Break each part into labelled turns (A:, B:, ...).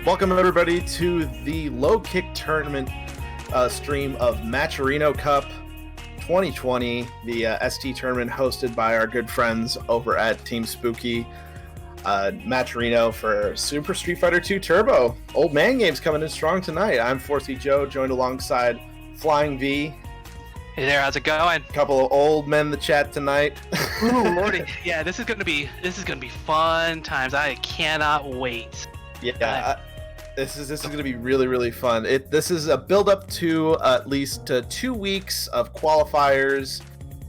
A: Welcome everybody to the low kick tournament stream of Matcherino Cup 2020, the ST tournament hosted by our good friends over at Team Spooky. Matcherino for Super Street Fighter 2 Turbo. Old man games coming in strong tonight. I'm 4C Joe, joined alongside Flying V.
B: Hey there, how's it going?
A: A couple of old men in the chat tonight.
B: Ooh, Lordy. Yeah, this is gonna be fun times. I cannot wait.
A: Yeah, this is gonna be really fun. This is a build up to at least 2 weeks of qualifiers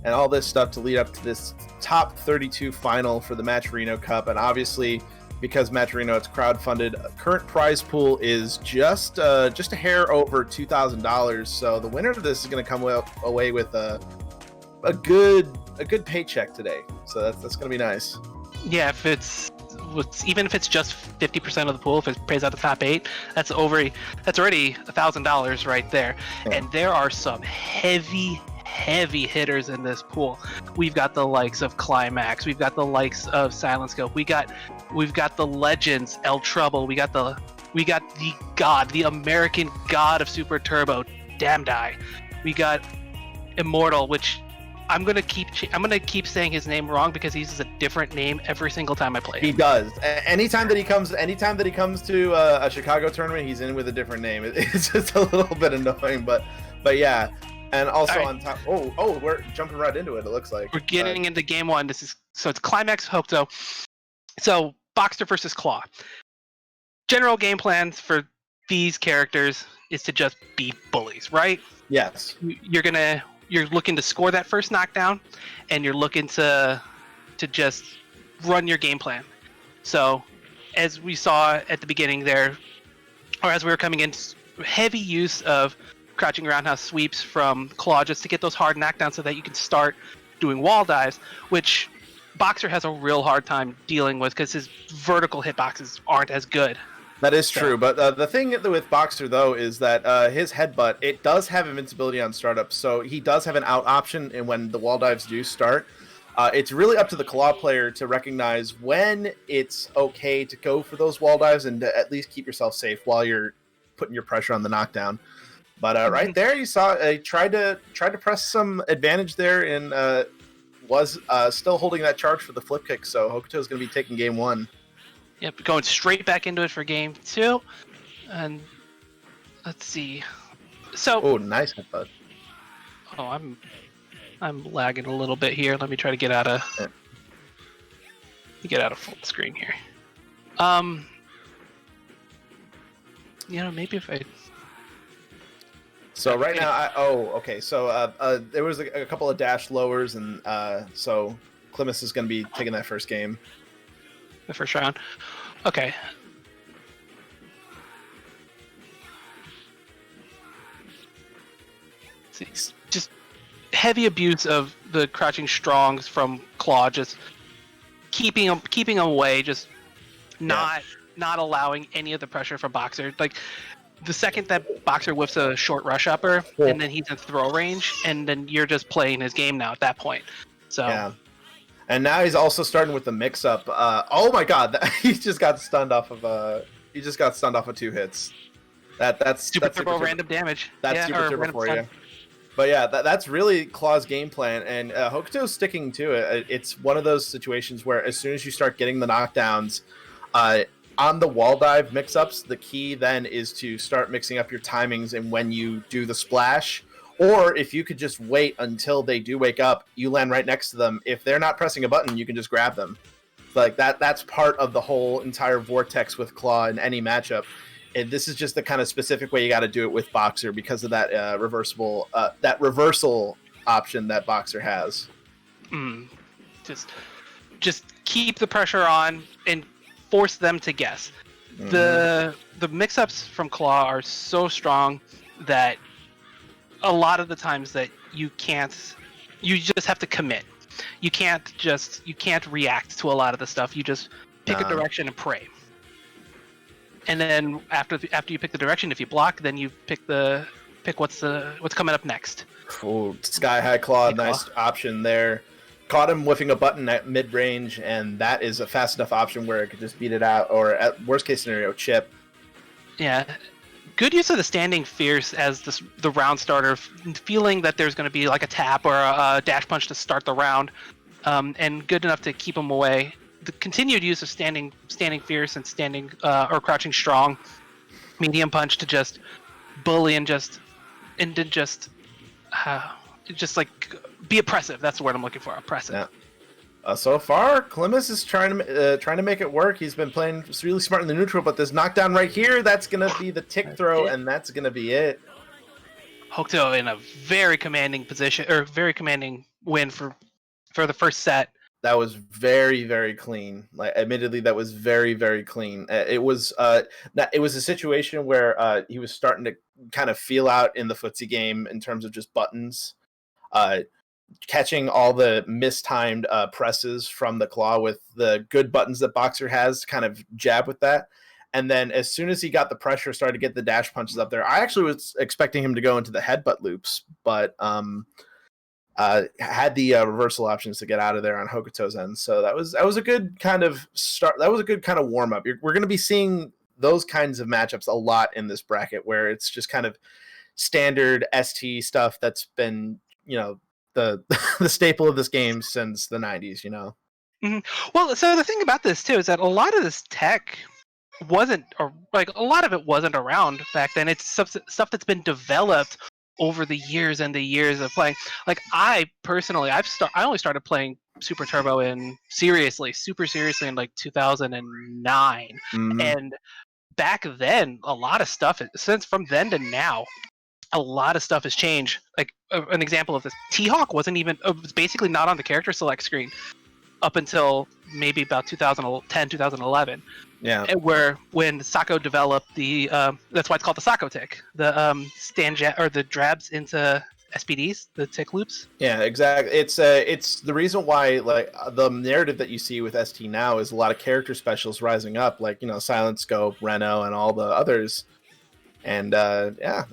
A: and all this stuff to lead up to this top 32 final for the Matcherino Cup. And obviously, because Matcherino it's crowdfunded, current prize pool is just a hair over $2,000. So the winner of this is going to come away with a good paycheck today. So that's going to be nice.
B: Yeah, even if it's just 50% of the pool, if it pays out the top 8, that's already $1,000 right there. Yeah. And there are some heavy hitters in this pool. We've got the likes of Climax, we've got the likes of Silent Scope, we've got the legends El Trouble, we got the American god of Super Turbo, Damdai. We got Immortal, which I'm gonna keep saying his name wrong because he uses a different name every single time I play him.
A: He does. Anytime that he comes to a Chicago tournament, he's in with a different name. It's just a little bit annoying, but yeah. And also on top, we're jumping right into it. It looks like
B: we're getting into game one. It's Climax Hokuto. So Boxer versus Claw. General game plans for these characters is to just be bullies, right?
A: Yes.
B: You're looking to score that first knockdown, and you're looking to just run your game plan. So, as we saw at the beginning there, or as we were coming in, heavy use of crouching roundhouse sweeps from Claw just to get those hard knockdowns so that you can start doing wall dives, which Boxer has a real hard time dealing with because his vertical hitboxes aren't as good.
A: That is true, but the thing with Boxer, though, is that his headbutt, it does have invincibility on startup, so he does have an out option and when the wall dives do start. It's really up to the Claw player to recognize when it's okay to go for those wall dives and to at least keep yourself safe while you're putting your pressure on the knockdown. But right there, you saw tried to press some advantage there and was still holding that charge for the flip kick. So Hokuto is going to be taking game one.
B: Yep, going straight back into it for game two. And let's see. So
A: nice headbutt.
B: Oh, I'm lagging a little bit here. Let me try to get out of full screen here. Maybe if I.
A: So right now, So there was a couple of dash lowers, and so Klimus is going to be taking that first game.
B: The first round. Okay. See, just heavy abuse of the crouching strongs from Claw, just keeping him away, just not allowing any of the pressure from Boxer. Like, the second that Boxer whiffs a short rush upper, and then he's in throw range, and then you're just playing his game now at that point. So
A: yeah, and now he's also starting with the mix up. Oh my God, he just got stunned off of 2 hits. That's
B: Super Turbo random damage.
A: That's Super Turbo for you. But yeah, that's really Claw's game plan, and Hokuto's sticking to it. It's one of those situations where as soon as you start getting the knockdowns, on the wall dive mix-ups, the key then is to start mixing up your timings and when you do the splash, or if you could just wait until they do wake up, you land right next to them. If they're not pressing a button, you can just grab them. Like that's part of the whole entire vortex with Claw in any matchup. And this is just the kind of specific way you got to do it with Boxer because of that reversible option that Boxer has.
B: Just keep the pressure on and force them to guess. The mix-ups from Claw are so strong that a lot of the times that you just have to commit. You can't react to a lot of the stuff. You just pick a direction and pray. And then after you pick the direction, if you block, then you pick what's coming up next.
A: Ooh, Sky High Claw, nice option there. Caught him whiffing a button at mid-range, and that is a fast enough option where it could just beat it out, or at worst case scenario, chip.
B: Yeah. Good use of the standing fierce as the round starter, feeling that there's going to be like a tap or a dash punch to start the round, and good enough to keep him away. The continued use of standing fierce and standing or crouching strong, medium punch to just bully and to just like be oppressive. That's the word I'm looking for. Oppressive.
A: Yeah. So far, Klimas is trying to make it work. He's been playing really smart in the neutral, but this knockdown right here, that's gonna be the tick throw, and that's gonna be it.
B: Hokuto in a very commanding position, or very commanding win for the first set.
A: That was very, very clean. Like, admittedly, that was very, very clean. It was a situation where he was starting to kind of feel out in the footsie game in terms of just buttons. Catching all the mistimed presses from the claw with the good buttons that Boxer has to kind of jab with that. And then as soon as he got the pressure, started to get the dash punches up there. I actually was expecting him to go into the headbutt loops, but had the reversal options to get out of there on Hokuto's end. So that was a good kind of start. That was a good kind of warm up. We're going to be seeing those kinds of matchups a lot in this bracket, where it's just kind of standard ST stuff that's been, the the staple of this game since the 90s,
B: Mm-hmm. Well, so the thing about this too is that a lot of this tech wasn't, or like a lot of it wasn't around back then. It's stuff that's been developed over the years and the years of playing. Like I personally, I only started playing Super Turbo super seriously in like 2009, and back then a lot of stuff since from then to now. A lot of stuff has changed. Like an example of this, T-Hawk was basically not on the character select screen up until maybe about 2010, 2011.
A: Yeah.
B: When Sako developed the, that's why it's called the Sako tick, the or the drabs into SPDs, the tick loops.
A: Yeah, exactly. It's the reason why, like, the narrative that you see with ST now is a lot of character specials rising up, like, Silent Scope, Reno, and all the others. And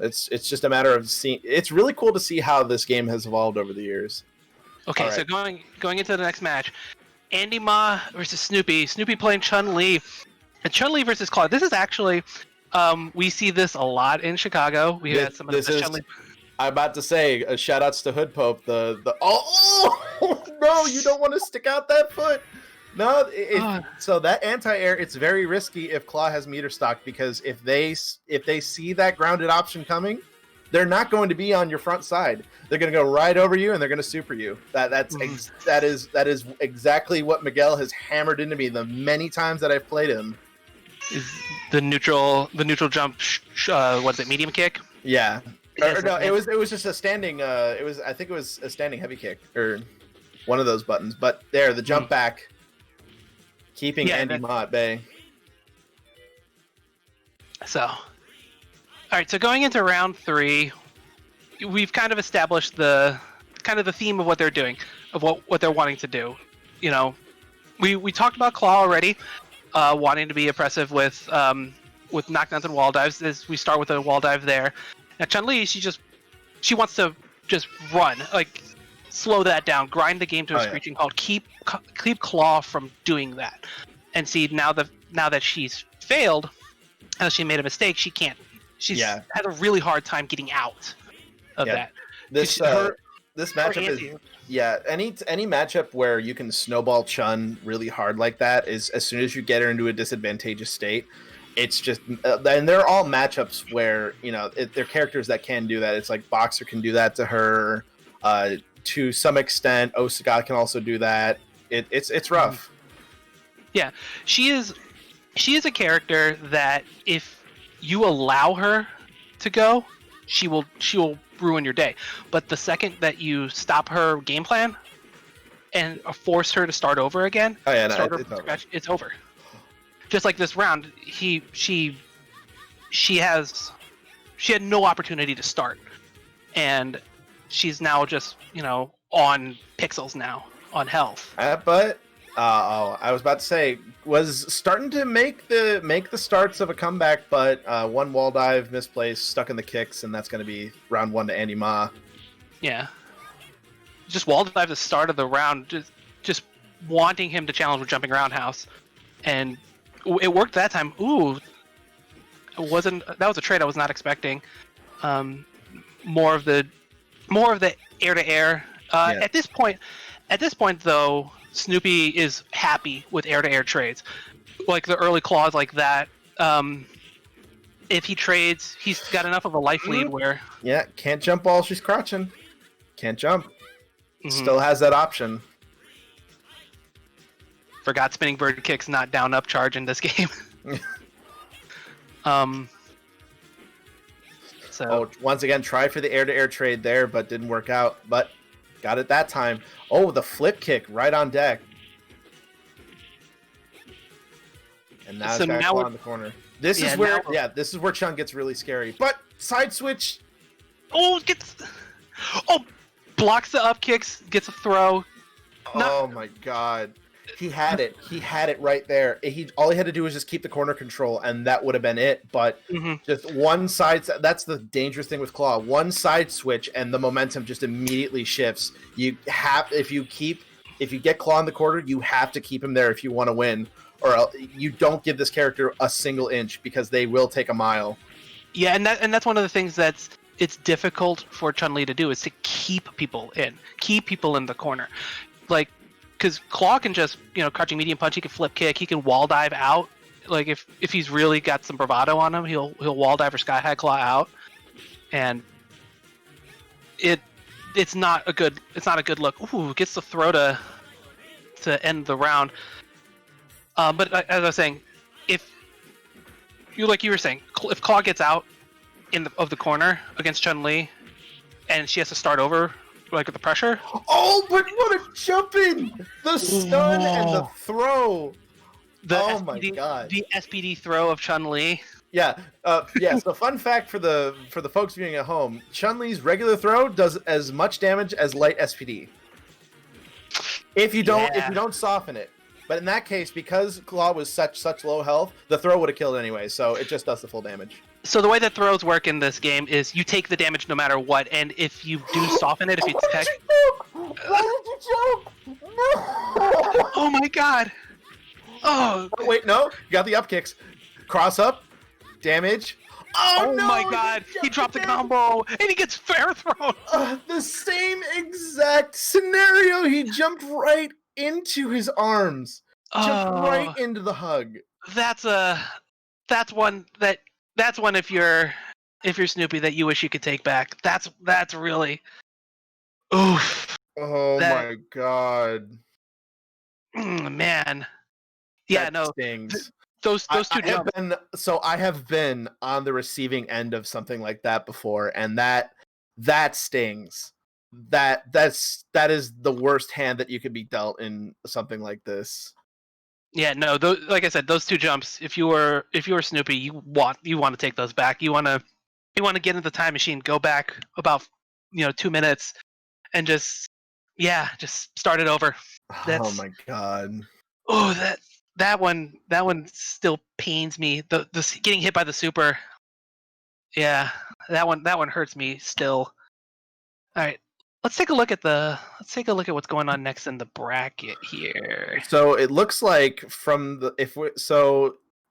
A: it's just a matter of seeing. It's really cool to see how this game has evolved over the years.
B: Okay, right. So going into the next match, Andy Ma versus Snoopy. Snoopy playing Chun-Li. And Chun-Li versus Claw. This is actually, we see this a lot in Chicago. We had some of this Chun-Li.
A: I'm about to say, shout outs to Hood Pope. Oh no, you don't want to stick out that foot. No, so that anti-air, it's very risky if Claw has meter stock, because if they see that grounded option coming, they're not going to be on your front side. They're going to go right over you, and they're going to super you. That is exactly what Miguel has hammered into me the many times that I've played him.
B: Is the neutral jump? What is it? Medium kick?
A: Yeah. No, it was just a standing. I think it was a standing heavy kick, or one of those buttons. But there, the jump back. Keeping Andy Ma at bay. So, all
B: right. So going into round 3, we've kind of established the theme of what they're doing, of what they're wanting to do. We talked about Claw already, wanting to be oppressive with knockdowns and wall dives. As we start with a wall dive there. Now Chun-Li, she wants to just run, like, slow that down, grind the game to a screeching halt, keep Claw from doing that. And see, now that she's failed, she made a mistake, she can't. She's had a really hard time getting out of that.
A: This matchup is any matchup where you can snowball Chun really hard like that is, as soon as you get her into a disadvantageous state, it's just and they're all matchups where they're characters that can do that. It's like Boxer can do that to her. To some extent, Osaga can also do that. It's rough.
B: Yeah, she is a character that if you allow her to go, she will ruin your day. But the second that you stop her game plan and force her to start over again, it's over. Just like this round, she had no opportunity to start, and she's now just on pixels now, on health.
A: But I was about to say, was starting to make the starts of a comeback, but one wall dive misplaced, stuck in the kicks, and that's going to be round 1 to Andy Ma.
B: Yeah, just wall dive the start of the round, just wanting him to challenge with jumping roundhouse, and it worked that time. Ooh, That was a trade I was not expecting. More of the air to air. At this point, though, Snoopy is happy with air to air trades, like the early claws like that. If he trades, he's got enough of a life lead where
A: can't jump while she's crouching. Can't jump. Still has that option.
B: Forgot spinning bird kicks not down up charge in this game. So
A: once again, try for the air-to-air trade there, but didn't work out. But got it that time. Oh, the flip kick right on deck. And now it's got on the corner. This is where Chun gets really scary. But side switch.
B: Blocks the up kicks, gets a throw.
A: Oh my god. He had it. He had it right there. All he had to do was just keep the corner control, and that would have been it. But just one side. That's the dangerous thing with Claw. One side switch, and the momentum just immediately shifts. If you get Claw in the corner, you have to keep him there if you want to win, or you don't give this character a single inch because they will take a mile.
B: Yeah, and that's one of the things it's difficult for Chun-Li to do is to keep people in the corner, like. Because Claw can just, crouching medium punch, he can flip kick, he can wall dive out. Like if he's really got some bravado on him, he'll wall dive or sky high claw out, and it's not a good look. Ooh, gets the throw to end the round. But as I was saying, if you were saying, if Claw gets out of the corner against Chun-Li, and she has to start over. Like with the pressure.
A: Oh, but what a jump in! The stun and the throw. My god!
B: The SPD throw of Chun-Li.
A: Yeah, So fun fact for the folks viewing at home: Chun-Li's regular throw does as much damage as light SPD. If you don't soften it. But in that case, because Claw was such low health, the throw would have killed anyway. So it just does the full damage.
B: So the way that throws work in this game is you take the damage no matter what, and if you do soften it, if you tech...
A: Why did you choke? No!
B: Oh my god! Oh
A: wait, no, you got the up kicks. Cross up, damage.
B: Oh no, my god! He dropped the combo, and he gets fair thrown.
A: The same exact scenario. He jumped right into his arms. Jumped right into the hug.
B: That's one if you're Snoopy that you wish you could take back. That's really oof.
A: Oh my god.
B: Man. Yeah,
A: that stings.
B: Those two jumps.
A: I have been on the receiving end of something like that before, and that stings. That is the worst hand that you could be dealt in something like this.
B: Yeah, no. Like I said, those two jumps. If you were Snoopy, you want to take those back. You want to get into the time machine, go back about 2 minutes, and just start it over.
A: Oh my god.
B: Oh, that one still pains me. The getting hit by the super. Yeah, that one hurts me still. All right. Let's take a look at what's going on next in the bracket here.
A: So it looks like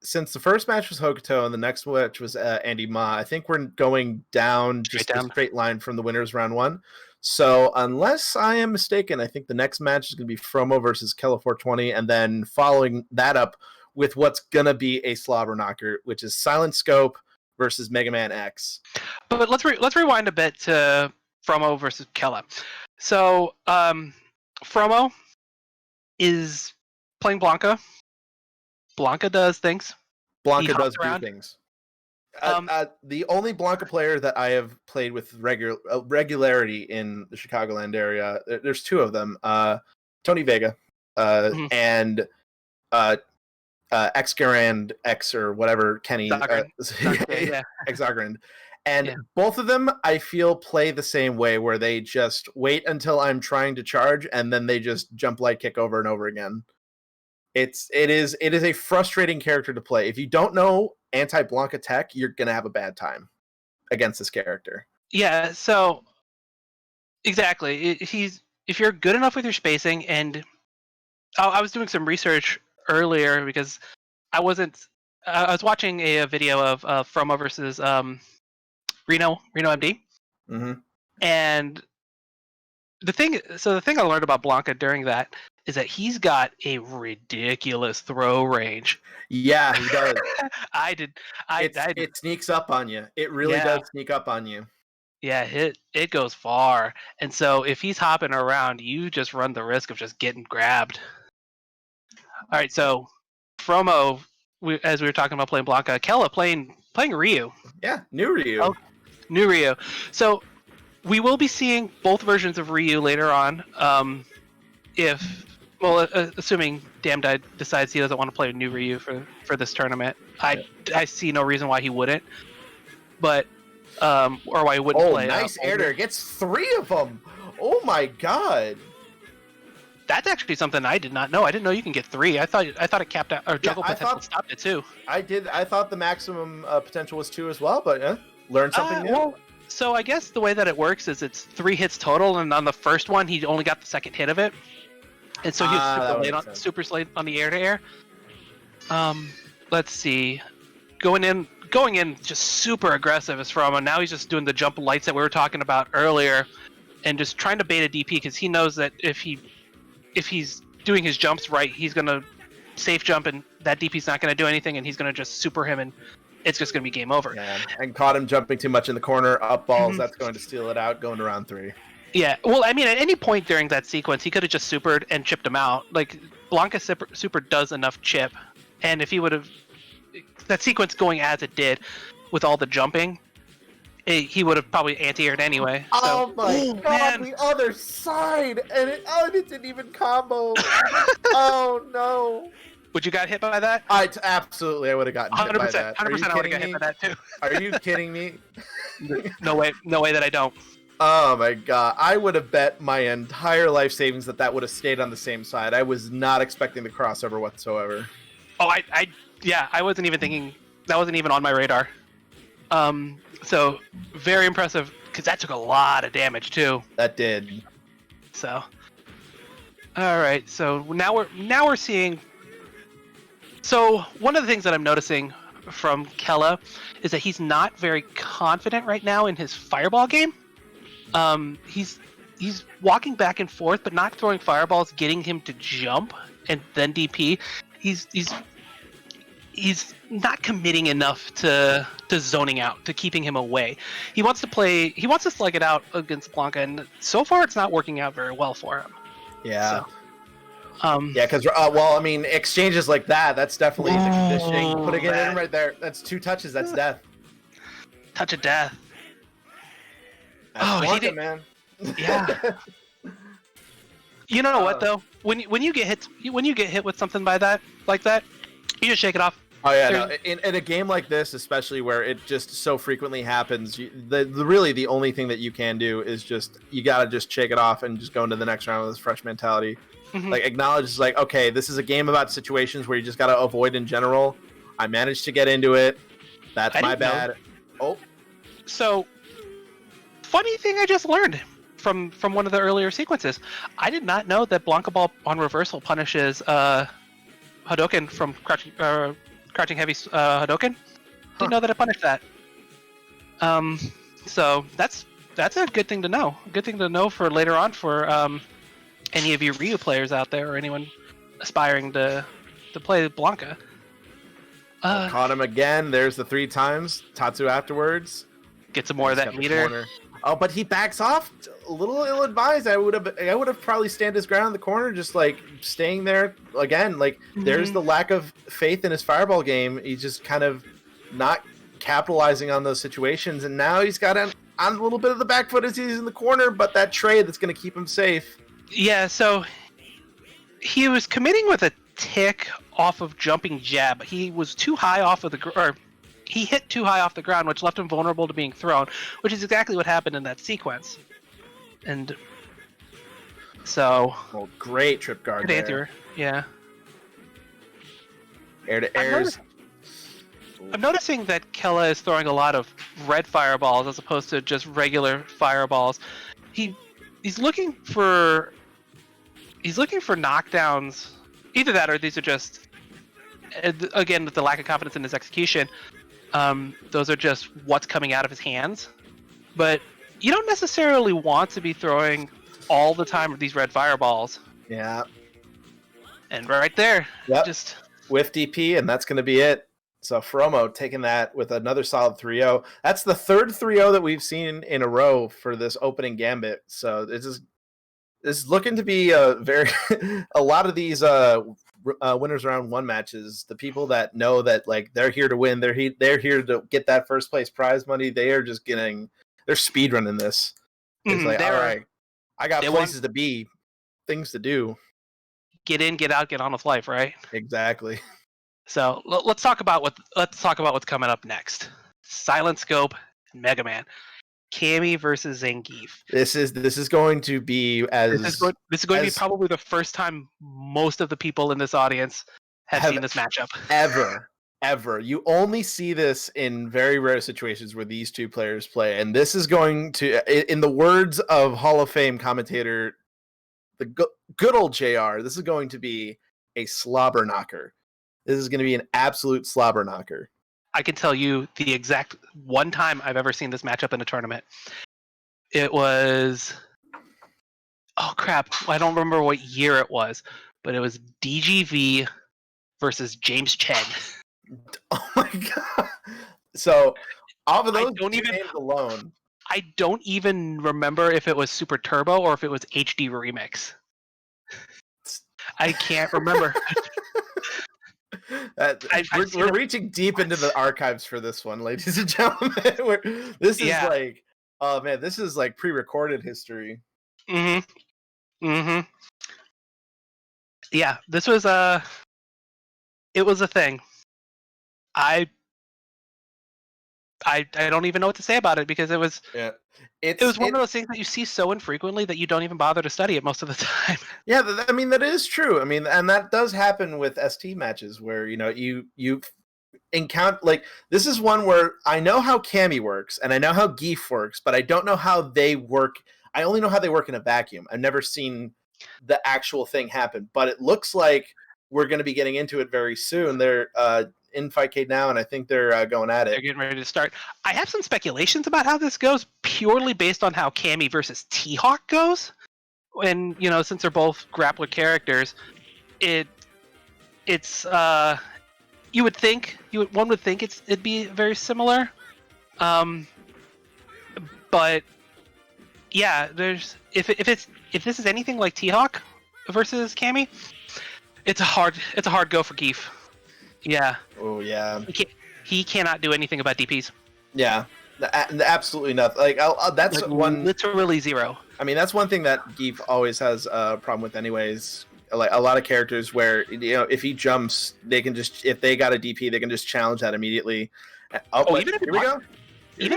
A: since the first match was Hokuto and the next match was Andy Ma, I think we're going down a straight line from the winners round 1. So unless I am mistaken, I think the next match is going to be Fromo versus Kella 420, and then following that up with what's going to be a slobber knocker, which is Silent Scope versus Mega Man X.
B: But let's rewind a bit to Fromo versus Kella. So Fromo is playing Blanca. Blanca does things.
A: Blanca does do things. The only Blanca player that I have played with regularity in the Chicagoland area, there's 2 of them. Tony Vega and X-Garand X or whatever Kenny. X-Garand. And both of them, I feel, play the same way, where they just wait until I'm trying to charge, and then they just jump light kick over and over again. It is a frustrating character to play. If you don't know anti-Blanca tech, you're gonna have a bad time against this character.
B: Yeah, so exactly. If you're good enough with your spacing, and I was doing some research earlier because I wasn't I was watching a video of Fromo versus Reno MD,
A: Hmm.
B: and the thing I learned about Blanca during that is that he's got a ridiculous throw range.
A: Yeah, he does.
B: I did, I
A: It sneaks up on you. It really
B: yeah,
A: does sneak up on you.
B: yeah, it goes far, and so if he's hopping around, you just run the risk of just getting grabbed. All right, so Fromo, as we were talking about playing Blanca, Kella playing Ryu.
A: Yeah, new Ryu.
B: Oh, new Ryu. So we will be seeing both versions of Ryu later on. Assuming Damdai decides he doesn't want to play new Ryu for this tournament, I see no reason why he wouldn't. But or why he wouldn't play.
A: Nice air dare. Gets 3 of them. Oh my god.
B: That's actually something I did not know. I didn't know you can get 3. I thought it capped out, or juggle potential stopped at 2.
A: I thought the maximum potential was 2 as well, but learned something new.
B: Well, so I guess the way that it works is it's 3 hits total, and on the first one he only got the second hit of it, and so he was super late on the air to air. Let's see, going in just super aggressive as Fromo. Now he's just doing the jump lights that we were talking about earlier, and just trying to bait a DP because he knows that if he's doing his jumps right, he's gonna safe jump, and that DP's not gonna do anything, and he's gonna just super him, and it's just gonna be game over.
A: Yeah, and caught him jumping too much in the corner, up balls. That's going to steal it out, going to round 3.
B: Yeah, well, I mean, at any point during that sequence, he could have just supered and chipped him out. Like, Blanca super does enough chip, and if he would have that sequence going as it did with all the jumping, he would have probably anti-aired anyway.
A: Oh my god, man. The other side, and it didn't even combo. Oh no.
B: Would you got hit by that?
A: Absolutely, I would have gotten hit by that.
B: 100%, I would have got hit by that too.
A: Are you kidding me?
B: No way that I don't.
A: Oh my god, I would have bet my entire life savings that would have stayed on the same side. I was not expecting the crossover whatsoever.
B: Oh, I wasn't even thinking. That wasn't even on my radar. So very impressive because that took a lot of damage too.
A: That did.
B: So, all right. So now we're seeing. So one of the things that I'm noticing from Kella is that he's not very confident right now in his fireball game. He's walking back and forth, but not throwing fireballs, getting him to jump and then DP. He's not committing enough to zoning out, to keeping him away. He wants to slug it out against Blanca, and so far it's not working out very well for him.
A: Yeah. So, yeah, because I mean, exchanges like that's definitely the conditioning. Putting it in right there, that's 2 touches. That's death.
B: Touch of death.
A: That's Blanca, man.
B: Yeah. You know what though? When you get hit with something like that, you just shake it off.
A: Oh yeah, no. In a game like this, especially where it just so frequently happens, really the only thing that you can do is you gotta just shake it off and just go into the next round with this fresh mentality. Mm-hmm. Like acknowledge, like, okay, this is a game about situations where you just gotta avoid in general. I managed to get into it. That's my bad. Oh,
B: so funny thing I just learned from one of the earlier sequences. I did not know that Blanca Ball on reversal punishes Hadouken from crouching heavy Hadouken. Didn't know that it punished that. So that's a good thing to know. A good thing to know for later on for any of you Ryu players out there or anyone aspiring to play Blanca.
A: Caught him again. There's the 3 times. Tatsu afterwards.
B: Get some more of that meter.
A: Oh, but he backs off. A little ill-advised. I would have probably stand his ground in the corner, just like staying there again. Like there's the lack of faith in his fireball game. He's just kind of not capitalizing on those situations, and now he's got on a little bit of the back foot as he's in the corner. But that trade that's going to keep him safe.
B: Yeah. So he was committing with a tick off of jumping jab. He was too high off of he hit too high off the ground, which left him vulnerable to being thrown, which is exactly what happened in that sequence. And so...
A: Well, great trip guard there.
B: Yeah.
A: Air to airs.
B: I'm noticing that Kella is throwing a lot of red fireballs as opposed to just regular fireballs. He's looking for knockdowns. Either that or these are just again, with the lack of confidence in his execution, those are just what's coming out of his hands. But you don't necessarily want to be throwing all the time with these red fireballs.
A: Yeah.
B: And right there, just
A: with DP, and that's going to be it. So Fromo taking that with another solid 3-0. That's the third 3-0 that we've seen in a row for this opening gambit. So this is looking to be a lot of these winners round one matches. The people that know that like they're here to win, they're here to get that first place prize money. They are just they're speed running this. It's like, all right, I got places to be, things to do.
B: Get in, get out, get on with life, right?
A: Exactly.
B: So let's talk about what's coming up next. Silent Scope, Mega Man, Cammy versus Zangief.
A: This is going to be
B: to be probably the first time most of the people in this audience have seen this matchup
A: ever. You only see this in very rare situations where these two players play, and this is going to, in the words of Hall of Fame commentator, the good old JR, this is going to be a slobber knocker. This is going to be an absolute slobber knocker.
B: I can tell you the exact one time I've ever seen this matchup in a tournament. It was, oh crap, I don't remember what year it was, but it was DGV versus James Chen.
A: Oh my god! So, off of those names alone,
B: I don't even remember if it was Super Turbo or if it was HD Remix. I can't remember.
A: We're reaching deep into the archives for this one, ladies and gentlemen. This is like, oh man, this is like pre-recorded history.
B: Yeah, this was it was a thing. I don't even know what to say about it because it was one of those things that you see so infrequently that you don't even bother to study it most of the time.
A: Yeah, I mean that is true. I mean, and that does happen with ST matches where you encounter, like, this is one where I know how Cammy works and I know how Geef works, but I don't know how they work. I only know how they work in a vacuum. I've never seen the actual thing happen, but it looks like we're going to be getting into it very soon. They're in Fightcade now, and I think they're going at it.
B: They're getting ready to start. I have some speculations about how this goes, purely based on how Cammy versus T-Hawk goes. And since they're both grappler characters, it's one would think it'd be very similar. But yeah, there's if this is anything like T-Hawk versus Cammy, it's a hard go for Geef. Yeah.
A: Oh yeah.
B: He cannot do anything about DPS.
A: Yeah, absolutely nothing. Like that's one
B: literally zero.
A: I mean, that's one thing that Geef always has a problem with, anyways. Like a lot of characters, where if he jumps, they can just, if they got a DP, they can just challenge that immediately.
B: Even if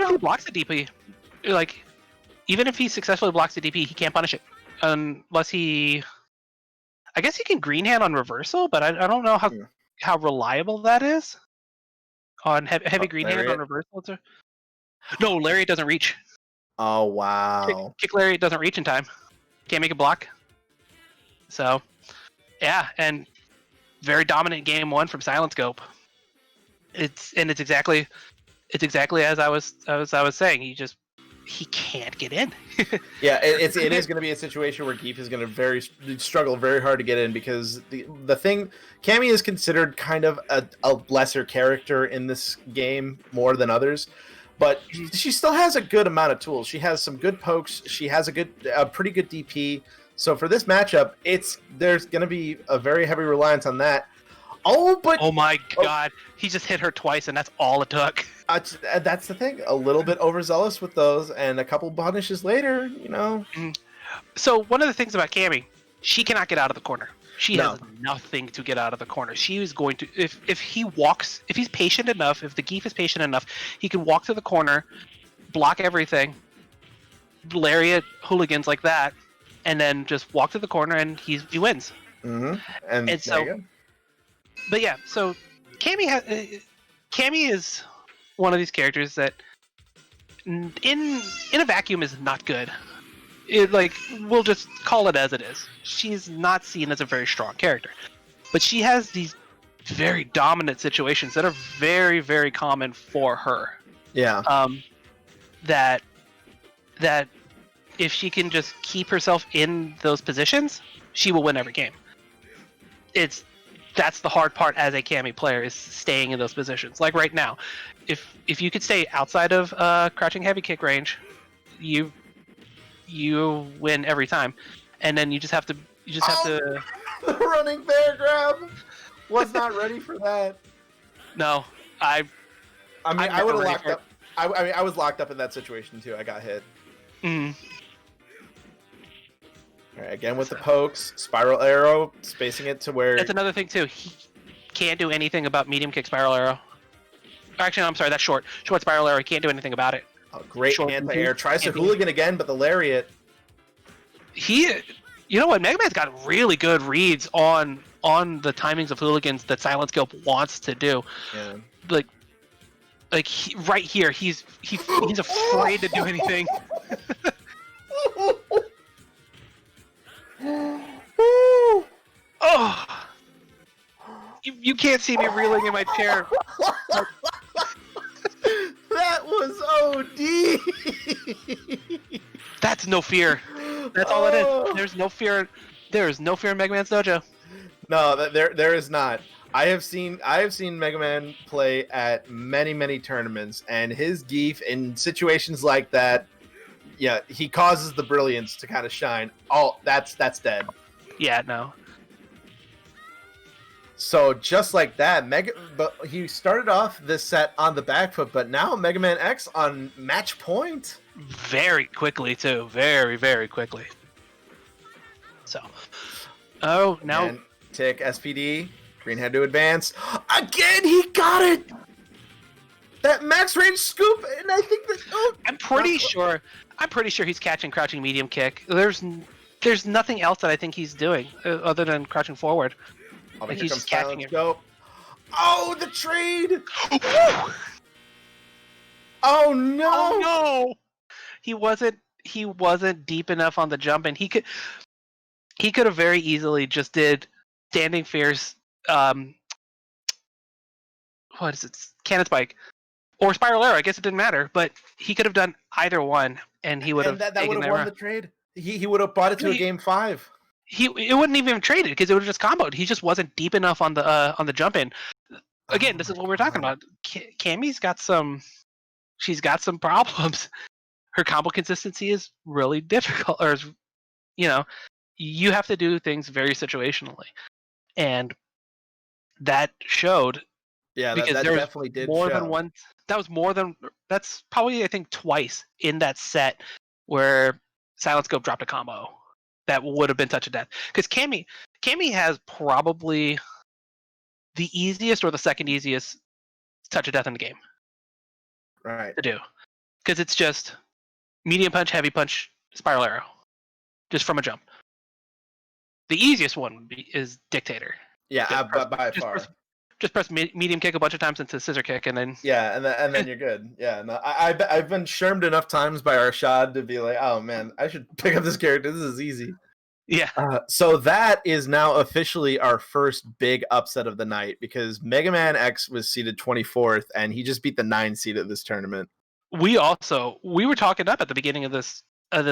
B: he blocks the DP, like even if he successfully blocks the DP, he can't punish it unless he. I guess he can green hand on reversal, but I don't know how reliable that is on heavy green hand on reversal. No, Lariat doesn't reach.
A: Oh wow!
B: Kick Lariat doesn't reach in time. Can't make a block. So, yeah, and very dominant game one from Silent Scope. It's exactly as I was saying. He can't get in.
A: Yeah, it is going to be a situation where Geef is going to struggle very hard to get in, because the thing, Cammy is considered kind of a lesser character in this game more than others, but she still has a good amount of tools. She has some good pokes. She has a pretty good DP. So for this matchup, there's going to be a very heavy reliance on that. Oh my
B: god, he just hit her twice, and that's all it took.
A: That's the thing. A little bit overzealous with those, and a couple punishes later,
B: So one of the things about Cammy, she cannot get out of the corner. She has nothing to get out of the corner. She is going to, if he's patient enough, if the Geef is patient enough, he can walk to the corner, block everything, lariat hooligans like that, and then just walk to the corner, and he wins.
A: Mm-hmm. And so.
B: But yeah, so Cammy is one of these characters that in a vacuum is not good. We'll just call it as it is. She's not seen as a very strong character, but she has these very dominant situations that are very, very common for her.
A: Yeah.
B: That if she can just keep herself in those positions, she will win every game. That's the hard part as a Cammy player, is staying in those positions. Like right now, if you could stay outside of crouching heavy kick range, you win every time, and then you just have to
A: The running bear grab was not ready for that.
B: No,
A: I would have locked
B: up.
A: I was locked up in that situation too. I got hit.
B: Mm.
A: All right, again with the pokes, spiral arrow, spacing it to where.
B: That's another thing too. He can't do anything about medium kick spiral arrow. Actually, no, I'm sorry, that's short. Short spiral arrow. He can't do anything about it.
A: Oh, great anti-air. Tries to hooligan again, but the lariat.
B: You know what? Mega Man's got really good reads on the timings of hooligans that Silent Scope wants to do.
A: Yeah.
B: Right here, he's afraid to do anything. Oh, you can't see me reeling in my chair.
A: That was OD.
B: That's no fear. That's all it is. There's no fear. There is no fear in Mega Man's dojo.
A: No, there is not. I have seen Mega Man play at many tournaments, and his geef in situations like that, yeah, he causes the brilliance to kind of shine. Oh, that's dead.
B: Yeah, no.
A: So just like that, but he started off this set on the back foot, but now Mega Man X on match point.
B: Very quickly too, very, very quickly. So, oh, now
A: and tick SPD, green head to advance. Again, he got it! That max range scoop, and I think that... Oh,
B: I'm pretty sure he's catching crouching medium kick. There's nothing else that I think he's doing other than crouching forward.
A: Oh, like he's just catching it. Oh, the trade! Oh no!
B: Oh no! He wasn't deep enough on the jump, and he could have very easily just did standing fierce. What is it? Cannon spike or spiral arrow? I guess it didn't matter, but he could have done either one, and he would have.
A: That would have won the trade. He would have brought it to a game 5.
B: It wouldn't even have traded because it would have just comboed. He just wasn't deep enough on the jump in. Again, this is what we're talking about. Cammy's got some. She's got some problems. Her combo consistency is really difficult, or you have to do things very situationally, and that showed.
A: Yeah,
B: because
A: that definitely did
B: more
A: show.
B: than one. That's probably I think twice in that set where Silent Scope dropped a combo that would have been touch of death. Because Cammy has probably the easiest or the second easiest touch of death in the game.
A: Right.
B: To do. Because it's just medium punch, heavy punch, spiral arrow. Just from a jump. The easiest one is Dictator.
A: Yeah, by far.
B: Just press medium kick a bunch of times into scissor kick, and then
A: and then you're good. Yeah, no, I've been shermed enough times by Arshad to be like, oh man, I should pick up this character. This is easy.
B: Yeah.
A: So that is now officially our first big upset of the night because Mega Man X was seeded 24th, and he just beat the 9 seed of this tournament.
B: We were talking up at the beginning of this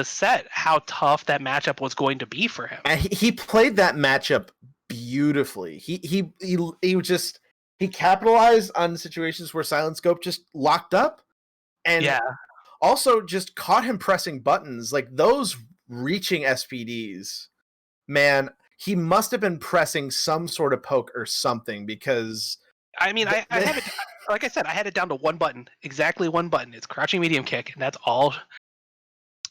B: set how tough that matchup was going to be for him.
A: And he played that matchup beautifully. He capitalized on situations where Silent Scope just locked up, and also just caught him pressing buttons like those reaching SPDs. Man, he must have been pressing some sort of poke or something because
B: I mean, I have it. Like I said, I had it down to one button, exactly one button. It's crouching medium kick, and that's all.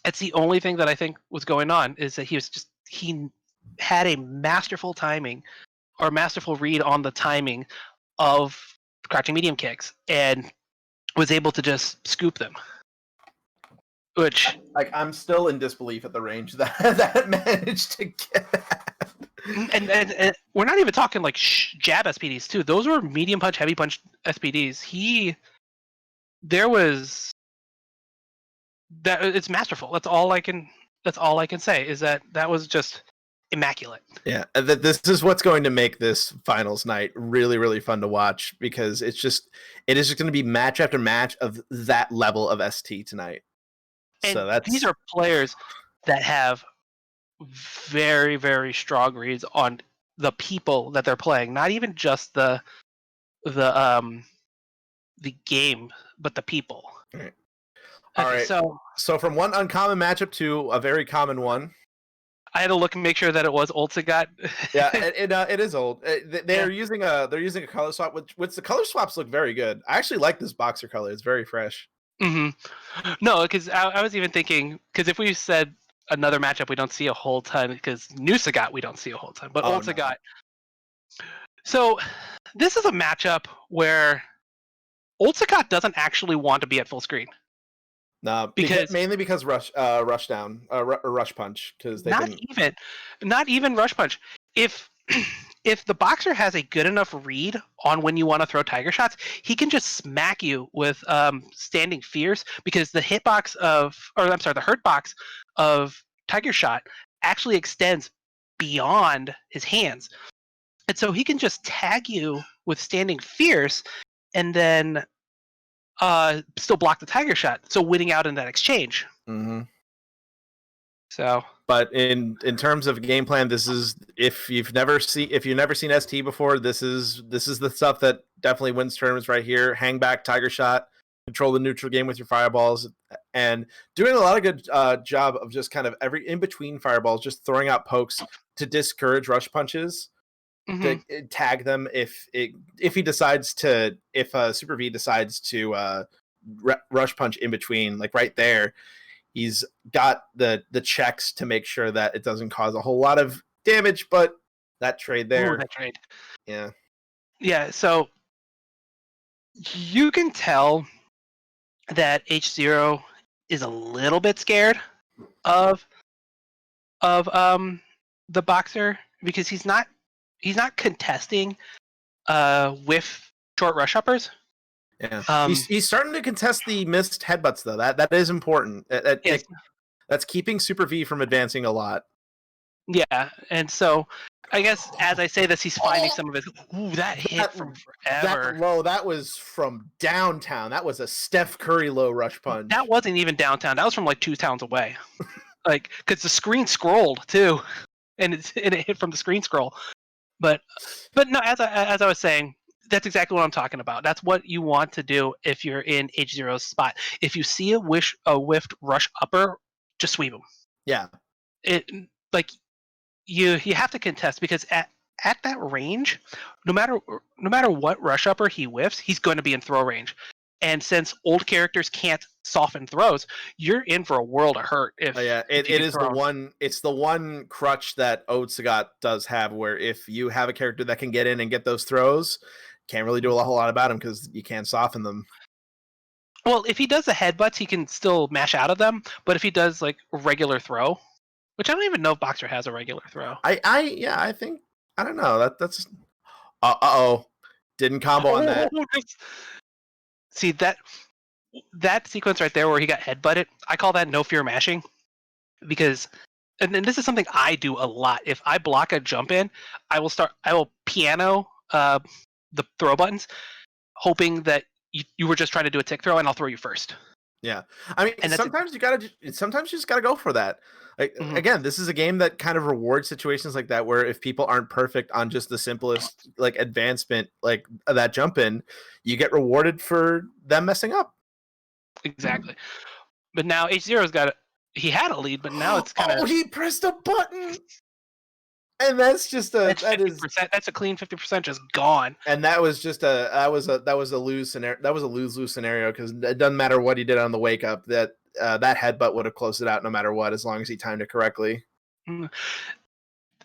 B: That's the only thing that I think was going on is that he had a masterful timing or masterful read on the timing of crouching medium kicks and was able to just scoop them. Which,
A: like, I'm still in disbelief at the range that managed to get that.
B: And we're not even talking like jab SPDs too. Those were medium punch, heavy punch SPDs. It's masterful. That's all I can say is that was just immaculate.
A: Yeah, this is what's going to make this finals night really, really fun to watch, because it is just going to be match after match of that level of ST tonight.
B: And these are players that have very, very strong reads on the people that they're playing, not even just the game, but the people.
A: Right.
B: Okay,
A: All right. So from one uncommon matchup to a very common one.
B: I had to look and make sure that it was Ultigat.
A: Yeah, it is old. They're using a color swap, which the color swaps look very good. I actually like this boxer color; it's very fresh.
B: Mm-hmm. No, because I was even thinking, because if we said another matchup, we don't see a whole ton. Because Nusagat, we don't see a whole ton, but Ultigat. No. So this is a matchup where Ultigat doesn't actually want to be at full screen.
A: No, mainly because rush down or rush punch, because
B: not even rush punch. If the boxer has a good enough read on when you want to throw tiger shots, he can just smack you with standing fierce, because the the hurt box of tiger shot actually extends beyond his hands, and so he can just tag you with standing fierce, and then still block the tiger shot, so winning out in that exchange.
A: Mm-hmm.
B: So,
A: but in terms of game plan, this is if you've never seen ST before, this is the stuff that definitely wins tournaments right here. Hang back, tiger shot, control the neutral game with your fireballs, and doing a lot of good job of just kind of every in between fireballs, just throwing out pokes to discourage rush punches. To tag them if Super V decides to rush punch in between, like right there, he's got the checks to make sure that it doesn't cause a whole lot of damage. But that trade there,
B: yeah. So you can tell that H0 is a little bit scared of the boxer, because he's not contesting with short rush uppers.
A: Yeah, he's starting to contest the missed headbutts though. That is important. That's keeping Super V from advancing a lot.
B: Yeah, and so I guess as I say this, he's finding some of his. Ooh, that hit from forever.
A: That low, that was from downtown. That was a Steph Curry low rush punch.
B: That wasn't even downtown. That was from like 2 towns away. Like, because the screen scrolled too, and it hit from the screen scroll. But no, as I was saying, that's exactly what I'm talking about. That's what you want to do if you're in H0's spot. If you see a whiffed rush upper, just sweep him.
A: Yeah.
B: You have to contest, because at that range, no matter what rush upper he whiffs, he's going to be in throw range. And since old characters can't soften throws, you're in for a world of hurt. It is
A: the one. It's the one crutch that Otsugat does have, where if you have a character that can get in and get those throws, can't really do a whole lot about them because you can't soften them.
B: Well, if he does the headbutts, he can still mash out of them. But if he does like a regular throw, which I don't even know if Boxer has a regular throw.
A: I think I don't know. That's didn't combo on that.
B: See that sequence right there where he got headbutted, I call that no fear mashing, because and this is something I do a lot. If I block a jump in, I will piano the throw buttons, hoping that you were just trying to do a tick throw, and I'll throw you first.
A: Yeah, I mean, sometimes you just gotta go for that. Like, again, this is a game that kind of rewards situations like that, where if people aren't perfect on just the simplest like advancement, like that jump in, you get rewarded for them messing up.
B: Exactly. But now H0's he had a lead, but now it's kind of
A: he pressed a button, and that's just
B: that's a clean 50% just gone.
A: And that was just a lose scenario. That was a lose scenario, because it doesn't matter what he did on the wake up. That headbutt would have closed it out no matter what, as long as he timed it correctly.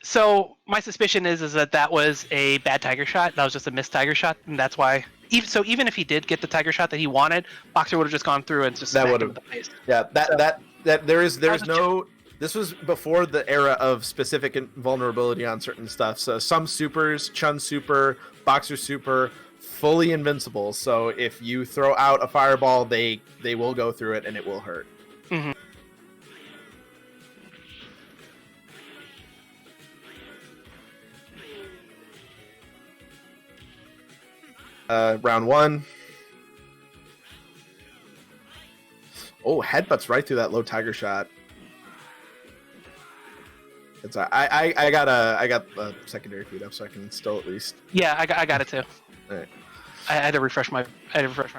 B: So my suspicion is that was a bad tiger shot. That was just a missed tiger shot, and that's why. Even if he did get the tiger shot that he wanted, Boxer would have just gone through and just
A: that would have. Yeah, there's no. This was before the era of specific vulnerability on certain stuff. So some supers, Chun super, Boxer super, fully invincible. So if you throw out a fireball, they will go through it and it will hurt. Round one. Oh, headbutts right through that low tiger shot. It's I got a secondary feed up, so I can still at least.
B: Yeah, I got it too.
A: All right.
B: I had to refresh my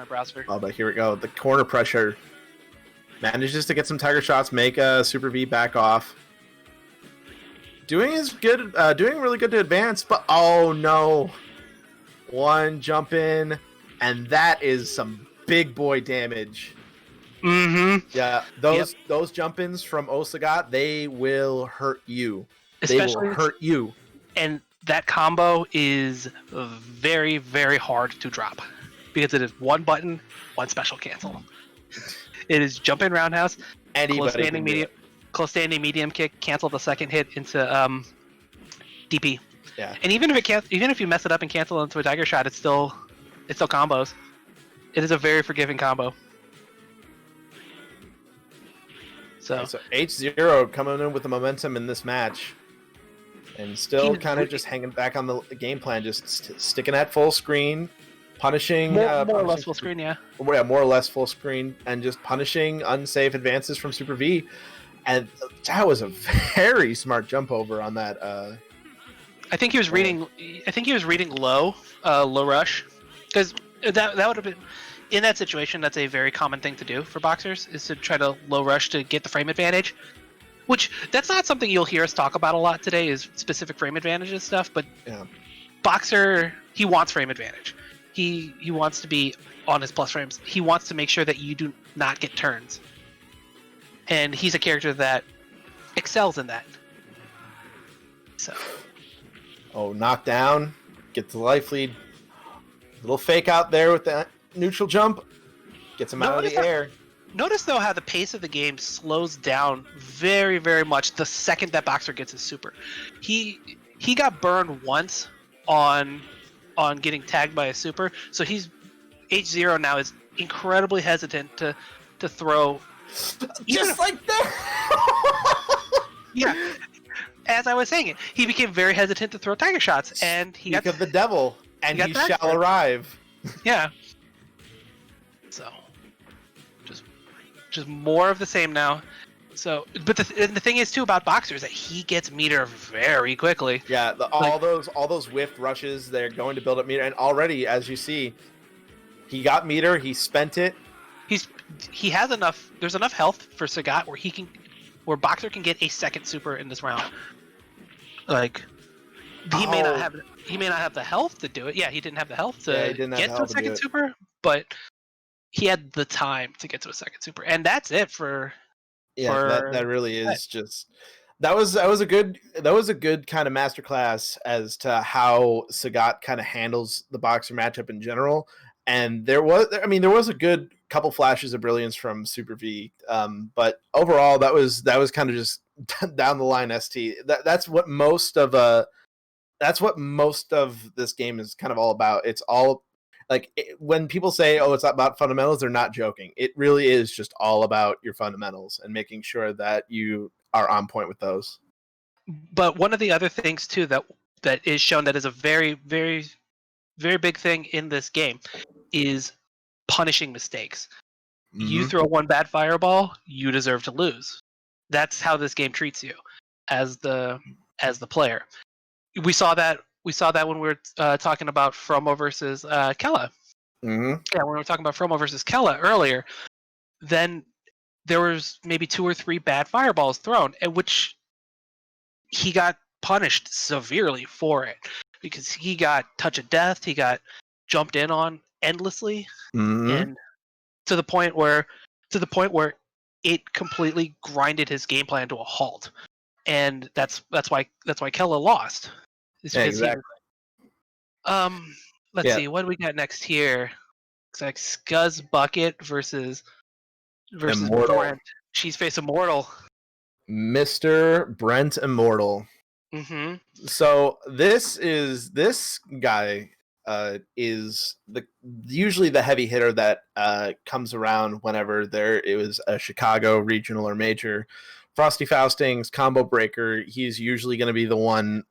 B: browser.
A: Oh, but here we go. The corner pressure manages to get some tiger shots, make a Super V back off. Doing really good to advance, but oh no. One jump in, and that is some big boy damage.
B: Mm-hmm.
A: Yeah, those jump ins from Osagat, they will hurt you.
B: Especially,
A: they will hurt you.
B: And that combo is very, very hard to drop because it is one button, one special cancel. It is jump in roundhouse, close standing medium kick, cancel the second hit into DP.
A: Yeah.
B: And even if you mess it up and cancel into a tiger shot, it's still combos. It is a very forgiving combo. So
A: H0 coming in with the momentum in this match, and still kind of just hanging back on the game plan, just sticking at full screen, punishing
B: more or less full screen, yeah,
A: more or less full screen, and just punishing unsafe advances from Super V. And that was a very smart jump over on that.
B: I think he was reading. I think he was reading low rush, because that would have been. In that situation, that's a very common thing to do for boxers, is to try to low rush to get the frame advantage. Which, that's not something you'll hear us talk about a lot today, is specific frame advantages stuff, but
A: yeah.
B: Boxer, he wants frame advantage. He wants to be on his plus frames. He wants to make sure that you do not get turns. And he's a character that excels in that. So.
A: Oh, knockdown, get the life lead. Little fake out there with that neutral jump, gets him out of the air.
B: Notice though how the pace of the game slows down very, very much the second that Boxer gets his super. He got burned once on getting tagged by a super, so he's H0 now is incredibly hesitant to throw.
A: Just like that.
B: Yeah. As I was saying it, he became very hesitant to throw tiger shots, and he got
A: of the devil, and he shall arrive.
B: Yeah. So, just more of the same now. So, but the thing is too about Boxer is that he gets meter very quickly.
A: Yeah, all those whiffed rushes, they're going to build up meter, and already, as you see, he got meter, he spent it.
B: He has enough. There's enough health for Sagat where Boxer can get a second super in this round. Like, he may not have the health to do it. Yeah, he didn't have the health to get to a second super, but he had the time to get to a second super, and that's it for.
A: Yeah, that really is just. That was a good kind of masterclass as to how Sagat kind of handles the Boxer matchup in general. And there was a good couple flashes of brilliance from Super V, but overall that was kind of just down the line ST. That's what most of this game is kind of all about. It's all like when people say, "Oh, it's about fundamentals," they're not joking. It really is just all about your fundamentals and making sure that you are on point with those.
B: But one of the other things too that is shown that is a very, very, very big thing in this game is punishing mistakes. Mm-hmm. You throw one bad fireball, you deserve to lose. That's how this game treats you as the player. We saw that when we were talking about Fromo versus Kella.
A: Mm-hmm.
B: Yeah, when we were talking about Fromo versus Kella earlier, then there was maybe 2 or 3 bad fireballs thrown, at which he got punished severely for it because he got touch of death, he got jumped in on endlessly,
A: mm-hmm.
B: and to the point where it completely grinded his game plan to a halt, and that's why Kella lost.
A: Yeah, exactly.
B: Let's see what do we got next here. It's like Scuzz Bucket versus Brent. She's face Immortal.
A: Mr. Brent Immortal.
B: Mm-hmm.
A: So this guy is usually the heavy hitter that comes around whenever there is a Chicago regional or major Frosty Fausting's combo breaker, he's usually going to be the one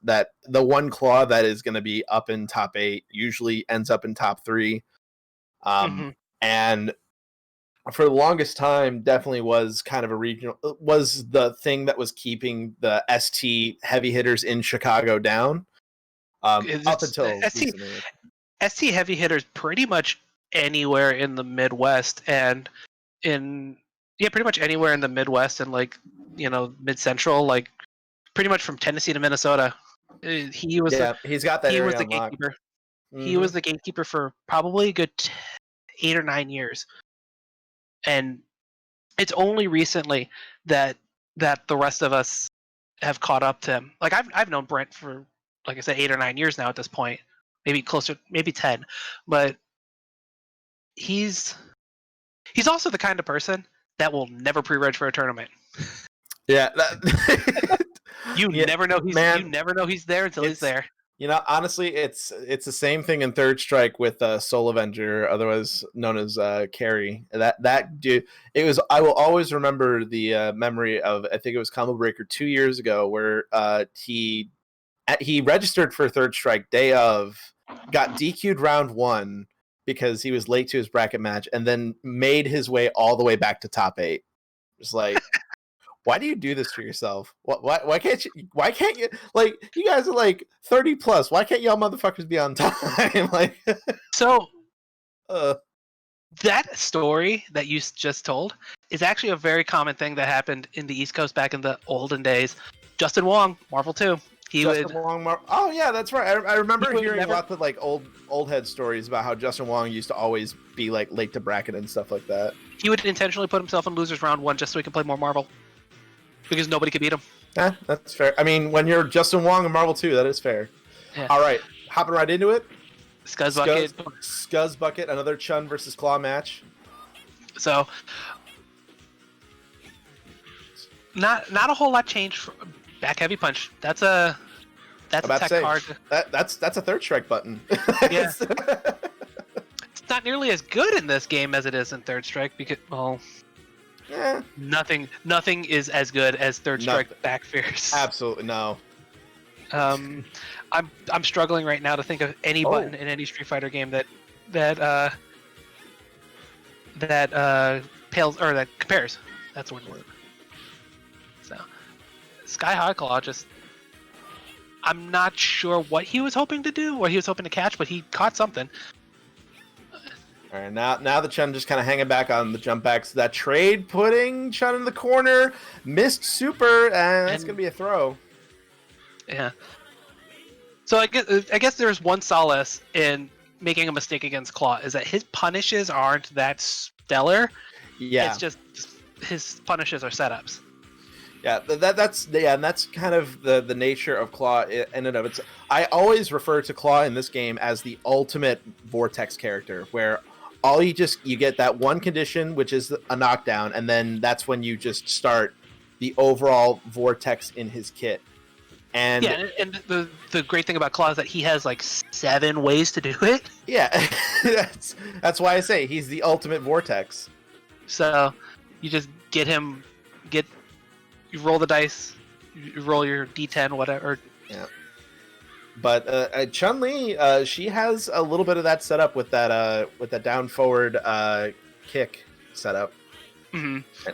A: claw that is going to be up in top 8, usually ends up in top 3. And for the longest time, definitely was kind of was the thing that was keeping the ST heavy hitters in Chicago down. Up until recently.
B: ST heavy hitters pretty much anywhere in the Midwest and pretty much anywhere in the Midwest and like, mid central, like pretty much from Tennessee to Minnesota. He's
A: got that.
B: He was the gatekeeper. He was the gatekeeper for probably a good 8 or 9 years, and it's only recently that the rest of us have caught up to him. Like I've known Brent for, like I said, 8 or 9 years now at this point, maybe closer, maybe 10, but he's also the kind of person that will never pre-reg for a tournament.
A: Yeah,
B: you never know he's there until he's there.
A: Honestly, it's the same thing in Third Strike with Soul Avenger, otherwise known as Carry. That dude, I will always remember the memory of, I think it was Combo Breaker 2 years ago, where he registered for Third Strike day of, got DQ'd round 1 because he was late to his bracket match, and then made his way all the way back to top 8. It's like, why do you do this to yourself? Why can't you, like, you guys are like 30 plus. Why can't y'all motherfuckers be on time? Like,
B: so that story that you just told is actually a very common thing that happened in the East Coast back in the olden days. Justin Wong, Marvel 2.
A: Oh yeah, that's right. I remember hearing lots of like old head stories about how Justin Wong used to always be like late to bracket and stuff like that.
B: He would intentionally put himself in losers round 1 just so he could play more Marvel, because nobody could beat him.
A: Yeah, that's fair. I mean, when you're Justin Wong and Marvel 2, that is fair. Yeah. All right, hopping right into it. Scuzz Bucket, another Chun versus Claw match.
B: So, not a whole lot changed. For back heavy punch. That's a tech card.
A: That's a Third Strike button.
B: Yeah. It's not nearly as good in this game as it is in Third Strike because, well, nothing is as good as Third Strike back fierce.
A: Absolutely no.
B: I'm struggling right now to think of any button in any Street Fighter game that pales or that compares. That's what it is. So, Sky High Claw I'm not sure what he was hoping to do, what he was hoping to catch, but he caught something.
A: All right, now the Chun just kind of hanging back on the jump backs. That trade putting Chun in the corner, missed super, and that's gonna be a throw.
B: Yeah. So I guess there's one solace in making a mistake against Claw, is that his punishes aren't that stellar.
A: Yeah.
B: It's just his punishes are setups.
A: Yeah, and that's kind of the nature of Claw in and of itself. I always refer to Claw in this game as the ultimate Vortex character, where you get that one condition, which is a knockdown, and then that's when you just start the overall Vortex in his kit. And the great thing about Claw is that he has like 7 ways to do it. Yeah, that's why I say he's the ultimate Vortex.
B: So you just you roll the dice, you roll your D10, whatever.
A: Yeah. But Chun-Li, she has a little bit of that setup with that down forward kick setup.
B: Mm-hmm.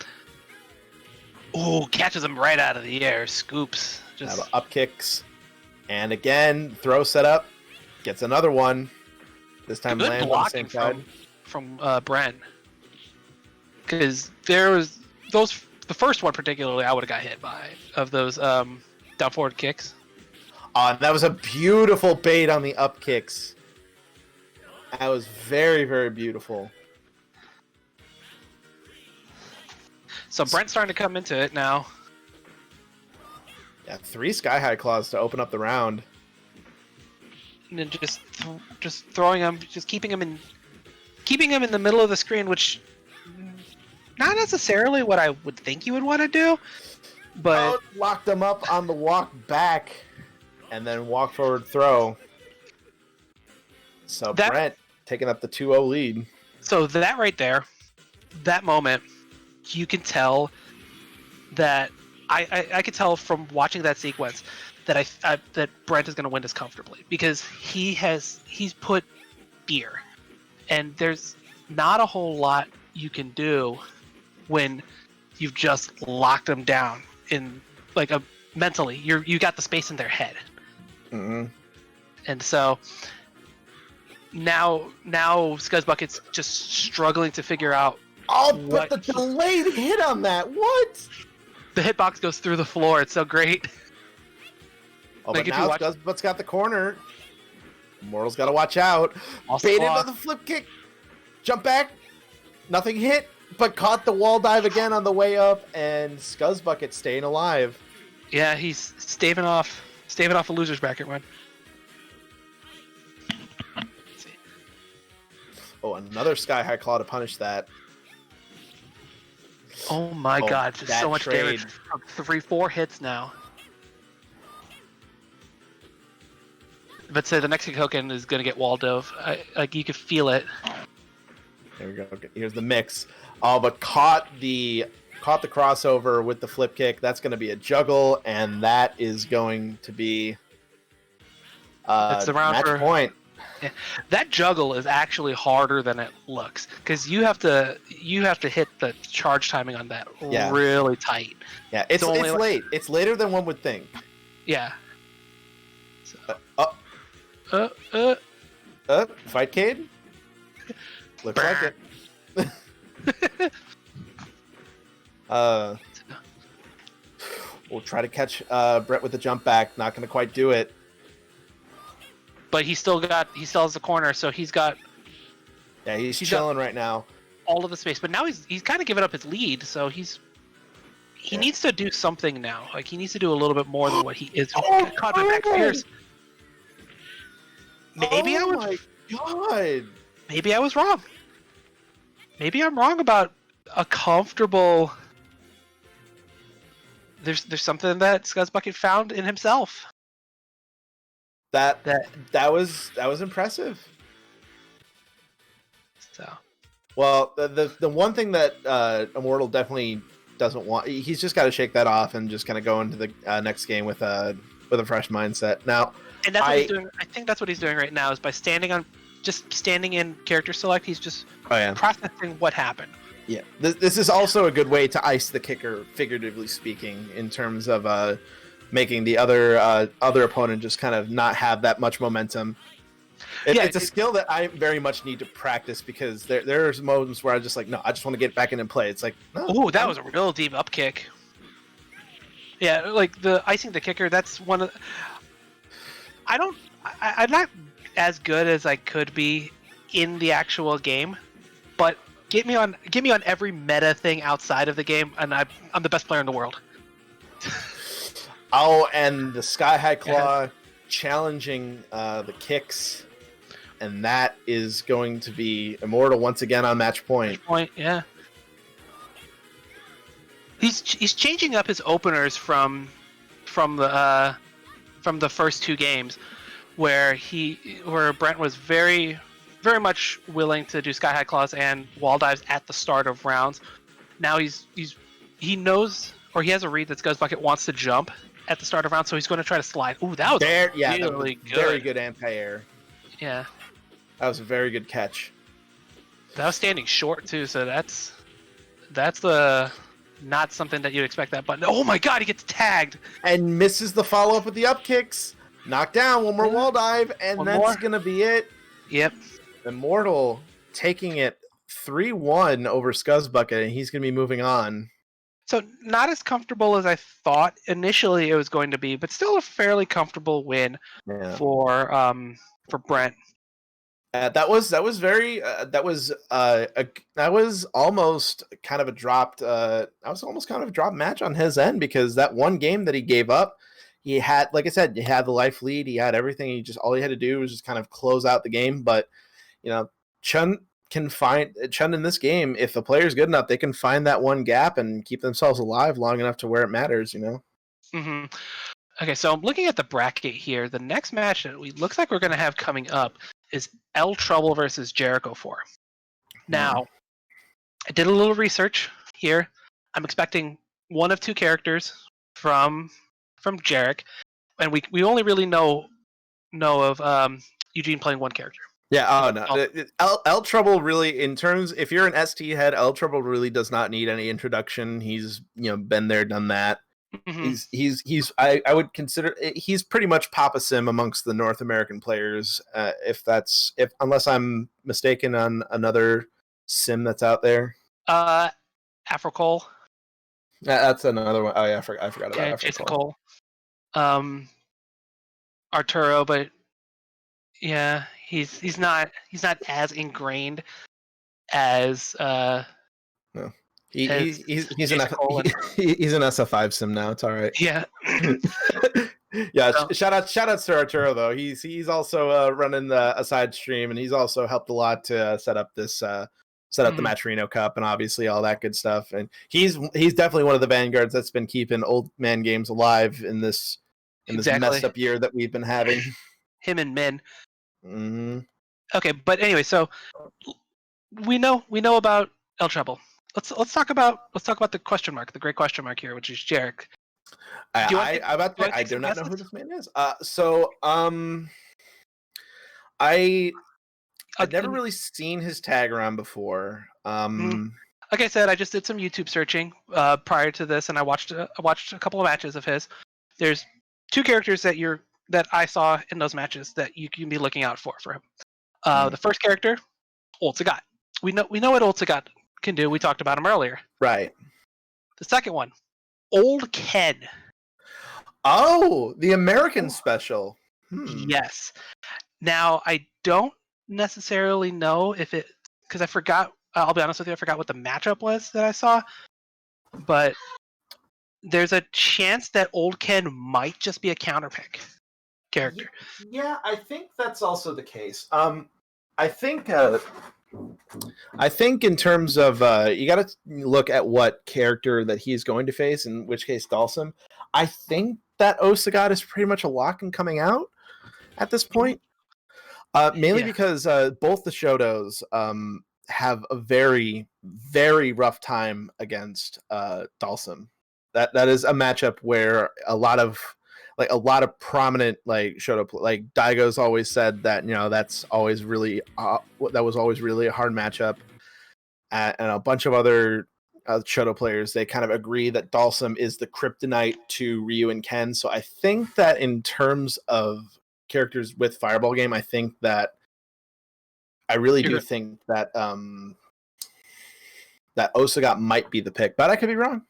B: Oh, catches him right out of the air, scoops. Just
A: up kicks, and again throw setup, gets another one. This time lands on the same side
B: from Brent, because there was the first one particularly I would have got hit by of those down forward kicks.
A: That was a beautiful bait on the up kicks. That was very, very beautiful.
B: So Brent's starting to come into it now.
A: Yeah, 3 Sky High Claws to open up the round.
B: And then just throwing them, just keeping him in the middle of the screen, which not necessarily what I would think you would want to do, but
A: lock them up on the walk back, and then walk forward throw. So Brent taking up the 2-0 lead.
B: So that right there, that moment, you can tell that I could tell from watching that sequence that that Brent is going to win this comfortably because he's put fear, and there's not a whole lot you can do when you've just locked them down in like a mentally. You got the space in their head, and so now Scuzzbucket's just struggling to figure out.
A: Oh, but the delayed hit on that, what?
B: The hitbox goes through the floor. It's so great.
A: Oh, like but now Scuzzbucket's got the corner. Immortal's got to watch out. Baited on the flip kick. Jump back. Nothing hit, but caught the wall dive again on the way up, and Scuzzbucket staying alive.
B: Yeah, he's staving off a loser's bracket run. Let's see.
A: Oh, another Sky High Claw to punish that.
B: Oh my god, just so much damage. 3-4 hits now. But say the next Kikoken is going to get wall dove. Like you could feel it.
A: There we go. Okay, here's the mix. Oh, but caught the crossover with the flip kick. That's going to be a juggle, and that is going to be
B: it's the round
A: match point.
B: Yeah. That juggle is actually harder than it looks because you have to hit the charge timing on that really tight.
A: Yeah, it's late. It's later than one would think.
B: Yeah.
A: Fight Cade? Looks like it. We'll try to catch Brett with the jump back. Not going to quite do it.
B: But he still has the corner, so he's got.
A: Yeah, he's chilling right now.
B: All of the space, but now he's kind of given up his lead, so he needs to do something now. Like he needs to do a little bit more than what he is. Caught by back spears. Maybe Maybe I was wrong. Maybe I'm wrong about a comfortable. There's something that Scuzzbucket found in himself.
A: That was impressive.
B: So, well,
A: the one thing that Immortal definitely doesn't want, he's just got to shake that off and just kind of go into the next game with a fresh mindset. Now,
B: and that's what he's doing. I think that's what he's doing right now is by standing in character select. He's just processing what happened.
A: Yeah, this is also a good way to ice the kicker, figuratively speaking, in terms of making the other opponent just kind of not have that much momentum. It's a skill that I very much need to practice because there's moments where I just like, no, I just want to get back in and play. It's like, no.
B: Oh, that was a real deep up kick. Yeah, like the icing the kicker. That's one of. I'm not as good as I could be in the actual game, but get me on every meta thing outside of the game, and I'm the best player in the world.
A: Oh, and the Sky High Claw challenging the kicks, and that is going to be Immortal once again on match point.
B: Match point, yeah. He's changing up his openers from the first two games, where Brent was very very much willing to do Sky High Claws and wall dives at the start of rounds. Now he knows, or he has a read that Scuzzbucket wants to jump at the start of rounds, so he's going to try to slide. Ooh, that was really good.
A: Very good anti-air.
B: Yeah.
A: That was a very good catch.
B: That was standing short too, so that's not something that you'd expect that button. Oh my god, he gets tagged!
A: And misses the follow-up with the up kicks. Knocked down, one more wall dive, and that's going to be it.
B: Yep.
A: Immortal taking it 3-1 over Scuzzbucket, and he's going to be moving on.
B: So not as comfortable as I thought initially it was going to be, but still a fairly comfortable win for Brent.
A: That was almost kind of a dropped match on his end, because that one game that he gave up, he had, like I said, he had the life lead, he had everything. All he had to do was just kind of close out the game. But Chun in this game, if the player's good enough, they can find that one gap and keep themselves alive long enough to where it matters.
B: Mm-hmm. Okay, so I'm looking at the bracket here. The next match that looks like we're going to have coming up is El Trouble versus Jericho 4. Now, I did a little research here. I'm expecting one of two characters from Jarek, and we only really know of Eugene playing one character.
A: Yeah, oh no. El Trouble really, in terms, if you're an ST head, El Trouble really does not need any introduction. He's, been there, done that.
B: Mm-hmm.
A: I would consider he's pretty much Papa Sim amongst the North American players. Unless I'm mistaken on another sim that's out there.
B: Afrocole.
A: That's another one. Oh yeah, I forgot about Afrocole.
B: Jason Cole. Arturo, but yeah, he's not as ingrained as
A: No. He's an SF5 sim now. It's all right.
B: Yeah.
A: Yeah. So, shout out to Arturo though. He's also running a side stream, and he's also helped a lot to set up the Matcherino Cup and obviously all that good stuff. And he's definitely one of the vanguards that's been keeping old man games alive in this messed up year that we've been having.
B: Him and Min.
A: Mm-hmm.
B: Okay, but anyway, so we know about El Trouble. Let's talk about the question mark, the great question mark here, which is Jarek.
A: I do not know who this man is. I've never really seen his tag around before.
B: Like I said, I just did some YouTube searching prior to this, and I watched a couple of matches of his. There's two characters that I saw in those matches that you can be looking out for him. The first character, Old Sagat. We know what Old Sagat can do. We talked about him earlier.
A: Right.
B: The second one, Old Ken.
A: Oh, the American special.
B: Yes. Now, I don't necessarily know if it, because I forgot, I'll be honest with you, I forgot what the matchup was that I saw, but there's a chance that Old Ken might just be a counterpick character.
A: Yeah, I think that's also the case. I think in terms of you got to look at what character that he's going to face, in which case Dalsum. I think that Osagat is pretty much a lock in coming out at this point. Mainly because both the Shotos have a very, very rough time against Dalsum. That is a matchup where a lot of prominent Shoto, like Daigo's always said that that's always really that was always really a hard matchup, and a bunch of other Shoto players, they kind of agree that Dalsum is the kryptonite to Ryu and Ken. So I think that in terms of characters with Fireball game, I think that I really do think that that Osagat might be the pick, but I could be wrong.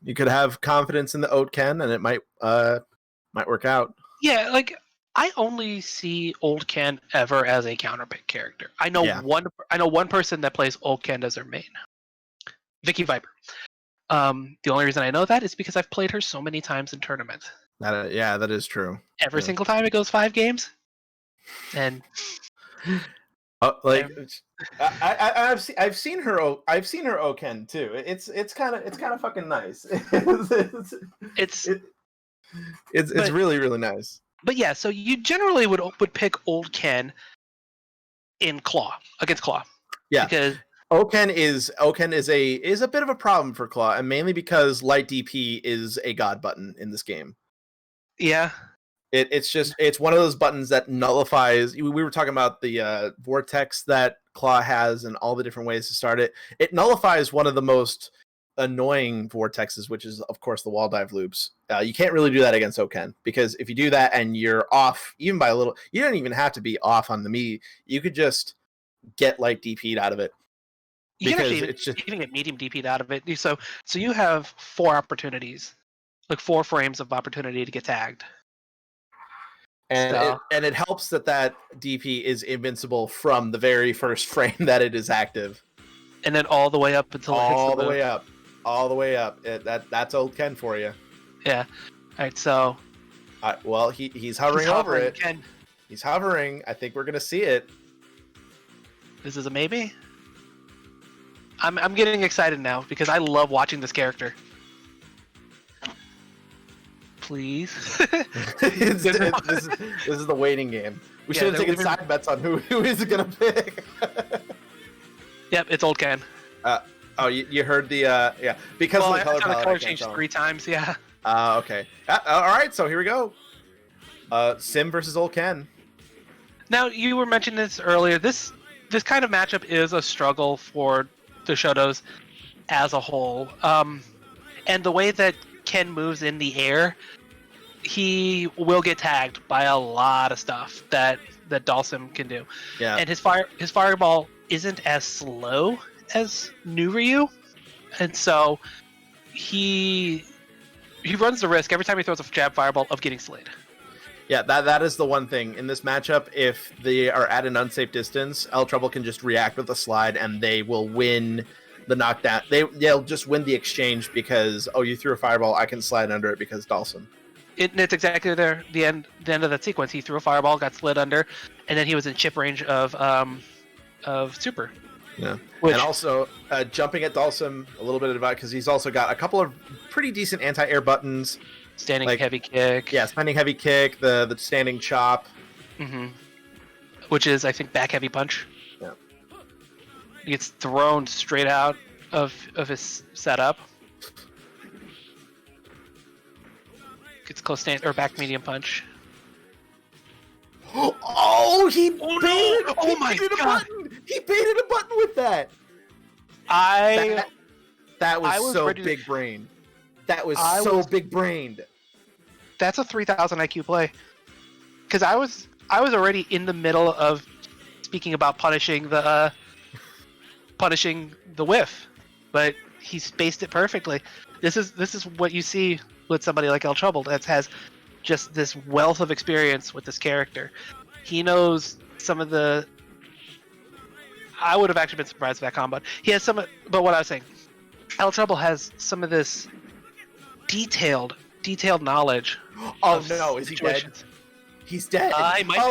A: You could have confidence in the Old Ken, and it might work out.
B: Yeah, like I only see Old Ken ever as a counterpick character. I know one person that plays Old Ken as their main, Vicky Viper. The only reason I know that is because I've played her so many times in tournaments.
A: That is true.
B: Every single time it goes 5 games, and
A: I've seen her Oken too. It's kind of fucking nice. It's really, really nice.
B: But yeah, so you generally would pick Old Ken in against Claw.
A: Yeah,
B: because
A: Oken is a bit of a problem for Claw, and mainly because light DP is a god button in this game.
B: Yeah.
A: It's one of those buttons that nullifies. We were talking about the vortex that Claw has and all the different ways to start it. It nullifies one of the most annoying vortexes, which is of course the wall dive loops. You can't really do that against Oken, because if you do that and you're off even by a little, you don't even have to be off on the me. You could just get light DP'd out of it.
B: You can get medium DP'd out of it. So you have 4 opportunities, like 4 frames of opportunity to get tagged.
A: And it helps that DP is invincible from the very first frame that it is active,
B: and then all the way up until
A: all the way up. That's Old Ken for you.
B: Yeah. All right. So.
A: Well, he's hovering over it. Ken. He's hovering. I think we're gonna see it.
B: This is a maybe. I'm getting excited now because I love watching this character. Please.
A: This is the waiting game. We should have taken side bets on who is it gonna pick.
B: Yep, it's Old Ken.
A: Oh, you heard the yeah, because
B: Well,
A: of the color
B: I
A: palette.
B: color
A: I can't
B: changed
A: tell.
B: 3 times. Yeah.
A: Okay. All right, so here we go. Sim versus Old Ken.
B: Now you were mentioning this earlier. This kind of matchup is a struggle for the Shotos as a whole. And the way that Ken moves in the air, he will get tagged by a lot of stuff that Dalsim can do.
A: Yeah.
B: And his fireball isn't as slow as New Ryu, and so he runs the risk every time he throws a jab fireball of getting slayed.
A: Yeah, that is the one thing in this matchup. If they are at an unsafe distance, El Trouble can just react with a slide, and they will win the knockdown. They'll just win the exchange because you threw a fireball, I can slide under it because Dalsim.
B: It's exactly the end of that sequence. He threw a fireball, got slid under, and then he was in chip range of super.
A: Yeah, and also jumping at Dalsim a little bit of advice because he's also got a couple of pretty decent anti-air buttons.
B: Standing heavy kick.
A: Yeah, standing heavy kick, the standing chop.
B: Mm-hmm. Which is, I think, back heavy punch.
A: Yeah.
B: He gets thrown straight out of his setup. Gets close stand or back medium punch.
A: Oh, he baited!
B: Oh my god!
A: He baited a button with that. That was so big brained. That was so big brained.
B: That's a 3,000 IQ play. Because I was already in the middle of speaking about punishing the whiff, but he spaced it perfectly. This is what you see with somebody like El Trouble that has just this wealth of experience with this character. He knows some of the. I would have actually been surprised with that combo. He has some, but what I was saying, El Trouble has some of this detailed knowledge.
A: Oh no, is he dead? He's dead.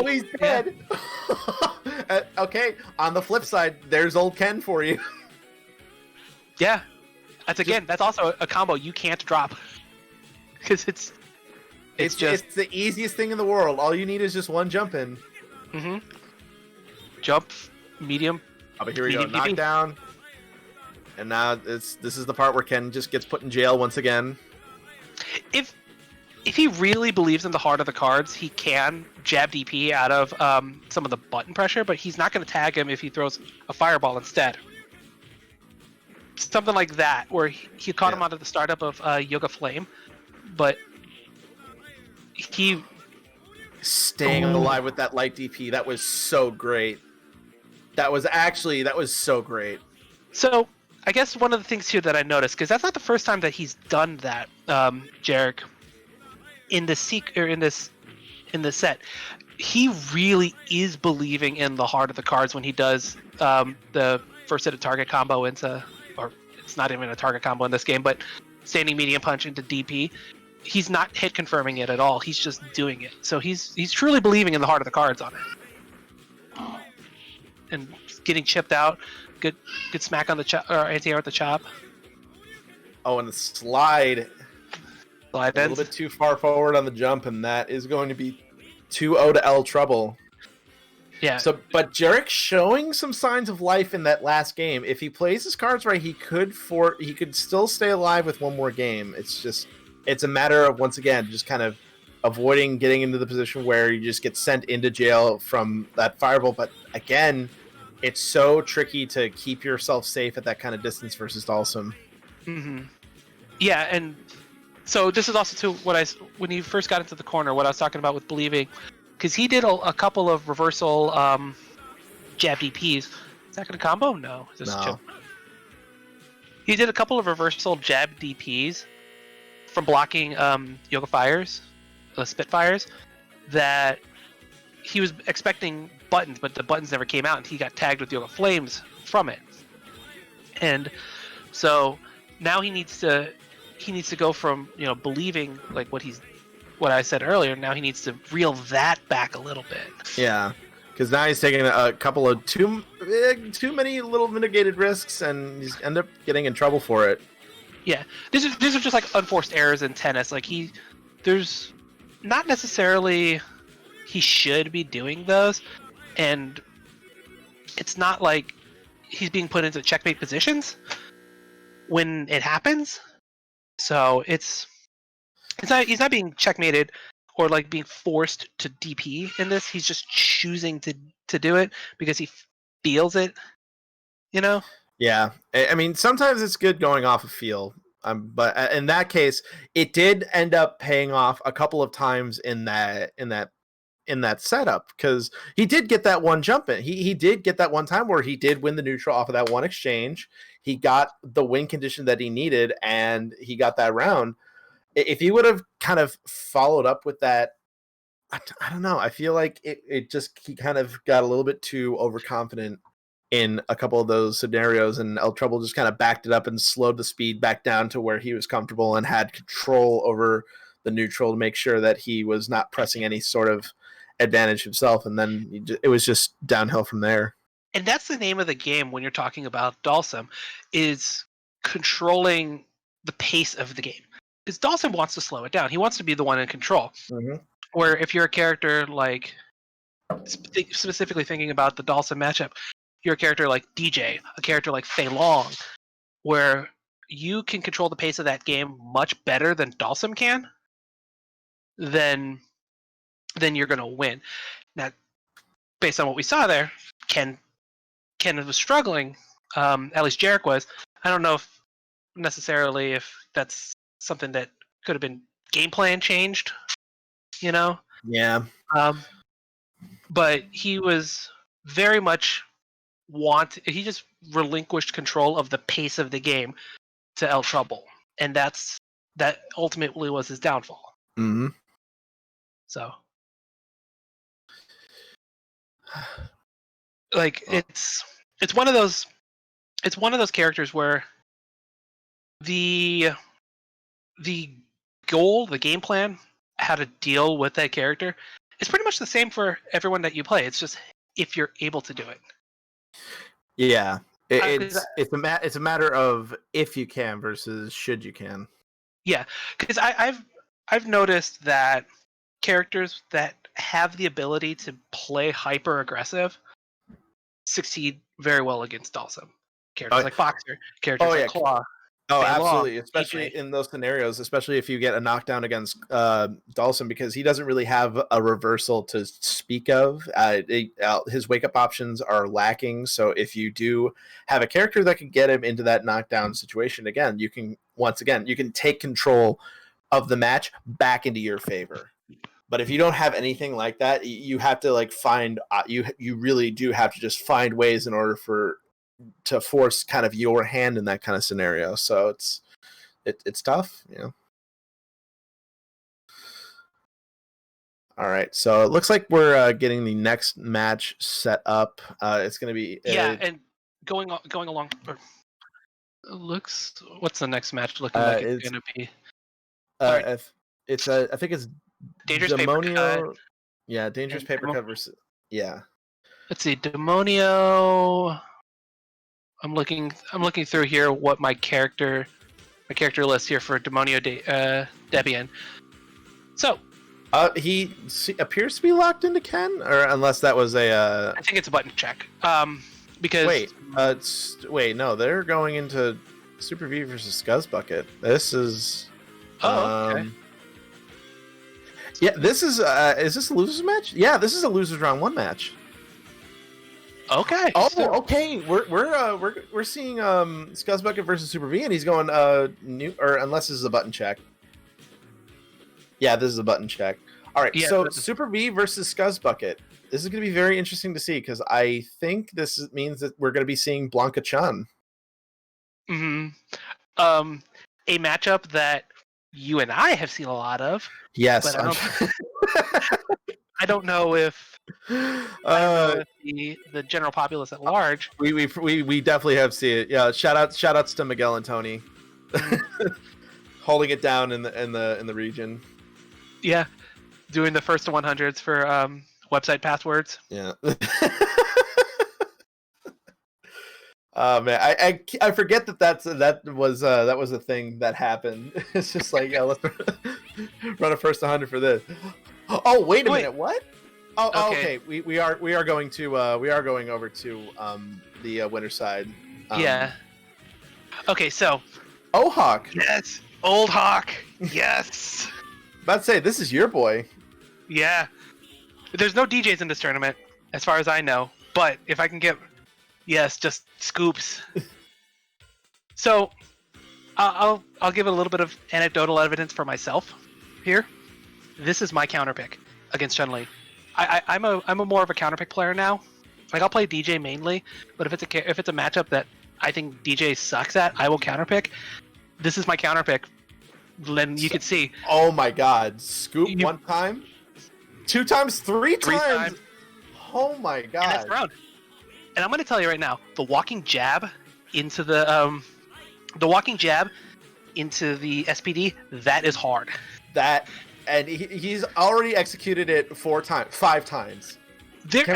A: He's dead. Yeah. Okay, on the flip side, there's Old Ken for you.
B: Yeah, that's also a combo you can't drop because it's
A: the easiest thing in the world. All you need is just one jump in.
B: Mm-hmm. Jump, medium.
A: Oh, but here we go, knockdown. And now this is the part where Ken just gets put in jail once again.
B: If he really believes in the heart of the cards, he can jab DP out of some of the button pressure, but he's not going to tag him if he throws a fireball instead. Something like that, where he caught him out of the startup of Yoga Flame, but he
A: staying alive with that light DP. That was so great. That was so great.
B: So I guess one of the things here that I noticed, because that's not the first time that he's done that, Jarek, in the set, he really is believing in the heart of the cards when he does the first hit of target combo into, or it's not even a target combo in this game, but standing medium punch into DP. He's not hit confirming it at all. He's just doing it. So he's truly believing in the heart of the cards on it. And getting chipped out. Good smack on the chop, or anti-air with the chop.
A: Oh, and the slide.
B: A
A: little bit too far forward on the jump, and that is going to be 2-0 to El Trouble.
B: Yeah.
A: So, but Jarek showing some signs of life in that last game. If he plays his cards right, he could still stay alive with one more game. It's a matter of, once again, just kind of avoiding getting into the position where you just get sent into jail from that fireball. But again, it's so tricky to keep yourself safe at that kind of distance versus Dalsim.
B: Mm-hmm. Yeah, and so this is also to when he first got into the corner, what I was talking about with believing, because he did a couple of reversal jab DPs. Is that going to combo? No.
A: No.
B: He did a couple of reversal jab DPs from blocking Yoga Fires, Spitfires, that he was expecting buttons, but the buttons never came out, and he got tagged with Yoga Flames from it. And so now he needs to go from believing like what I said earlier. Now he needs to reel that back a little bit.
A: Yeah, because now he's taking a couple of too many little mitigated risks, and he's end up getting in trouble for it.
B: Yeah, these are just like unforced errors in tennis. Like there's not necessarily he should be doing those, and it's not like he's being put into checkmate positions, when it happens. So he's not being checkmated or like being forced to DP in this. He's just choosing to do it because he feels it, you know?
A: Yeah, I mean, sometimes it's good going off of feel, but in that case, it did end up paying off a couple of times in that setup, because he did get that one jump in. He did get that one time where he did win the neutral off of that one exchange. He got the win condition that he needed, and he got that round. If he would have kind of followed up with that, I don't know. I feel like he kind of got a little bit too overconfident in a couple of those scenarios, and El Trouble just kind of backed it up and slowed the speed back down to where he was comfortable and had control over the neutral to make sure that he was not pressing any sort of advantage himself, and then it was just downhill from there.
B: And that's the name of the game when you're talking about Dalsum, is controlling the pace of the game. Because Dalsum wants to slow it down. He wants to be the one in control.
A: Mm-hmm.
B: Where if you're a character like, specifically thinking about the Dalsum matchup, you're a character like DJ, a character like Fei Long, where you can control the pace of that game much better than Dalsum can, then you're going to win. Now, based on what we saw there, Ken was struggling. At least Jarek was. I don't know if necessarily if that's something that could have been game plan changed, you know?
A: Yeah.
B: But he was very much he just relinquished control of the pace of the game to El Trouble, and that ultimately was his downfall.
A: Mm-hmm.
B: So, like, it's one of those characters where the goal, the game plan, how to deal with that character is pretty much the same for everyone that you play. It's just if you're able to do it.
A: Yeah, it's a matter of if you can versus should you can.
B: Yeah, because I've noticed that characters that have the ability to play hyper aggressive succeed very well against Dalsum. Characters like Boxer, characters like Claw.
A: Oh,
B: Fei
A: absolutely.
B: Long,
A: Especially
B: DJ.
A: in those scenarios, especially if you get a knockdown against Dawson, because he doesn't really have a reversal to speak of. His wake up options are lacking. So if you do have a character that can get him into that knockdown situation, again, you can take control of the match back into your favor. But if you don't have anything like that, you have to like find you really do have to just find ways in order to force kind of your hand in that kind of scenario. So it's tough, you know. All right, so it looks like we're getting the next match set up. It's going to be
B: and going along. Looks. What's the next match looking like? It's going to be.
A: I think it's
B: Dangerous
A: Demonio.
B: Paper Cut.
A: Yeah, Dangerous Paper Cut versus. Yeah.
B: Let's see, Demonio. I'm looking through here what my character list here for Demonio Debian. So
A: he appears to be locked into Ken, or unless that was
B: I think it's a button check. Because
A: wait, no, they're going into Super V versus Scuzzbucket. This is
B: okay.
A: Yeah, this is this a losers match? Yeah, this is a losers round 1 match.
B: Okay.
A: Oh, okay. We're seeing Scuzzbucket versus Super V, and he's going unless this is a button check. Yeah, this is a button check. All right. Yeah, so Super V versus Scuzzbucket. This is going to be very interesting to see, because I think this means that we're going to be seeing Blanca Chun.
B: Mm-hmm. A matchup that you and I have seen a lot of.
A: Yes.
B: But I don't know if the general populace at large.
A: We definitely have seen it. Yeah, shout outs to Miguel and Tony, holding it down in the region.
B: Yeah, doing the first to 100s for website passwords.
A: Yeah. Oh man, I forget that was a thing that happened. It's just like, yeah, let's run a first 100 for this. Oh wait a minute, what? Oh, okay. We are going over to the winner side.
B: Yeah. Okay, so
A: Oh, Hawk.
B: yes, Old Hawk. Yes.
A: About to say, this is your boy.
B: Yeah. There's no DJs in this tournament, as far as I know. But if I can get, yes, just scoops. So, I'll give a little bit of anecdotal evidence for myself here. This is my counter pick against Chun-Li. I'm a more of a counter pick player now. Like I'll play DJ mainly, but if it's a matchup that I think DJ sucks at, I will counter pick. This is my counter pick. Then you could see.
A: Oh my God! Scoop one time, 2 times, 3 times. Oh my God!
B: And that's round. And I'm going to tell you right now, the walking jab into the SPD, that is hard.
A: That, and he's already executed it 5 times.
B: There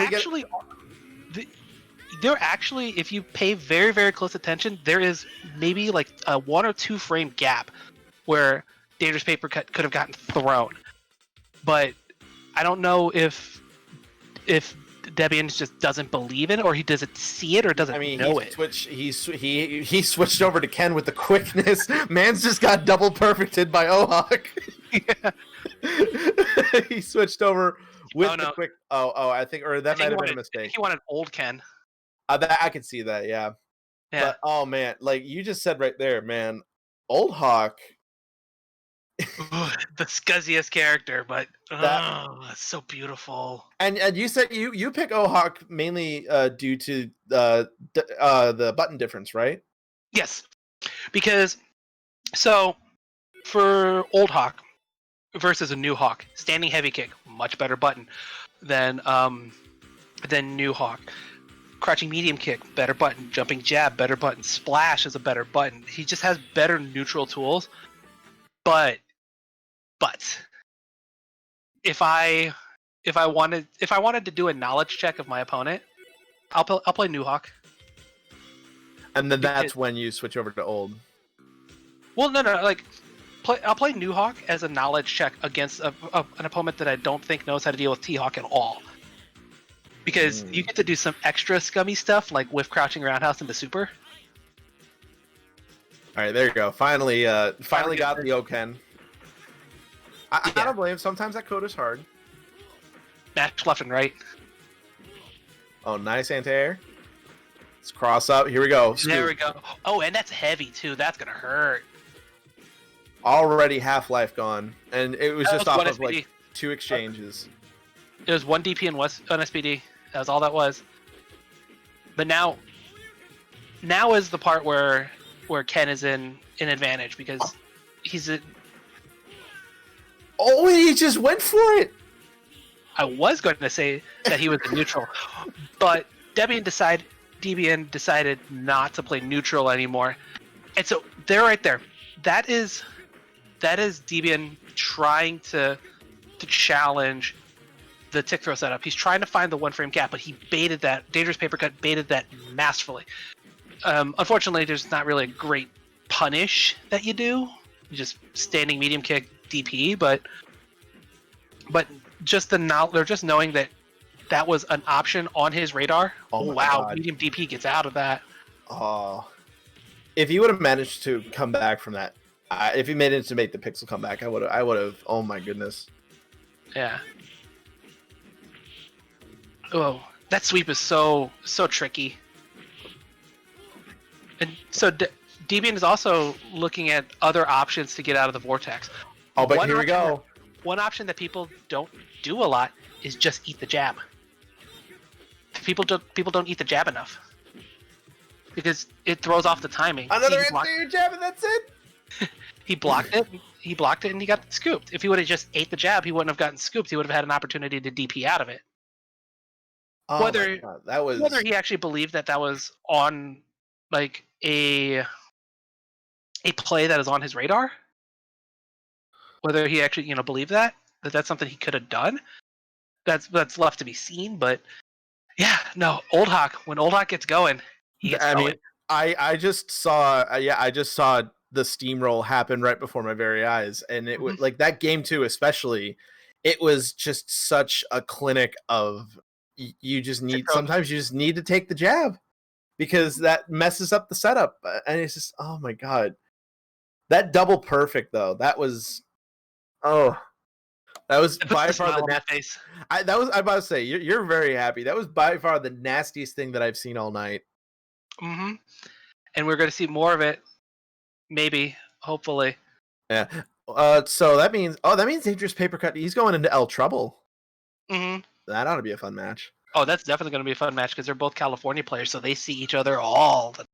B: actually, if you pay very, very close attention, there is maybe like a 1 or 2 frame gap where Dangerous Paper Cut could have gotten thrown. But I don't know if Debian just doesn't believe it, or he doesn't see it, or doesn't know it.
A: He switched over to Ken with the quickness. Man's just got double perfected by Ohawk.
B: Yeah.
A: He switched over with the quick. I think that might have been a mistake.
B: I think he wanted old Ken.
A: I could see that, yeah. But oh man, like you just said right there, man, Old Hawk.
B: The scuzziest character, but that's so beautiful.
A: And you said you pick Ohawk mainly due to the button difference, right?
B: Yes, because so for Old Hawk versus a new Hawk, standing heavy kick, much better button than new Hawk. Crouching medium kick, better button. Jumping jab, better button. Splash is a better button. He just has better neutral tools. But if I wanted to do a knowledge check of my opponent, I'll play New Hawk.
A: And then that's when you switch over to old.
B: Well, no, like I'll play New Hawk as a knowledge check against an opponent that I don't think knows how to deal with T-Hawk at all. Because you get to do some extra scummy stuff like with crouching roundhouse into super.
A: All right, there you go. Finally got the Oken. I don't blame him. Sometimes that code is hard.
B: Match left and right.
A: Oh, nice anti-air. Let's cross up. Here we go. Scoop.
B: There we go. Oh, and that's heavy too. That's gonna hurt.
A: Already half life gone, and it was just off of like 2 exchanges.
B: It was 1 DP and on SPD. That was all that was. But now is the part where Ken is in an advantage because he's a.
A: Oh, he just went for it.
B: I was going to say that he was a neutral, but Debian decided not to play neutral anymore, and so they're right there. That is Debian trying to challenge the tick throw setup. He's trying to find the 1 frame gap, but he baited that. Dangerous Paper Cut baited that masterfully. Unfortunately, there's not really a great punish that you do. You just standing medium kick DP, but just knowing that was an option on his radar. Oh wow, God. Medium DP gets out of that.
A: Oh, if he would have managed to come back from that, if he managed to make the pixel come back, I would have. Oh my goodness.
B: Yeah. Oh, that sweep is so tricky. And so Debian is also looking at other options to get out of the vortex.
A: Oh, but here we go.
B: One option that people don't do a lot is just eat the jab. People don't eat the jab enough because it throws off the timing.
A: Another anti-air jab and that's it.
B: He blocked it. He blocked it and he got scooped. If he would have just ate the jab, he wouldn't have gotten scooped. He would have had an opportunity to DP out of it.
A: Oh whether
B: he actually believed that was on like a play that is on his radar, whether he actually believed that's something he could have done, that's left to be seen. But yeah, no, Old Hawk, when Old Hawk gets going, he gets going.
A: I just saw the steamroll happen right before my very eyes, and it was like that game too, especially. It was just such a clinic of. Sometimes you just need to take the jab. because that messes up the setup. And it's just, oh my god, that double perfect though. That was
B: It puts
A: by
B: a
A: far
B: smile
A: the
B: on my face.
A: I'm about to say you're very happy. That was by far the nastiest thing that I've seen all night.
B: Mm-hmm. And we're going to see more of it, maybe, hopefully.
A: Yeah. So that means Dangerous Paper Cut. He's going into El Trouble.
B: Mm-hmm.
A: That ought to be a fun match.
B: Oh, that's definitely going to be a fun match because they're both California players, so they see each other all the.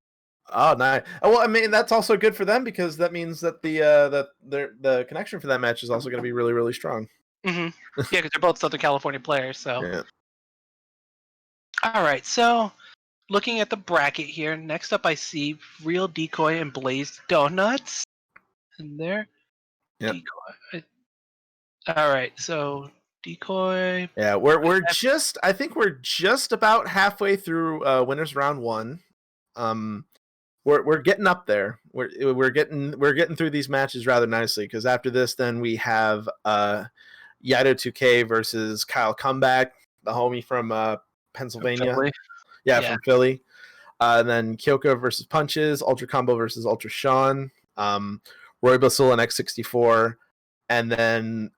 A: Oh, nice. Well, I mean, that's also good for them because that means that the connection for that match is also going to be really, really strong.
B: Mm-hmm. Yeah, because they're both Southern California players. So,
A: Yeah.
B: all right. So, looking at the bracket here, next up I see Real Decoy and Blazed Donuts, and there.
A: Yep.
B: Decoy. All right. So Decoy.
A: Yeah, I think we're just about halfway through winners round 1. We're getting up there. We're getting through these matches rather nicely because after this, then we have Yato 2K versus Kyle Comeback, the homie from Pennsylvania.
B: Philly.
A: Yeah,
B: Yeah.
A: from Philly. And then Kyoko versus Punches, Ultra Combo versus Ultra Sean, Roy Bissell and X64, and then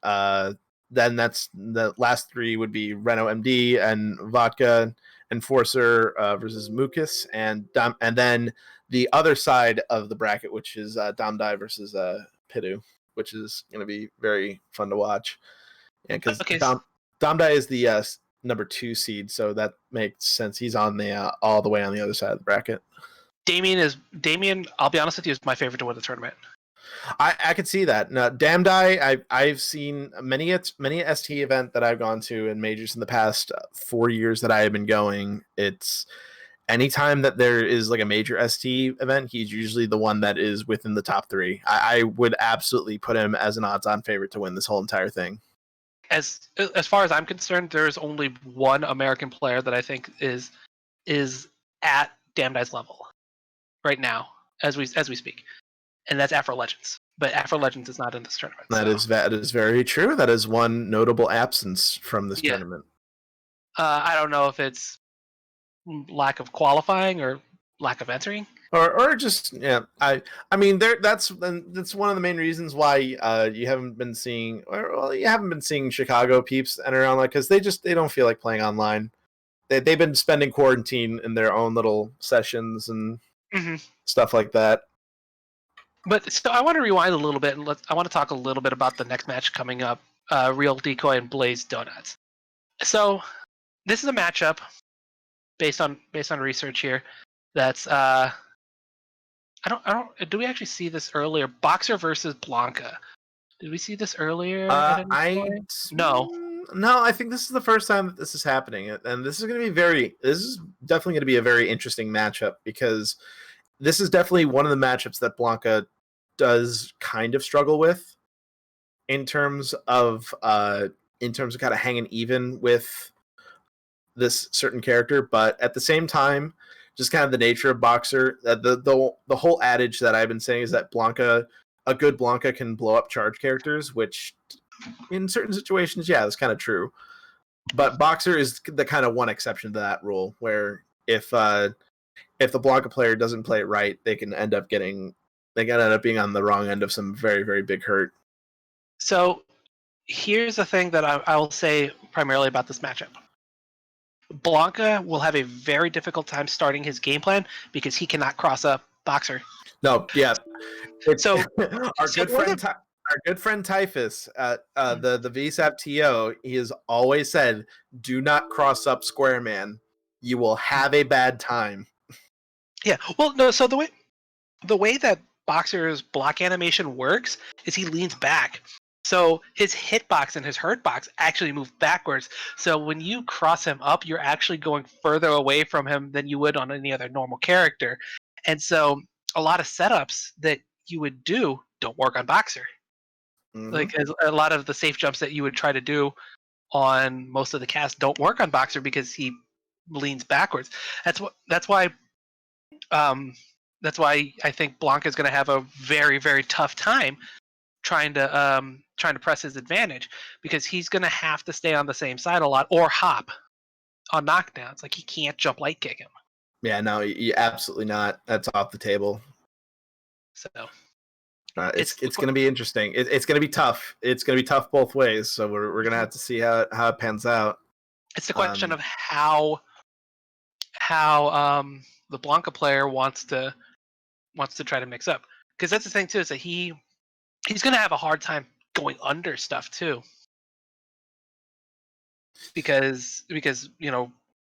A: that's the last 3 would be Reno MD and Vodka Enforcer versus Mucus, and then the other side of the bracket, which is Dom Dai versus Pidu, which is going to be very fun to watch. Yeah, because
B: Okay.
A: Dom Dai is the number 2 seed, so that makes sense. He's on the all the way on the other side of the bracket.
B: Damien. I'll be honest with you, is my favorite to win the tournament.
A: I could see that. Now, Damdai, I've seen many a ST event that I've gone to in majors in the past 4 years that I have been going. It's anytime that there is like a major ST event, he's usually the one that is within the top 3. I would absolutely put him as an odds-on favorite to win this whole entire thing.
B: As far as I'm concerned, there's only one American player that I think is at Damdai's level right now as we speak, and that's Afro Legends. But Afro Legends is not in this tournament.
A: That is very true. That is one notable absence from this tournament.
B: I don't know if it's lack of qualifying or lack of entering,
A: or just I mean that's one of the main reasons why you haven't been seeing Chicago peeps enter online, because they don't feel like playing online. They've been spending quarantine in their own little sessions and stuff like that.
B: But so I want to rewind a little bit, and I want to talk a little bit about the next match coming up, Real Decoy and Blazed Donuts. So this is a matchup based on research here. That's I don't. Do we actually see this earlier? Boxer versus Blanca. Did we see this earlier? No.
A: No, I think this is the first time that this is happening, and this is definitely going to be a very interesting matchup, because this is definitely one of the matchups that Blanca does kind of struggle with in terms of kind of hanging even with this certain character, but at the same time, just kind of the nature of Boxer, the whole adage that I've been saying is that a good Blanca can blow up charge characters, which in certain situations, yeah, that's kind of true. But Boxer is the kind of one exception to that rule, where if the Blanca player doesn't play it right, they can end up being on the wrong end of some very, very big hurt.
B: So here's the thing that I will say primarily about this matchup. Blanca will have a very difficult time starting his game plan because he cannot cross up Boxer.
A: No, yeah.
B: So
A: our good friend Typhus at the VSAP TO, he has always said, "Do not cross up Square Man. You will have a bad time."
B: Yeah. Well, no. So the way that Boxer's block animation works is he leans back. So his hitbox and his hurtbox actually move backwards. So when you cross him up, you're actually going further away from him than you would on any other normal character. And so a lot of setups that you would do don't work on Boxer. Like a lot of the safe jumps that you would try to do on most of the cast don't work on Boxer because he leans backwards. That's why I think Blanca is going to have a very, very tough time trying to press his advantage, because he's going to have to stay on the same side a lot or hop on knockdowns. Like, he can't jump light kick him.
A: Yeah, no, absolutely not. That's off the table.
B: So
A: It's going to be interesting. It's going to be tough. It's going to be tough both ways. So we're going to have to see how it pans out.
B: It's the question of how the Blanca player wants to try to mix up, because that's the thing too, is that he's going to have a hard time going under stuff too, because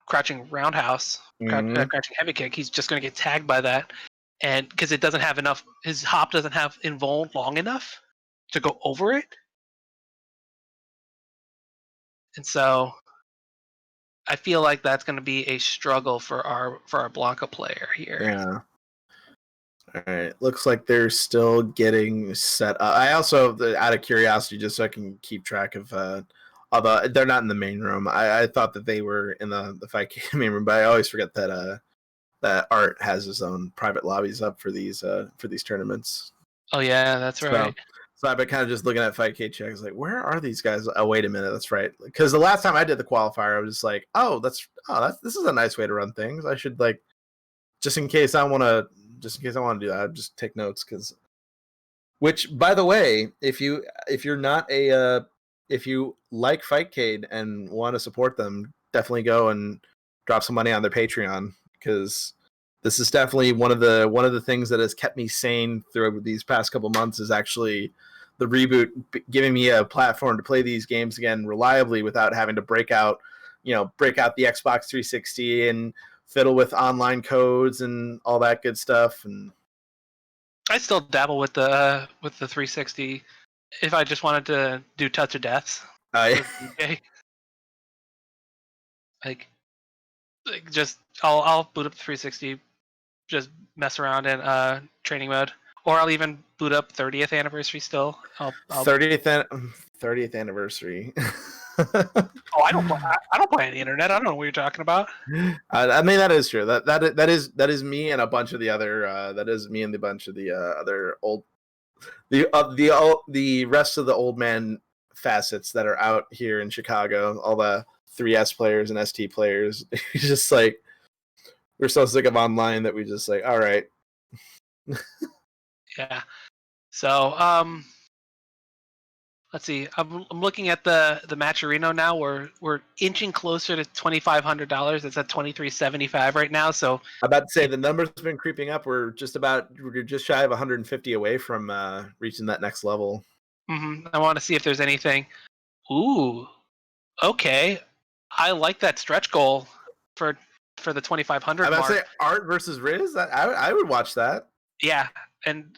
B: crouching roundhouse, crouching heavy kick, he's just going to get tagged by that, and because it doesn't have enough, his hop doesn't have invuln long enough to go over it, and so I feel like that's going to be a struggle for our Blanca player here.
A: Yeah. All right. Looks like they're still getting set up. I also, out of curiosity, just so I can keep track of, although they're not in the main room. I thought that they were in the 5K main room, but I always forget that that Art has his own private lobbies up for these tournaments.
B: Oh yeah, that's right.
A: So I've been kind of just looking at 5K checks, like, where are these guys? Oh, wait a minute, that's right. Because the last time I did the qualifier, I was just like, this is a nice way to run things. I should, like, just in case I want to do that, I'd just take notes. Which, by the way, if you like Fightcade and want to support them, definitely go and drop some money on their Patreon, because this is definitely one of the things that has kept me sane through these past couple months, is actually the reboot giving me a platform to play these games again reliably without having to break out the Xbox 360 and fiddle with online codes and all that good stuff. And
B: I still dabble with the 360 if I just wanted to do touch of deaths. Like just I'll boot up the 360, just mess around in training mode, or I'll even boot up 30th anniversary still.
A: 30th anniversary.
B: Oh, I don't play on the internet. I don't know what you're talking about.
A: I mean, that is true. That is me and a bunch of the other. That is me and the bunch of the other old, the rest of the old man facets that are out here in Chicago. All the 3S players and ST players. Just like, we're so sick of online that we just like, all right.
B: Yeah. So let's see. I'm looking at the Matcherino now. We're inching closer to $2,500. It's at $2,375 right now. So
A: I'm about to say the numbers have been creeping up. We're just shy of 150 away from reaching that next level.
B: I want to see if there's anything. Ooh, okay. I like that stretch goal for the 2,500 mark.
A: I'm about to say Art versus Riz. I would watch that.
B: Yeah, and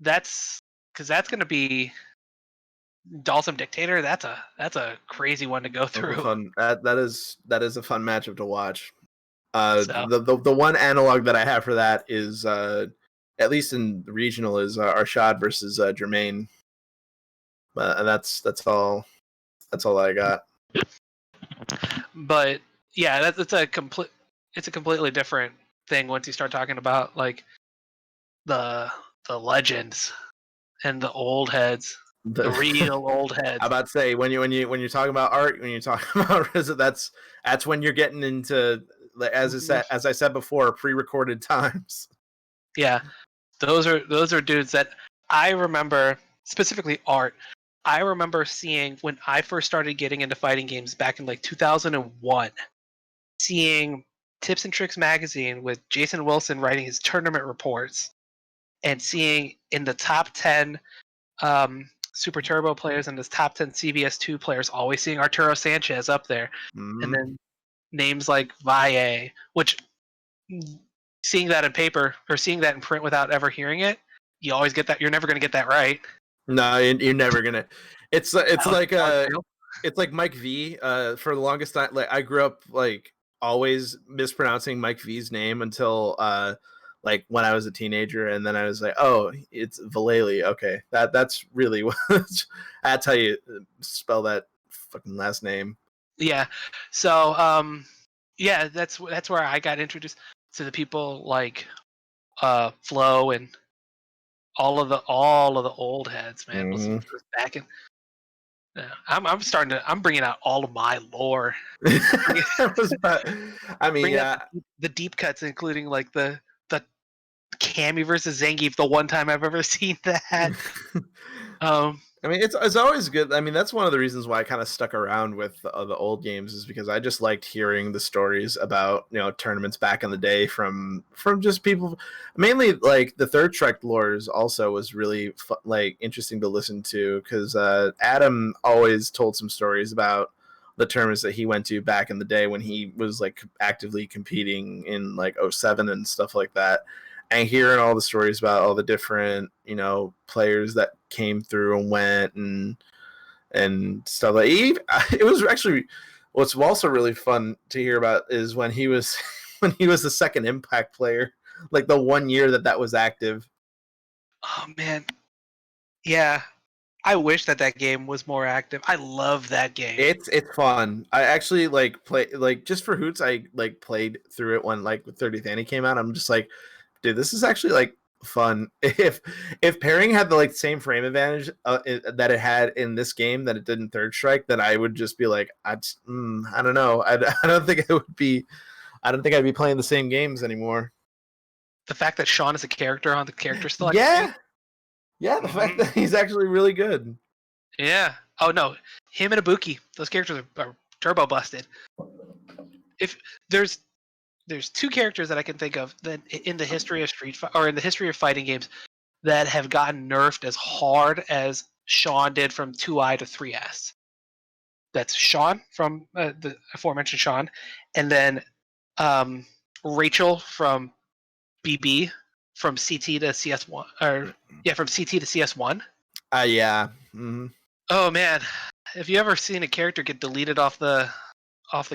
B: that's because that's going to be Dalsum Dictator. That's a crazy one to go through.
A: Fun. That is a fun matchup to watch. The one analog that I have for that is at least in the regional, is Arshad versus Jermaine. And that's all I got.
B: But yeah, it's a completely different thing once you start talking about like the legends and the old heads, the real old heads.
A: I'm about to say, when you're talking about Art, when you're talking about RZA, that's when you're getting into, as I said before, pre-recorded times.
B: Yeah, those are dudes that I remember, specifically Art. I remember seeing when I first started getting into fighting games back in like 2001, seeing Tips and Tricks magazine with Jason Wilson writing his tournament reports, and seeing in the top 10 Super Turbo players and the top 10 CBS2 players, always seeing Arturo Sanchez up there. And then names like Valle, which, seeing that in paper or seeing that in print without ever hearing it, you always get that. You're never going to get that right.
A: No, you're never gonna. It's like Mike V. For the longest time, like, I grew up like always mispronouncing Mike V's name until like when I was a teenager, and then I was like, oh, it's Valeli. Okay, that's really what. That's how you spell that fucking last name.
B: Yeah. So yeah, that's where I got introduced to the people like Flo and all of the old heads, man. Was back in. Yeah, I'm bringing out all of my lore.
A: I mean,
B: Bringing out
A: yeah.
B: the deep cuts, including like the Cammy versus Zangief, the one time I've ever seen that.
A: I mean, it's always good. I mean, that's one of the reasons why I kind of stuck around with the old games is because I just liked hearing the stories about tournaments back in the day from just people. Mainly, like the Third Strike lores also was really like interesting to listen to because Adam always told some stories about the tournaments that he went to back in the day when he was like actively competing in like '07 and stuff like that, and hearing all the stories about all the different players that came through and went and stuff like it was actually what's also really fun to hear about is when he was when he was the second Impact player, like the 1 year that was active.
B: Oh man, yeah. I wish that game was more active. I love that game.
A: It's fun. I actually like play like just for hoots. I like played through it when like 30th Annie came out. I'm just like, dude, this is actually like fun. If pairing had the like same frame advantage that it had in this game that it did in Third Strike, then I would just be like, I don't know. I don't think I would be. I don't think I'd be playing the same games anymore.
B: The fact that Sean is a character on the character select
A: Yeah,
B: screen.
A: yeah. The fact that he's actually really good.
B: Yeah. Oh no, him and Ibuki, those characters are turbo busted. If there's two characters that I can think of that in the history of in the history of fighting games that have gotten nerfed as hard as Sean did from 2i to 3s. That's Sean from the aforementioned Sean, and then Rachel from BB from CT to CS1, or yeah, from CT to CS1.
A: Yeah. Mm-hmm.
B: Oh man, have you ever seen a character get deleted off the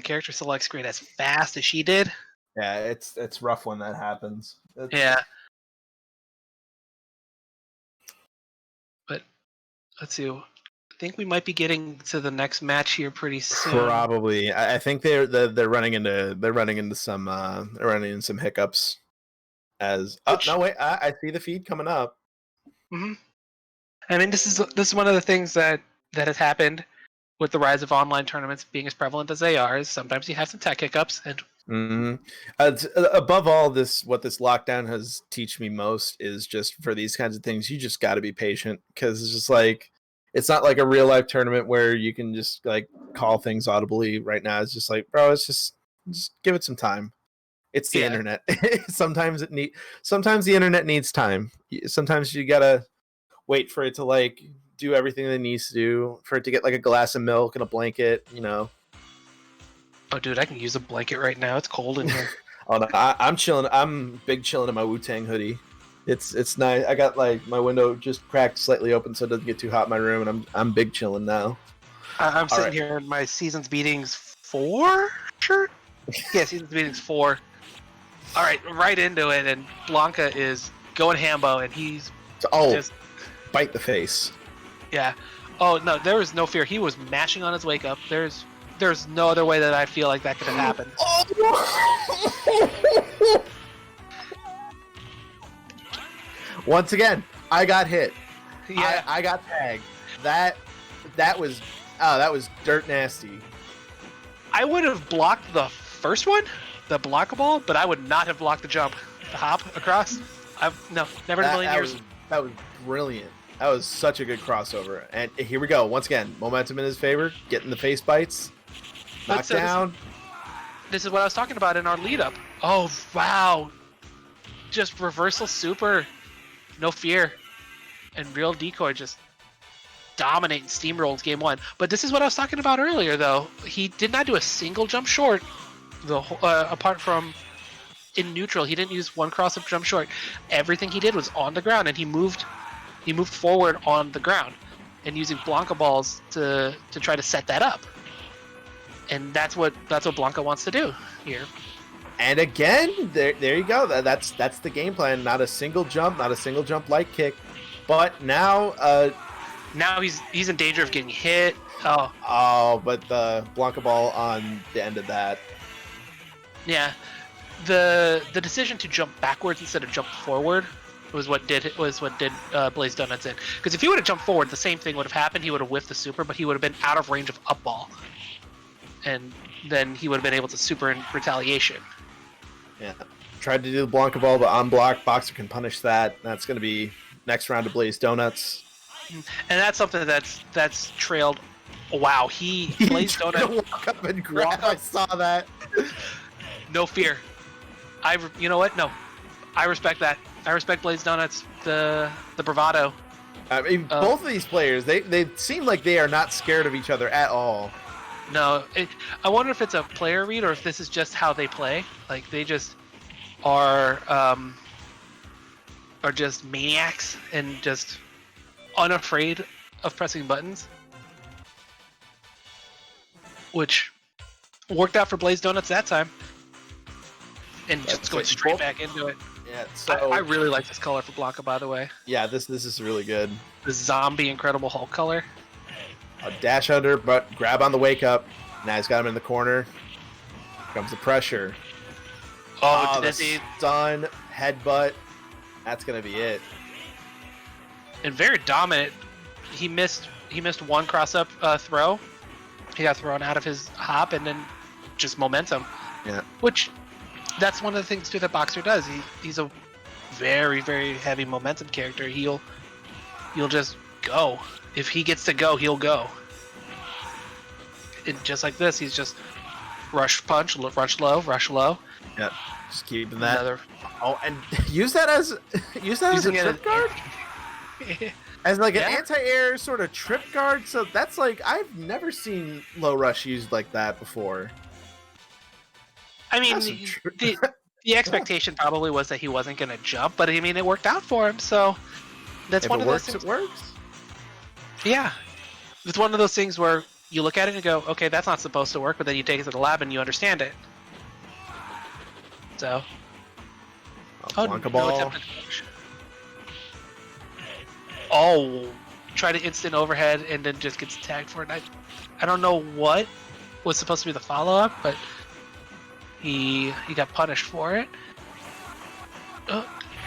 B: character select screen as fast as she did?
A: Yeah, it's rough when that happens.
B: Yeah. But let's see. I think we might be getting to the next match here pretty soon.
A: Probably. I think they're running into some hiccups. As no wait, I see the feed coming up.
B: Mm-hmm. I mean, this is one of the things that has happened with the rise of online tournaments being as prevalent as they are. Is sometimes you have some tech hiccups, and
A: above all, what this lockdown has taught me most is just for these kinds of things, you just got to be patient because it's just like it's not like a real life tournament where you can just like call things audibly right now. It's just like, bro, it's just give it some time. It's the internet. Sometimes the internet needs time. Sometimes you gotta wait for it to like do everything that it needs to do, for it to get like a glass of milk and a blanket,
B: Oh, dude, I can use a blanket right now. It's cold in here.
A: Oh no, I'm chilling. I'm big chilling in my Wu-Tang hoodie. It's nice. I got like my window just cracked slightly open so it doesn't get too hot in my room, and I'm big chilling now.
B: I'm sitting here in my Seasons Beatings 4 shirt. Yeah, Seasons Beatings 4. All right into it, and Blanca is going hambo, and he's just
A: bite the face.
B: Yeah. Oh no, there was no fear. He was mashing on his wake up. There's no other way that I feel like that could have happened.
A: Once again, I got hit.
B: Yeah,
A: I got tagged. That was dirt nasty.
B: I would have blocked the first one, the blockable, but I would not have blocked the jump, the hop across. No, never in a million years.
A: That was brilliant. That was such a good crossover. And here we go. Once again, momentum in his favor. Getting the face bites. Knockdown.
B: This is what I was talking about in our lead up. Oh, wow. Just reversal super. No fear. And real decoy just dominating steamrolls game one. But this is what I was talking about earlier, though. He did not do a single jump short. Apart from in neutral, he didn't use one cross up jump short. Everything he did was on the ground, and he moved forward on the ground and using Blanca balls to try to set that up. And that's what Blanca wants to do here.
A: And again, there you go. That's the game plan. Not a single jump light kick. But now
B: he's in danger of getting hit.
A: But the Blanca ball on the end of that.
B: Yeah. The decision to jump backwards instead of jump forward was what did Blaze Donuts in. Because if he would have jumped forward, the same thing would have happened. He would have whiffed the super, but he would have been out of range of up ball, and then he would have been able to super in retaliation.
A: Yeah, tried to do the Blanca ball, but on block, Boxer can punish that. That's going to be next round of Blaze Donuts.
B: And that's something that's trailed. Wow, he Blaze Donut.
A: Walk up and grab. I saw that.
B: No fear. You know what? No, I respect that. I respect Blaze Donuts. The bravado.
A: I mean, both of these players, they seem like they are not scared of each other at all.
B: No, I wonder if it's a player read or if this is just how they play. Like they just are just maniacs and just unafraid of pressing buttons, which worked out for Blaze Donuts that time. And just going straight back into it.
A: Yeah, so
B: I really like this color for Blanca, by the way.
A: Yeah, this is really good.
B: The zombie Incredible Hulk color.
A: A dash under, but grab on the wake up. Now he's got him in the corner. Here comes the pressure.
B: Oh,
A: the stun, headbutt. That's gonna be it.
B: And very dominant. He missed one cross up throw. He got thrown out of his hop, and then just momentum.
A: Yeah.
B: Which, that's one of the things too that Boxer does. He's a very, very heavy momentum character. He'll just go. If he gets to go, he'll go. And just like this, he's just rush punch, rush low.
A: Yeah, just keeping that. Oh, and use that as a trip guard, as like an anti-air sort of trip guard. So that's like, I've never seen low rush used like that before.
B: I mean, the expectation probably was that he wasn't going to jump, but I mean, it worked out for him. So that's one of those things.
A: It works.
B: Yeah, it's one of those things where you look at it and go, okay, that's not supposed to work, but then you take it to the lab and you understand it. So,
A: Blanca ball.
B: Try to instant overhead and then just gets tagged for it. I don't know what was supposed to be the follow-up, but he got punished for it.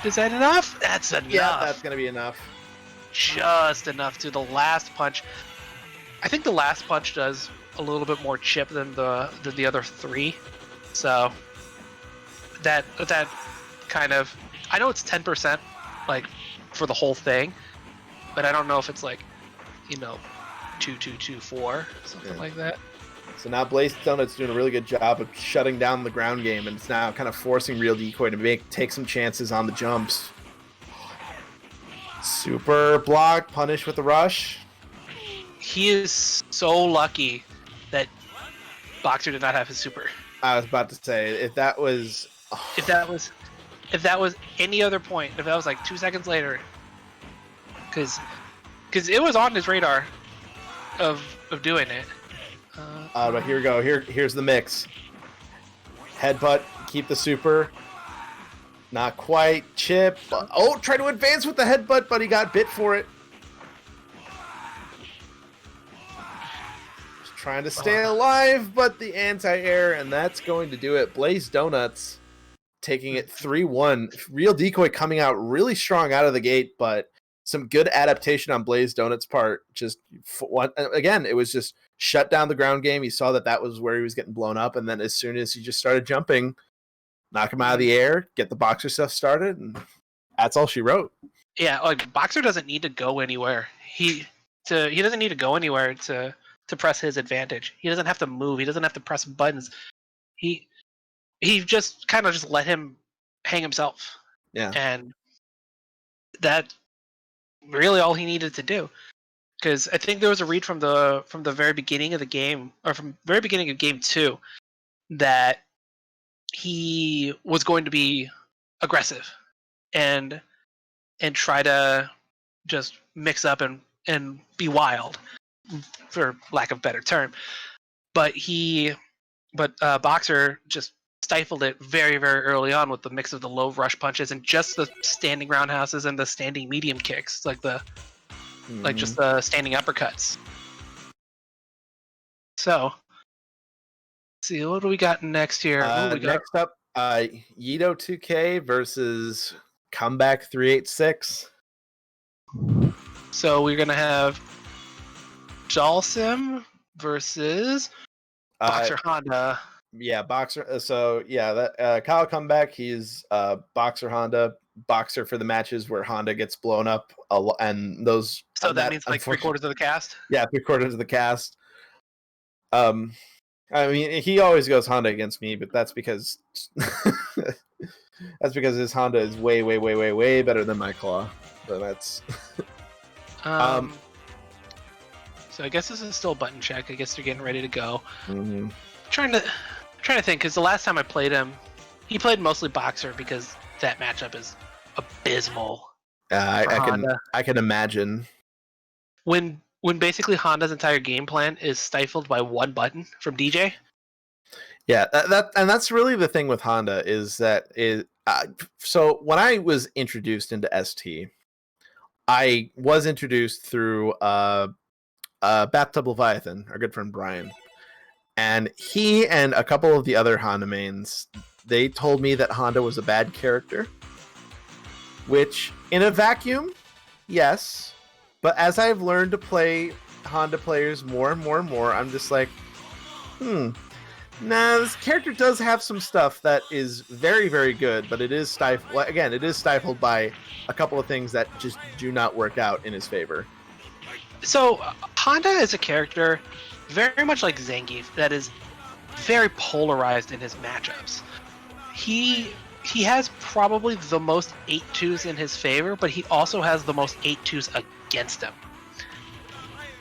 B: Is that enough? That's enough.
A: Yeah, that's gonna be enough.
B: Just enough to the last punch. I think the last punch does a little bit more chip than the other three, so that kind of, I know it's 10% like for the whole thing, but I don't know if it's like 2-2-2-4 something like that.
A: So now Blaze Donut's doing a really good job of shutting down the ground game, and it's now kind of forcing Real Decoy to take some chances on the jumps. Super block, punish with the rush.
B: He is so lucky that Boxer did not have his super.
A: I was about to say, if that was any other point, if that was like 2 seconds later, because it was on his radar of doing it. But here we go. Here's the mix. Headbutt, keep the super. Not quite. Chip. Oh, try to advance with the headbutt, but he got bit for it. Just trying to stay alive, but the anti-air, and that's going to do it. Blaze Donuts taking it 3-1. Real Decoy coming out really strong out of the gate, but some good adaptation on Blaze Donuts' part. Just again, it was just shut down the ground game. He saw that was where he was getting blown up, and then as soon as he just started jumping, knock him out of the air, get the Boxer stuff started, and that's all she wrote.
B: Yeah, like Boxer doesn't need to go anywhere. He doesn't need to go anywhere to press his advantage. He doesn't have to move. He doesn't have to press buttons. He just kind of just let him hang himself.
A: Yeah,
B: and that really all he needed to do. Because I think there was a read from the very beginning of the game, or from very beginning of game 2, that he was going to be aggressive and try to just mix up and be wild, for lack of a better term. But Boxer just stifled it very, very early on with the mix of the low rush punches and just the standing roundhouses and the standing medium kicks, like just the standing uppercuts. So, let's see, what do we got next here?
A: Next up, Yido 2K versus comeback 386.
B: So we're gonna have Dalsim versus Boxer Honda.
A: Yeah, Boxer. So yeah, that Kyle comeback. He's Boxer Honda. Boxer for the matches where Honda gets blown up, and those.
B: So that means like 3/4 of the cast.
A: Yeah, 3/4 of the cast. I mean, he always goes Honda against me, but that's because his Honda is way, way, way, way, way better than my Claw. So that's.
B: So I guess this is still a button check. I guess they're getting ready to go.
A: Mm-hmm.
B: Trying to think, because the last time I played him, he played mostly Boxer because that matchup is abysmal.
A: I can imagine.
B: When basically Honda's entire game plan is stifled by one button from DJ.
A: Yeah, that's really the thing with Honda is that so when I was introduced into ST, I was introduced through Bathtub Leviathan, our good friend Brian, and he and a couple of the other Honda mains, they told me that Honda was a bad character, which in a vacuum, yes, but as I've learned to play Honda players more and more and more, I'm just like, nah, this character does have some stuff that is very, very good, but it is stifled. Again, it is stifled by a couple of things that just do not work out in his favor.
B: So Honda is a character very much like Zangief that is very polarized in his matchups. He has probably the most 8-2s in his favor, but he also has the most 8-2s against him.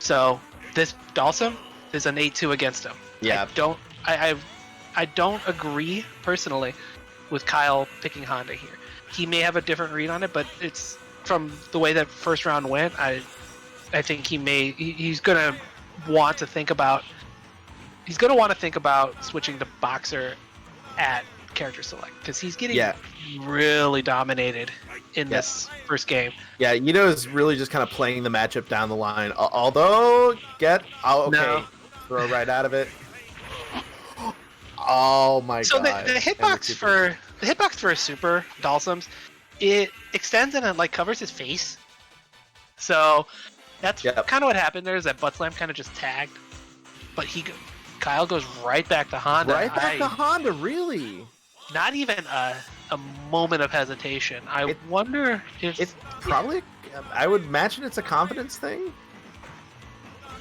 B: So this Dalsim is an 8-2 against him.
A: Yeah.
B: I don't agree personally with Kyle picking Honda here. He may have a different read on it, but it's from the way that first round went. I think he's gonna want to think about switching to Boxer at character select because he's getting really dominated in this first game.
A: Yeah, Ito is really just kind of playing the matchup down the line. Although throw right out of it. Oh my god!
B: So the hitbox for a super Dalsims, it extends and it like covers his face. So that's kind of what happened. There's that butt slam kind of just tagged, but Kyle goes right back to Honda.
A: Right back to Honda, really?
B: Not even a moment of hesitation. I wonder if
A: it's probably. I would imagine it's a confidence thing.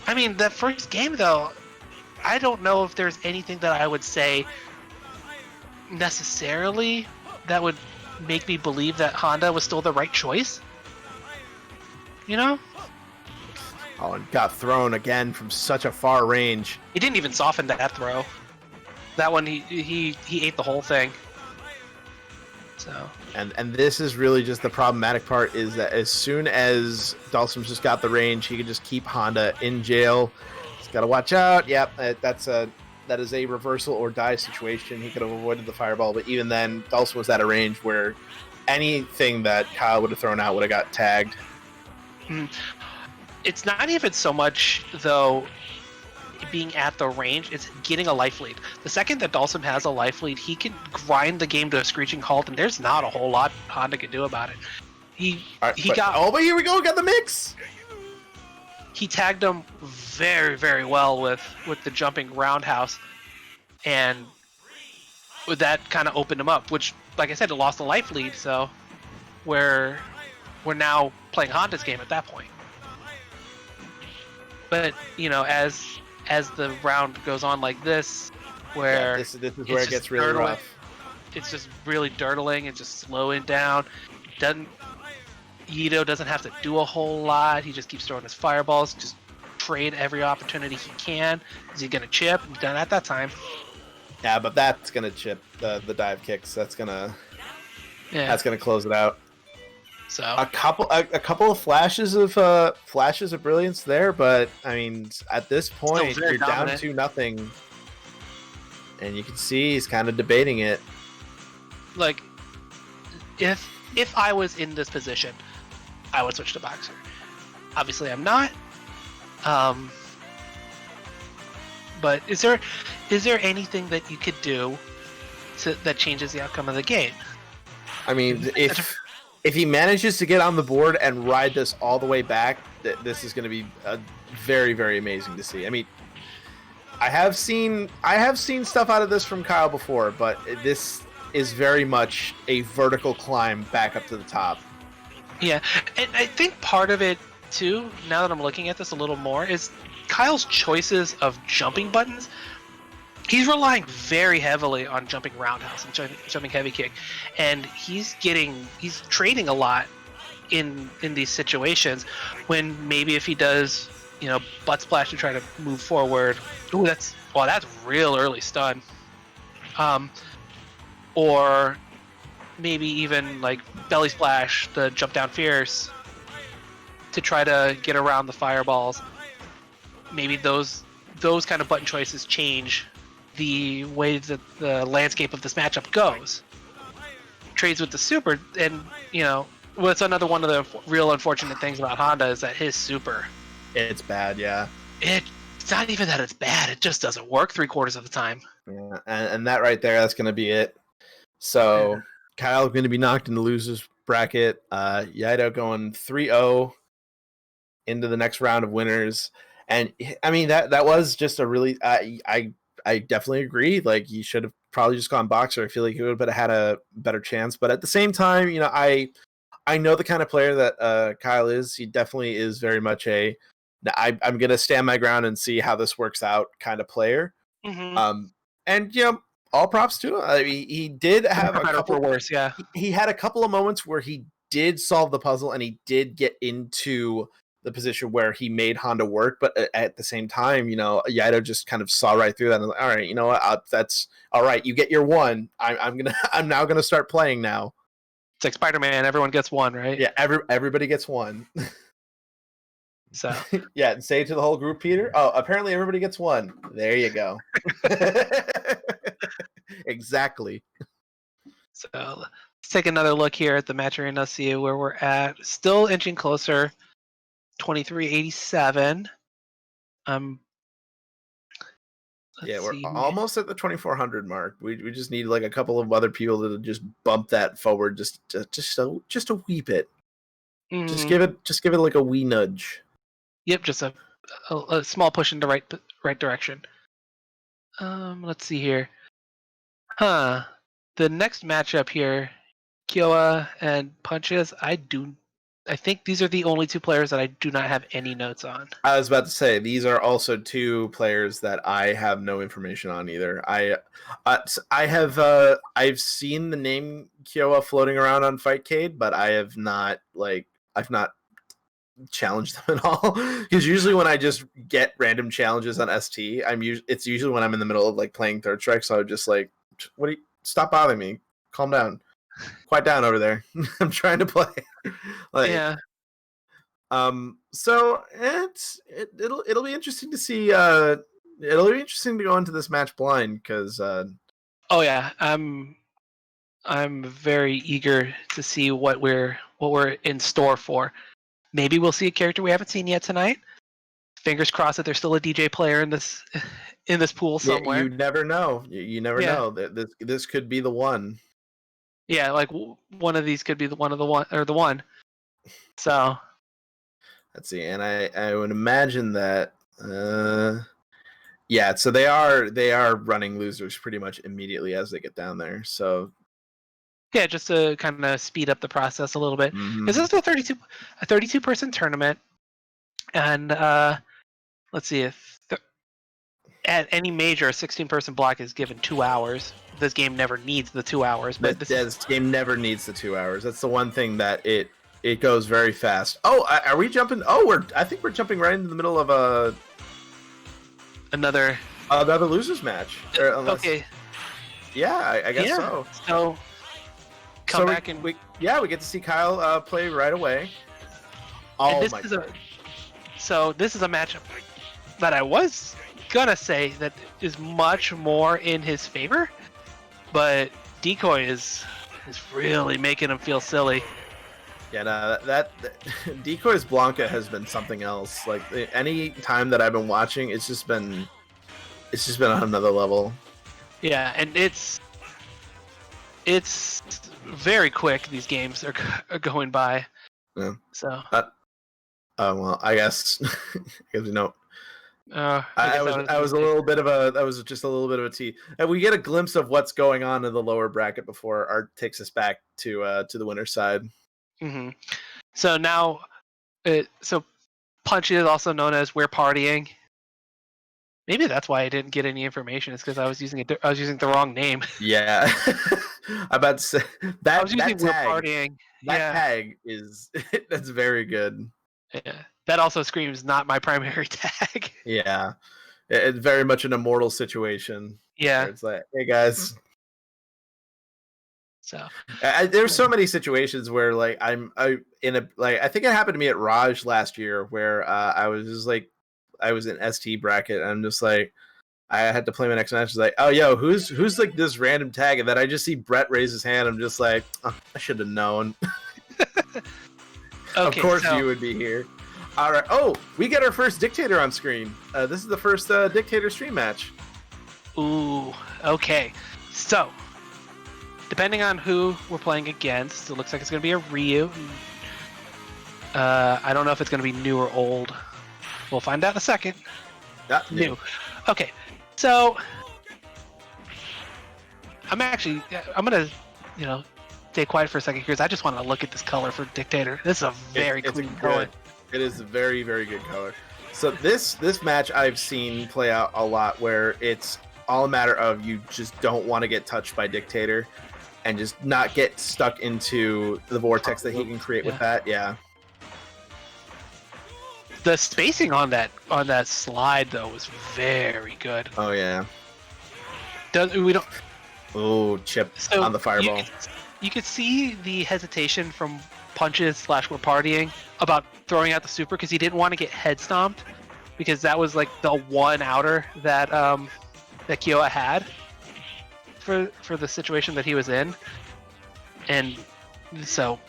B: I mean, that first game though, I don't know if there's anything that I would say necessarily that would make me believe that Honda was still the right choice. You know?
A: Oh, and got thrown again from such a far range.
B: He didn't even soften that throw. That one, he ate the whole thing. So.
A: And this is really just the problematic part is that as soon as Dalsim's just got the range, he can just keep Honda in jail. He's got to watch out. Yep, that is a reversal or die situation. He could have avoided the fireball, but even then, Dalsim was at a range where anything that Kyle would have thrown out would have got tagged.
B: It's not even so much, though, being at the range, it's getting a life lead. The second that Dalsim has a life lead, he can grind the game to a screeching halt, and there's not a whole lot Honda can do about it. But here we go, got the mix! He tagged him very, very well with the jumping roundhouse, and that kind of opened him up, which, like I said, it lost the life lead, so we're now playing Honda's game at that point. But, you know, as the round goes on like this, where
A: this is where it gets really rough.
B: It's just really dirtling and just slowing down. Ito doesn't have to do a whole lot. He just keeps throwing his fireballs, just trade every opportunity he can. Is he gonna chip? He's done at that time.
A: Yeah, but that's gonna chip the dive kicks. That's gonna close it out.
B: So
A: a couple of flashes of brilliance there, but I mean, at this point you're dominant. Down 2-0, and you can see he's kind of debating it.
B: Like, if I was in this position, I would switch to Boxer. Obviously, I'm not. But is there anything that you could do that changes the outcome of the game?
A: I mean, if he manages to get on the board and ride this all the way back, this is going to be very, very amazing to see. I mean, I have seen stuff out of this from Kyle before, but this is very much a vertical climb back up to the top.
B: Yeah, and I think part of it too, now that I'm looking at this a little more, is Kyle's choices of jumping buttons. He's relying very heavily on jumping roundhouse and jumping heavy kick, and he's trading a lot in these situations. When maybe if he does, butt splash to try to move forward, that's real early stun. Or maybe even like belly splash, the jump down fierce to try to get around the fireballs. Maybe those kind of button choices change the way that the landscape of this matchup goes. Trades with the super, and what's another one of the real unfortunate things about Honda is that his super,
A: it's bad. Yeah,
B: it's not even that it's bad, it just doesn't work 3/4 of the time.
A: Yeah, and that right there, that's going to be it. So Kyle going to be knocked in the losers bracket. Yaito going 3-0 into the next round of winners. And I mean, that was just a really, I definitely agree. Like, he should have probably just gone boxer. I feel like he would have had a better chance. But at the same time, I know the kind of player that Kyle is. He definitely is very much I'm going to stand my ground and see how this works out kind of player.
B: Mm-hmm.
A: And all props to him. I mean, he did have a couple
B: worse. Yeah,
A: he had a couple of moments where he did solve the puzzle and he did get into the position where he made Honda work, but at the same time, Yaito just kind of saw right through that and was like, all right, you know what, that's all right. You get your one. I'm now gonna start playing now.
B: It's like Spider-Man. Everyone gets one, right?
A: Yeah, everybody gets one.
B: So
A: yeah, and say to the whole group, Peter. Oh, apparently everybody gets one. There you go. Exactly.
B: So let's take another look here at the Matcherino, see where we're at. Still inching closer. 2387.
A: Yeah, we're almost at the 2400 mark. We just need like a couple of other people to just bump that forward just a wee bit. Mm. Just give it like a wee nudge.
B: Yep, just a small push in the right direction. Let's see here. The next matchup here, Kyoa and Punches, I think these are the only two players that I do not have any notes on.
A: I was about to say, these are also two players that I have no information on either. I've seen the name Kyoa floating around on Fightcade, but I've not challenged them at all. Because usually when I just get random challenges on ST, it's usually when I'm in the middle of like playing Third Strike, so I'm just like, stop bothering me. Calm down. Quiet down over there. I'm trying to play.
B: Yeah.
A: So it'll be interesting to see. It'll be interesting to go into this match blind because.
B: Oh yeah, I'm very eager to see what we're in store for. Maybe we'll see a character we haven't seen yet tonight. Fingers crossed that there's still a DJ player in this pool somewhere.
A: Yeah, you never know. You never know. This could be the one.
B: Yeah, like one of these could be the one. So
A: let's see, and I would imagine that yeah, so they are running losers pretty much immediately as they get down there. So
B: yeah, just to kind of speed up the process a little bit. Because this is a 32 person tournament, and let's see if at any major, a 16-person block is given 2 hours. This game never needs the 2 hours, but this
A: game never needs the 2 hours. That's the one thing that it goes very fast. Oh, are we jumping? Oh, I think we're jumping right into the middle of another losers match.
B: Okay.
A: Yeah, I guess so.
B: So come back and
A: we get to see Kyle play right away. Oh my God.
B: So this is a matchup that I was gonna say that is much more in his favor, but Decoy is really making him feel silly.
A: Yeah, no, that Decoy's Blanca has been something else. Like any time that I've been watching, it's just been on another level.
B: Yeah, and it's very quick these games are going by.
A: Yeah.
B: So.
A: Well, I guess. Because
B: I
A: was a little bit of a. That was just a little bit of a tea. And we get a glimpse of what's going on in the lower bracket before Art takes us back to the winner's side.
B: Mm-hmm. So now, Punchy is also known as We're Partying. Maybe that's why I didn't get any information. It's because I was using the wrong name.
A: Yeah, I'm about to say that.
B: I was using
A: that
B: We're
A: tag,
B: Partying.
A: That tag is that's very good.
B: Yeah, that also screams not my primary tag.
A: Yeah, it's very much an immortal situation.
B: Yeah,
A: it's like, hey guys.
B: So
A: there's so many situations where like I think it happened to me at Raj last year where I was just like I was in ST bracket and I'm just like I had to play my next match. It's like, oh yo, who's like this random tag, and then I just see Brett raise his hand. I'm just like, oh, I should have known. Of course you would be here. All right. Oh, we get our first Dictator on screen. This is the first Dictator stream match.
B: Ooh. Okay. So, depending on who we're playing against, it looks like it's going to be a Ryu. I don't know if it's going to be new or old. We'll find out in a second. New. Okay. So, I'm going to, stay quiet for a second here because I just want to look at this color for Dictator. This is a very clean color.
A: It is a very, very good color. So this match I've seen play out a lot where it's all a matter of you just don't want to get touched by Dictator and just not get stuck into the vortex that he can create with that. Yeah.
B: The spacing on that slide though was very good.
A: Oh yeah. Chip on the fireball.
B: You could see the hesitation from Punches / We're Partying about throwing out the super because he didn't want to get head stomped because that was like the one outer that that Kyoa had for the situation that he was in, and so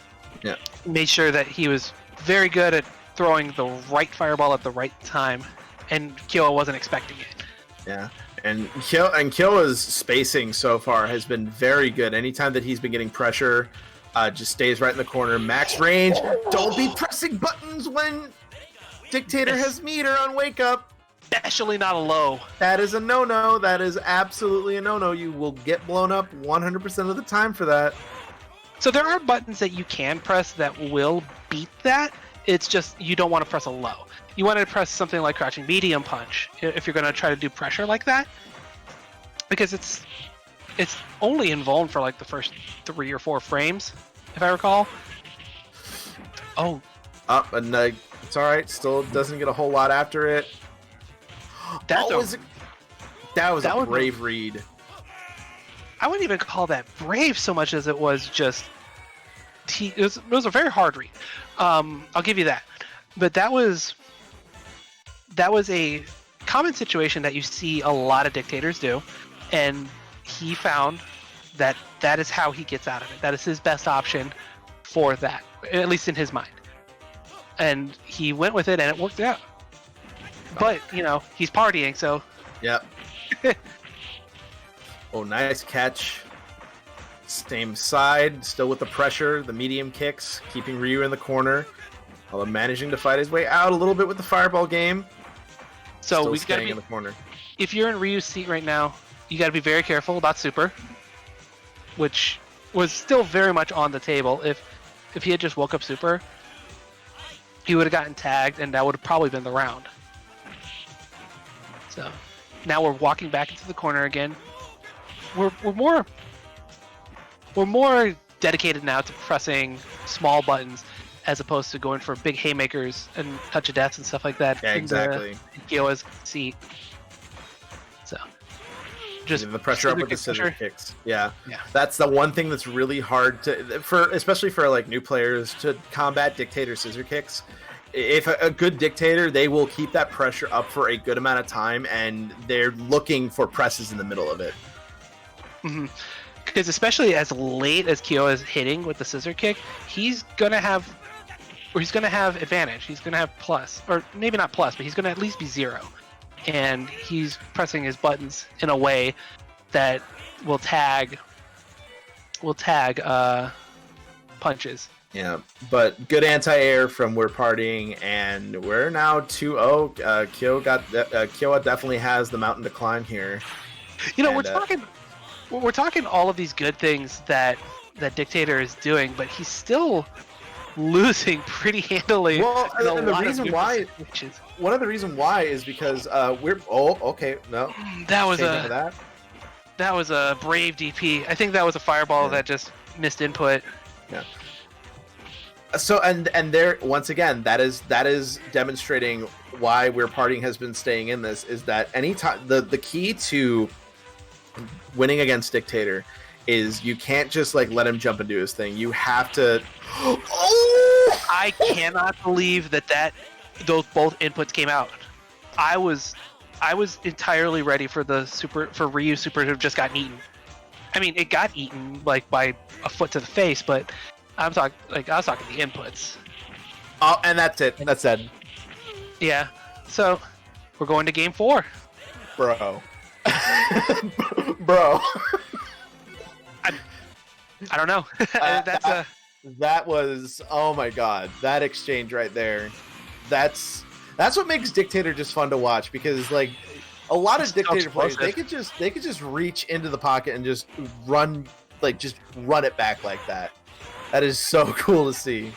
B: made sure that he was very good at throwing the right fireball at the right time, and Kyoa wasn't expecting it.
A: Yeah. And Kyoa's spacing so far has been very good. Anytime that he's been getting pressure, just stays right in the corner. Max range. Don't be pressing buttons when Dictator has meter on wake up.
B: Especially not a low.
A: That is a no-no. That is absolutely a no-no. You will get blown up 100% of the time for that.
B: So there are buttons that you can press that will beat that. It's just you don't want to press a low. You want to press something like crouching medium punch if you're going to try to do pressure like that, because it's only invuln for like the first 3 or 4 frames, if I recall. And
A: it's all right. Still doesn't get a whole lot after it. That was a brave read.
B: I wouldn't even call that brave so much as it was just it was a very hard read. I'll give you that, but that was a common situation that you see a lot of Dictators do, and he found that is how he gets out of it. That is his best option for that, at least in his mind. And he went with it, and it worked out. But, he's partying, so...
A: Yep. Oh, nice catch. Same side, still with the pressure, the medium kicks, keeping Ryu in the corner, although managing to fight his way out a little bit with the fireball game.
B: So we got to be
A: in the corner.
B: If you're in Ryu's seat right now, you got to be very careful about super, which was still very much on the table. If he had just woke up super, he would have gotten tagged, and that would have probably been the round. So now we're walking back into the corner again. We're more dedicated now to pressing small buttons as opposed to going for big haymakers and touch of deaths and stuff like that.
A: Yeah, exactly.
B: In Kyoa's seat. So just
A: the pressure up with the scissor kicks. Yeah. That's the one thing that's really hard especially for like new players to combat Dictator scissor kicks. If a good Dictator, they will keep that pressure up for a good amount of time, and they're looking for presses in the middle of it.
B: Mm-hmm. Because especially as late as Kyoa is hitting with the scissor kick, he's gonna have advantage. He's gonna have plus, or maybe not plus, but he's gonna at least be 0. And he's pressing his buttons in a way that will tag tag punches.
A: Yeah, but good anti-air from We're Partying, and we're now 2-0. Kyoa definitely has the mountain to climb here.
B: You know, we're talking all of these good things that Dictator is doing, but he's still losing pretty handily.
A: Well, and the reason why, one of the reasons why is because we're
B: that was a brave DP. I think that was a fireball that just missed input.
A: Yeah. So and there once again that is demonstrating why We're Partying has been staying in this, is that anytime the key to winning against Dictator is you can't just like let him jump and do his thing. You have to. Oh!
B: I cannot believe that those both inputs came out. I was entirely ready for Ryu Super to have just gotten eaten. I mean, it got eaten like by a foot to the face, but I was talking the inputs.
A: Oh, and that's it. That's it.
B: Yeah. So we're going to game 4.
A: Bro. Bro.
B: I don't know.
A: That was, oh my god, that exchange right there. That's what makes Dictator just fun to watch, because like a lot of Dictator players, they could just reach into the pocket and just run it back like that. That is so cool to see.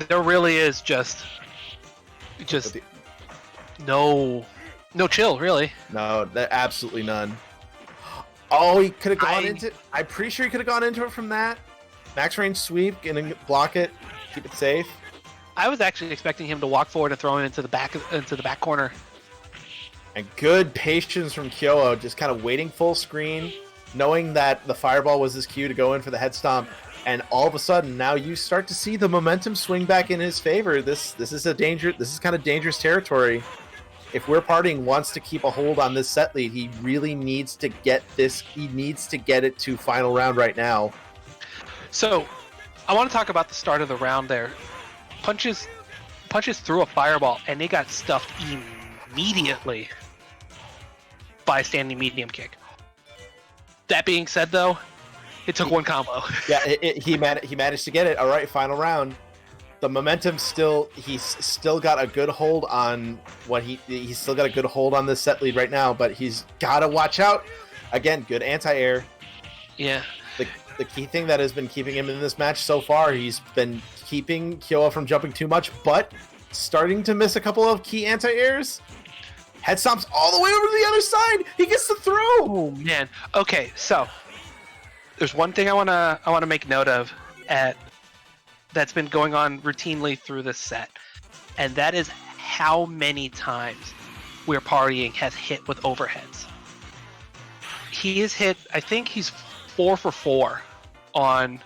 B: There really is just no chill, really.
A: No, absolutely none. Oh, he could have gone into it. I'm pretty sure he could have gone into it from that. Max range sweep, and block it, keep it safe.
B: I was actually expecting him to walk forward and throw him into the back corner.
A: And good patience from Kyoa, just kind of waiting full screen, knowing that the fireball was his cue to go in for the head stomp. And all of a sudden, now you start to see the momentum swing back in his favor. This is kind of dangerous territory. If We're Partying wants to keep a hold on this set lead, he really needs to get this. He needs to get it to final round right now.
B: So, I want to talk about the start of the round there. Punches threw a fireball, and they got stuffed immediately by a standing medium kick. That being said, though, it took one combo.
A: Yeah, he managed to get it. All right, final round. The momentum he's still got a good hold on he's still got a good hold on this set lead right now, but he's got to watch out. Again, good anti-air.
B: Yeah.
A: The key thing that has been keeping him in this match so far, he's been keeping Kyoa from jumping too much, but starting to miss a couple of key anti-airs. Head stomps all the way over to the other side. He gets the throw.
B: Oh man. Okay, so there's one thing I wanna make note of that's been going on routinely through this set, and that is how many times We're Partying has hit with overheads. He has hit, I think he's 4 for 4 on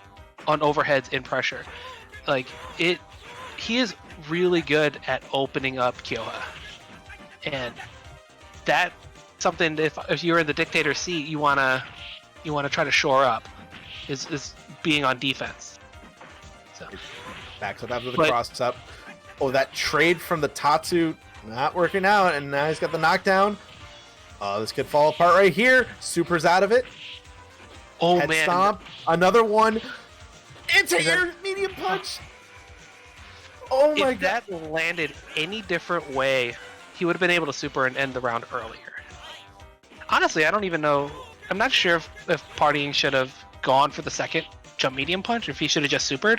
B: overheads in pressure. Like he is really good at opening up Kyoa, and that's something if you're in the Dictator seat, you wanna try to shore up is being on defense. So
A: backs up after the cross up. Oh, that trade from the Tatsu not working out, and now he's got the knockdown. Oh, this could fall apart right here. Super's out of it.
B: Oh
A: Head
B: man!
A: Stomp, another one. Anti-air medium punch. Oh my god!
B: If that landed any different way, he would have been able to super and end the round earlier. Honestly, I don't even know. I'm not sure if Partying should have gone for the second jump medium punch, if he should have just supered.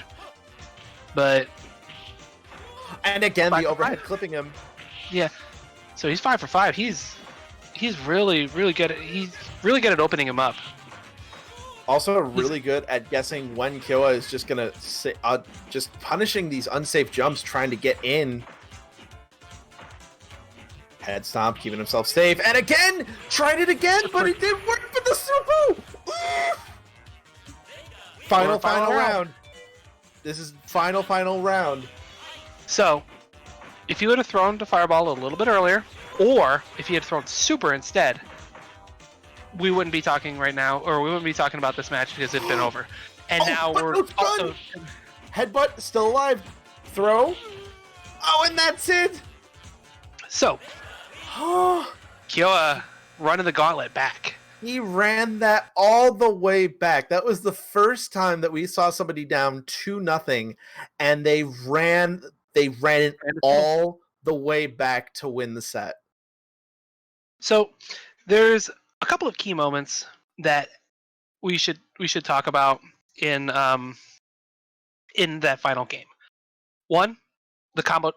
B: But
A: and again, the overhead clipping him.
B: Yeah, so he's 5 for 5. He's really good. He's really good at opening him up.
A: Also, really good at guessing when Kyoa is just gonna just punishing these unsafe jumps, trying to get in. Head stomp, keeping himself safe, and again tried it again, but it didn't work with the super. Final round. This is final round.
B: So, if you would have thrown the fireball a little bit earlier, or if he had thrown super instead, we wouldn't be talking right now, or we wouldn't be talking about this match because it'd been over. And now we're also
A: headbutt still alive. Throw. Oh, and that's it.
B: So, Kyoa running the gauntlet back.
A: He ran that all the way back. That was the first time that we saw somebody down 2-0, and they ran it all the way back to win the set.
B: So there's a couple of key moments that we should talk about in that final game. One, the combo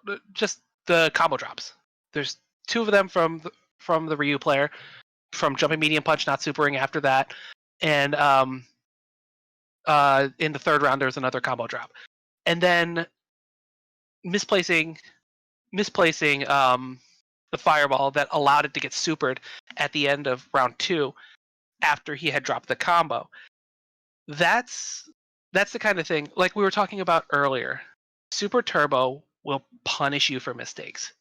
B: drops. There's 2 of them from the Ryu player, from jumping medium punch, not supering after that, and in the third round there's another combo drop, and then misplacing the fireball that allowed it to get supered at the end of round 2 after he had dropped the combo. That's the kind of thing, like we were talking about earlier. Super Turbo will punish you for mistakes.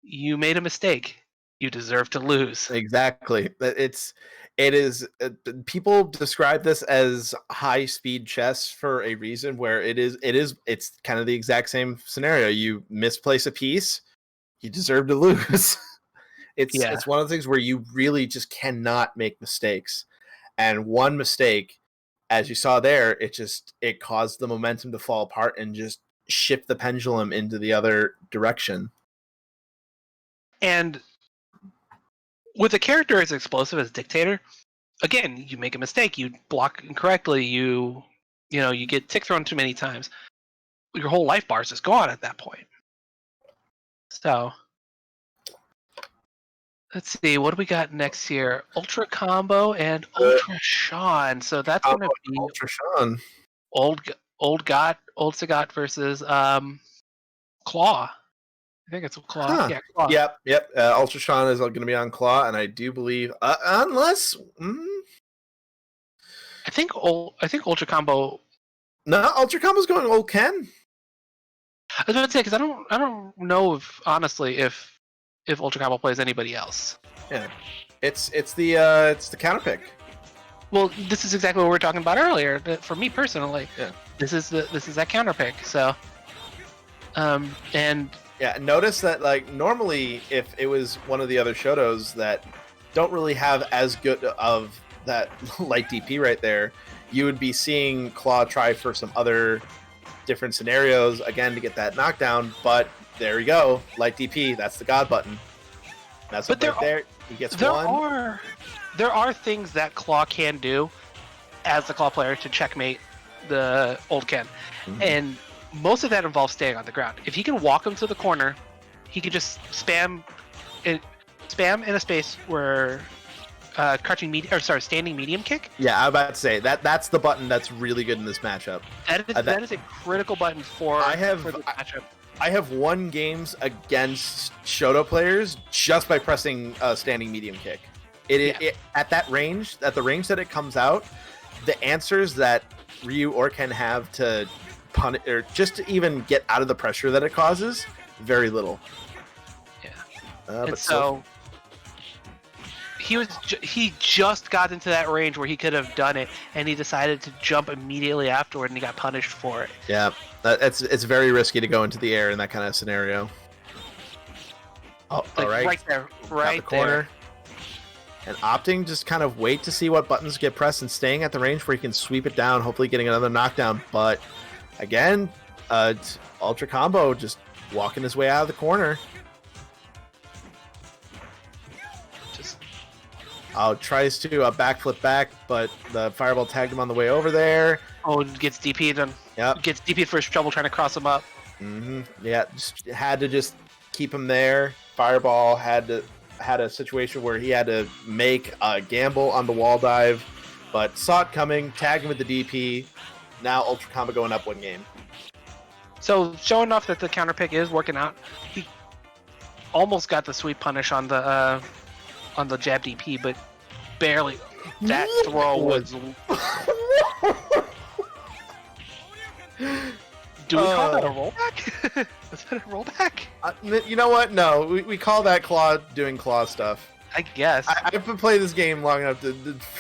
B: You made a mistake, you deserve to lose.
A: Exactly. It is. People describe this as high speed chess for a reason. Where it's kind of the exact same scenario. You misplace a piece, you deserve to lose. It's one of the things where you really just cannot make mistakes. And one mistake, as you saw there, it caused the momentum to fall apart and just shift the pendulum into the other direction.
B: And with a character as explosive as Dictator, again, you make a mistake, you block incorrectly, you get tick thrown too many times, your whole life bar is just gone at that point. So let's see, what do we got next here? Ultra Combo and Ultra Sean. So that's going to be
A: Ultra Sean.
B: Old Sagat versus Claw. I think it's Claw.
A: Huh.
B: Yeah, Claw.
A: Yep. Ultra Sean is going to be on Claw, and I do believe, unless
B: I think Ultra Combo.
A: No, Ultra Combo's going Old Ken.
B: I was about to say, because I don't know if Ultra Combo plays anybody else.
A: Yeah, it's the counter pick.
B: Well, this is exactly what we were talking about earlier. For me personally,
A: yeah,
B: this is that counter pick. So, and
A: yeah, notice that, like, normally if it was one of the other Shotos that don't really have as good of that light DP right there, you would be seeing Claw try for some other different scenarios again to get that knockdown. But there we go, light DP. That's the God button. That's right there. He gets one.
B: There are things that Claw can do as the Claw player to checkmate the old Ken, and most of that involves staying on the ground. If he can walk him to the corner, he can just spam in a space where standing medium kick.
A: Yeah, I'm about to say that's the button that's really good in this matchup.
B: That is a critical button for this matchup.
A: I have won games against Shoto players just by pressing standing medium kick. It at that range, at the range that it comes out, the answers that Ryu or Ken have to punish or just to even get out of the pressure that it causes, very little.
B: Yeah. And so he just got into that range where he could have done it, and he decided to jump immediately afterward, and he got punished for it.
A: Yeah, it's very risky to go into the air in that kind of scenario. Oh,
B: like
A: all right,
B: right there, right
A: the corner.
B: there.
A: And opting just kind of wait to see what buttons get pressed and staying at the range where he can sweep it down, hopefully getting another knockdown. But again, Ultra Combo just walking his way out of the corner. Tries to backflip back, but the fireball tagged him on the way over there.
B: Oh, gets DP'd him.
A: Yep.
B: Gets DP'd for his trouble trying to cross him up.
A: Yeah, had to just keep him there. Fireball had a situation where he had to make a gamble on the wall dive, but saw it coming, tagged him with the DP. Now Ultra Combo going up one game.
B: So showing off that the counter pick is working out. He almost got the sweep punish on the jab DP, but barely. That throw was. Do we call that a rollback? Is that a rollback?
A: You know what? No, we call that Claw doing Claw stuff.
B: I guess.
A: I've been playing this game long enough to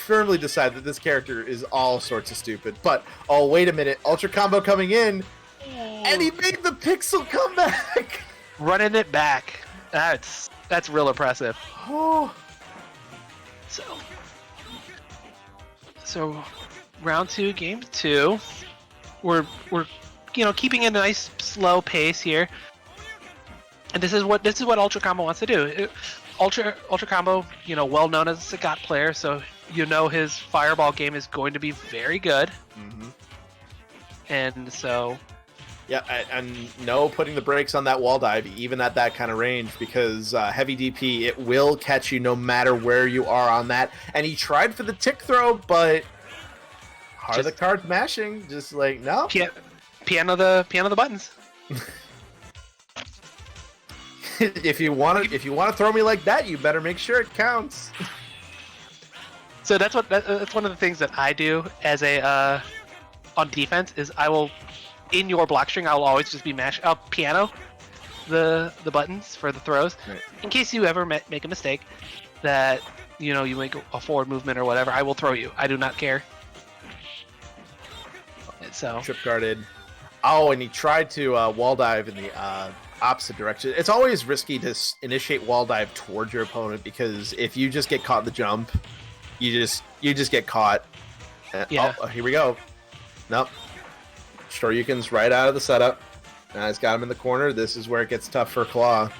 A: firmly decide that this character is all sorts of stupid. But, oh, wait a minute. Ultra Combo coming in, and he made the pixel come back.
B: Running it back. That's real impressive.
A: Oh.
B: So, So round 2, game 2. We're keeping a nice slow pace here. And this is what Ultra Combo wants to do. Ultra Combo, well known as a Sagat player, so his fireball game is going to be very good.
A: Mm-hmm.
B: And so,
A: yeah, and no putting the brakes on that wall dive, even at that kind of range, because heavy DP, it will catch you no matter where you are on that. And he tried for the tick throw, but Heart of the Cards mashing, just like no.
B: Piano the buttons.
A: If you want to throw me like that, you better make sure it counts.
B: So that's one of the things that I do as a on defense is I will, in your block string, I will always just be piano the buttons for the throws, right. In case you ever make a mistake that you make a forward movement or whatever, I will throw you. I do not care. So
A: trip guarded. Oh, and he tried to wall dive in the opposite direction. It's always risky to initiate wall dive towards your opponent, because if you just get caught in the jump, you just get caught.
B: Yeah.
A: Oh, here we go. Nope. Shoryuken's right out of the setup. Now he's got him in the corner. This is where it gets tough for Claw.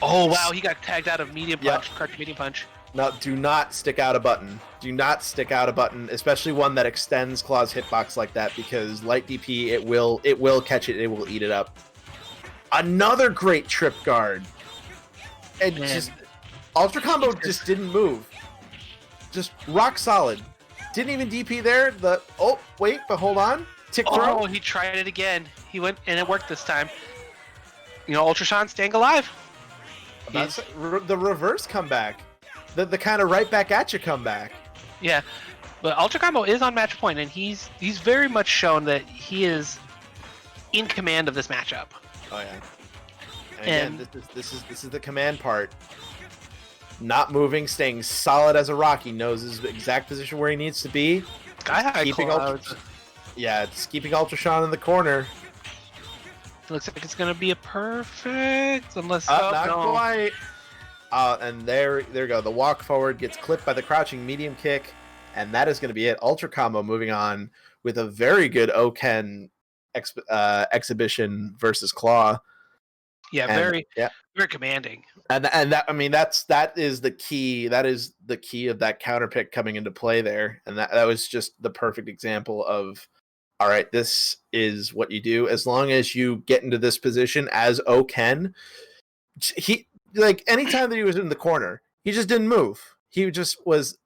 B: Oh wow, he got tagged out of medium punch, crouch medium punch.
A: Now, do not stick out a button. Do not stick out a button, especially one that extends Claw's hitbox like that, because light DP, it will catch it, it will eat it up. Another great trip guard. And just Ultra Combo just didn't move. Just rock solid. Didn't even DP there. Wait, but hold on. Tick throw.
B: Oh, he tried it again. He went and it worked this time. Ultra Sean staying alive.
A: That's the reverse comeback. The kind of right back at you comeback.
B: Yeah, but Ultra Combo is on match point, and he's very much shown that he is in command of this matchup.
A: Oh yeah. And again, this is the command part. Not moving, staying solid as a rock. He knows his exact position where he needs to be.
B: Sky High Clouds.
A: It's keeping Ultra Sean in the corner.
B: It looks like it's gonna be a perfect, unless
A: not quite. And there you go. The walk forward gets clipped by the crouching medium kick, and that is going to be it. Ultra Combo moving on with a very good Oken exhibition versus Claw.
B: Yeah, very commanding.
A: And that is the key. That is the key of that counter pick coming into play there, and that was just the perfect example of, all right, this is what you do. As long as you get into this position as Oken, anytime that he was in the corner, he just didn't move. He just was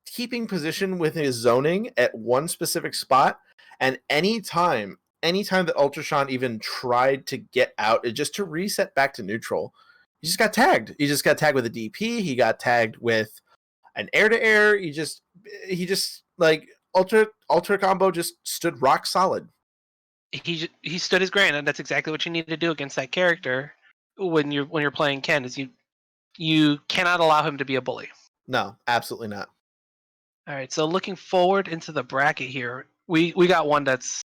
A: keeping position with his zoning at one specific spot. And anytime that Ultra Sean even tried to get out, just to reset back to neutral, he just got tagged. He just got tagged with a DP. He got tagged with an air-to-air. He just Ultra Combo just stood rock solid.
B: He stood his ground, and that's exactly what you need to do against that character. When you're playing Ken, is you cannot allow him to be a bully.
A: No, absolutely not.
B: All right, so looking forward into the bracket here, we got one that's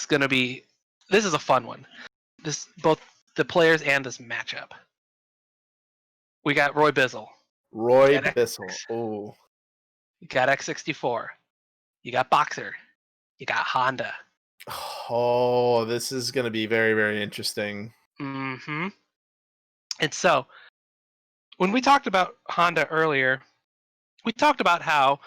B: gonna be, this is a fun one. This, both the players and this matchup. We got Roy Bizzle.
A: Oh.
B: You got X64. You got Boxer. You got Honda.
A: Oh, this is gonna be very, very interesting.
B: Mm-hmm. And so, when we talked about Honda earlier, we talked about how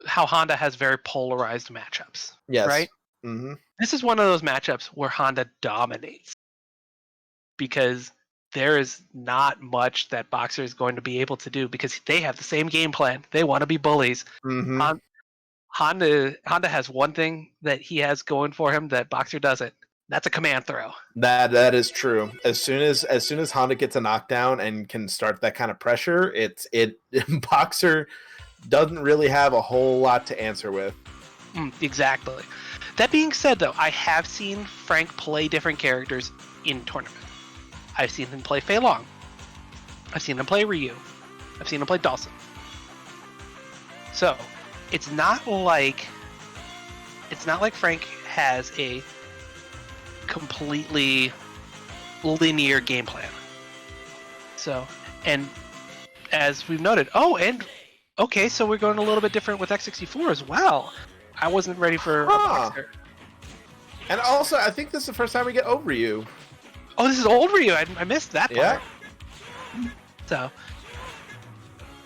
B: Honda has very polarized matchups.
A: Yes.
B: Right?
A: Mm-hmm.
B: This is one of those matchups where Honda dominates, because there is not much that Boxer is going to be able to do, because they have the same game plan. They want to be bullies.
A: Mm-hmm.
B: Honda has one thing that he has going for him that Boxer doesn't. That's a command throw.
A: That is true. As soon as Honda gets a knockdown and can start that kind of pressure, Boxer doesn't really have a whole lot to answer with.
B: Exactly. That being said, though, I have seen Frank play different characters in tournament. I've seen him play Fei Long. I've seen him play Ryu. I've seen him play Dawson. So, it's not like Frank has a completely linear game plan. So, and as we've noted, and okay, so we're going a little bit different with X64 as well. I wasn't ready for a boxer.
A: And also, I think this is the first time we get Ryu.
B: Oh, this is old Ryu. I missed that part.
A: Yeah.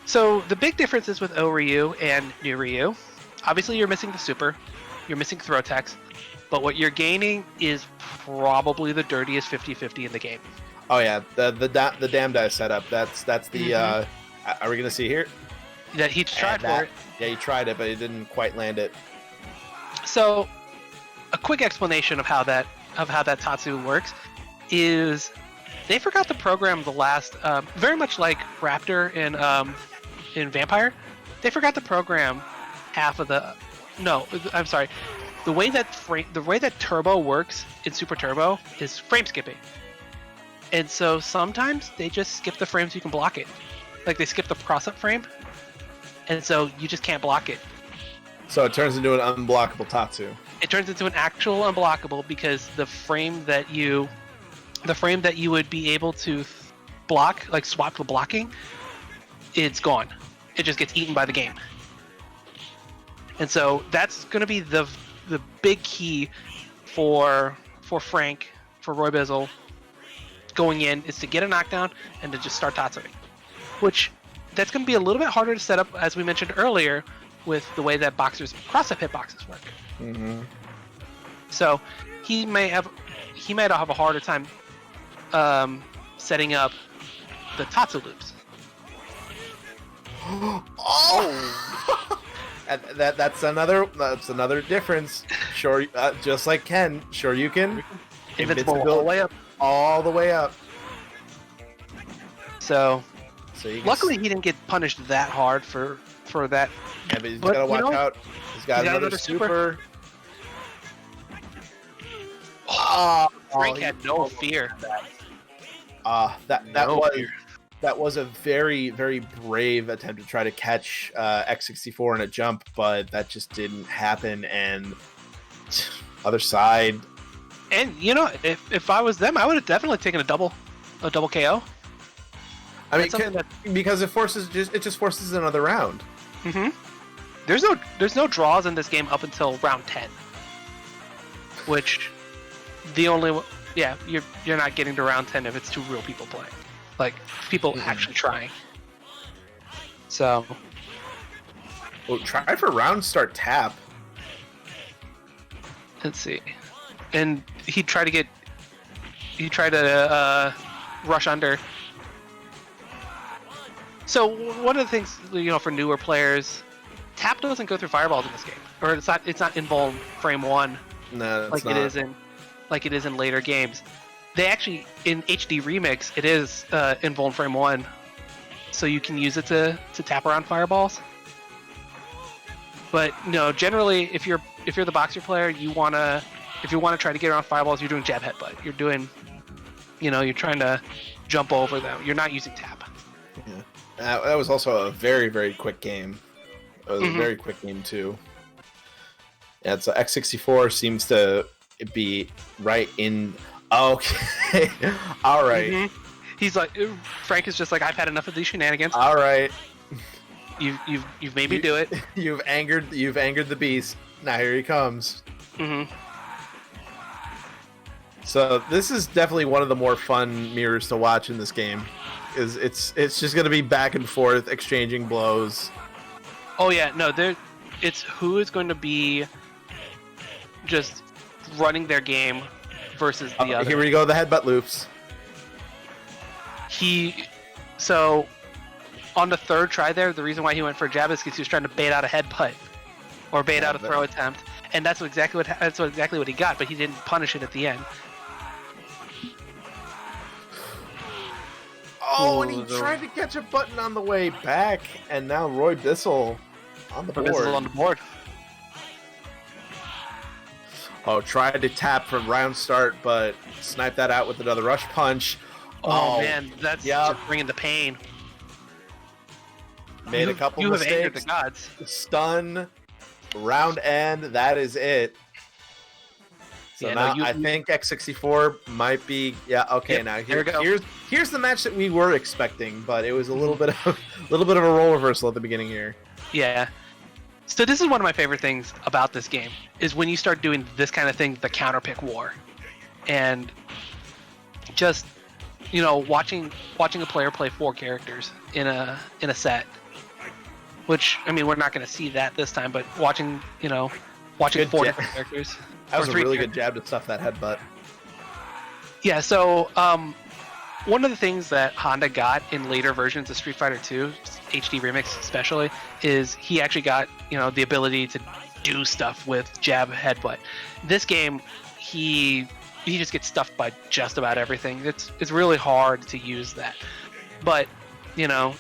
B: So the big differences with Ryu and new Ryu, obviously you're missing the super, you're missing throw techs, but what you're gaining is probably the dirtiest 50-50 in the game.
A: Oh yeah, the damn dive setup. That's the. Are we gonna see here?
B: That he tried for it.
A: Yeah, he tried it, but he didn't quite land it.
B: So, a quick explanation of how that Tatsu works is they forgot to program the last, very much like Raptor in Vampire, they forgot to program half of the. No, I'm sorry. The way that Turbo works in Super Turbo is frame skipping, and so sometimes they just skip the frames you can block it, like they skip the cross-up frame, and so you just can't block it.
A: So it turns into an unblockable Tatsu.
B: It turns into an actual unblockable because the frame that you would be able to block, like swap the blocking, it's gone. It just gets eaten by the game. And so that's going to be the big key for Frank, for Roy Bizzle, going in, is to get a knockdown and to just start Tatsuing. Which, that's going to be a little bit harder to set up, as we mentioned earlier, with the way that boxers cross-up hitboxes work.
A: Mm-hmm.
B: So he might have a harder time setting up the Tatsu loops.
A: Oh! And that's another difference. Sure, just like Ken, Shoryuken,
B: Invincible all the way up.
A: All the way up.
B: So
A: you
B: luckily he didn't get punished that hard for that.
A: Yeah, but he's gotta watch out. He's got another super.
B: Frank had no fear.
A: That was a very, very brave attempt to try to catch X64 in a jump, but that just didn't happen. And other side.
B: And if I was them, I would have definitely taken a double KO.
A: I mean, because it just forces another round.
B: Mm-hmm. There's no draws in this game up until round 10, which you're not getting to round 10 if it's two real people playing, like people actually trying. So,
A: try for round start tap.
B: Let's see, and he tried to rush under. So one of the things for newer players, tap doesn't go through fireballs in this game, or it's not invuln frame 1.
A: No,
B: like it is in later games. They actually, in HD Remix, it is invuln frame 1, so you can use it to tap around fireballs. But generally, if you're the boxer player, if you want to try to get around fireballs, you're doing jab headbutt. You're doing, you're trying to jump over them. You're not using tap.
A: Yeah. That was also a very, very quick game. It was a very quick game too. Yeah, so X64 seems to be right in. Okay, all right.
B: Mm-hmm. He's like, Frank is just like, I've had enough of these shenanigans.
A: All right,
B: you've made me do it.
A: You've angered the beast. Now here he comes.
B: Mm-hmm.
A: So this is definitely one of the more fun mirrors to watch in this game. It's just going to be back and forth, exchanging blows.
B: Oh yeah, no, it's who is going to be just running their game versus the other.
A: Here we go, the headbutt loops.
B: So on the third try there, the reason why he went for a jab is because he was trying to bait out a headbutt or bait out a throw attempt, and that's exactly what he got. But he didn't punish it at the end.
A: Oh, and he tried to catch a button on the way back, and now Roy Bizzle on the board. Oh, tried to tap from round start, but sniped that out with another rush punch.
B: Oh man, that's just bringing the pain.
A: Made a couple mistakes. You have angered the gods. Stun, round end, that is it. So
B: Yeah,
A: now
B: no,
A: I think X64 might be okay.
B: Yep,
A: Now
B: there we go.
A: here's the match that we were expecting, but it was a little bit of a role reversal at the beginning here.
B: Yeah. So this is one of my favorite things about this game is when you start doing this kind of thing, the counterpick war, and just watching a player play 4 characters in a set. Which I mean, we're not going to see that this time, but watching
A: Good
B: 4
A: jab.
B: different characters.
A: That was
B: or
A: a
B: 3
A: really
B: characters.
A: good jab to stuff that headbutt.
B: Yeah. So one of the things that Honda got in later versions of Street Fighter 2 HD Remix, especially, is he actually got the ability to do stuff with jab headbutt. This game, he just gets stuffed by just about everything. It's really hard to use that, but it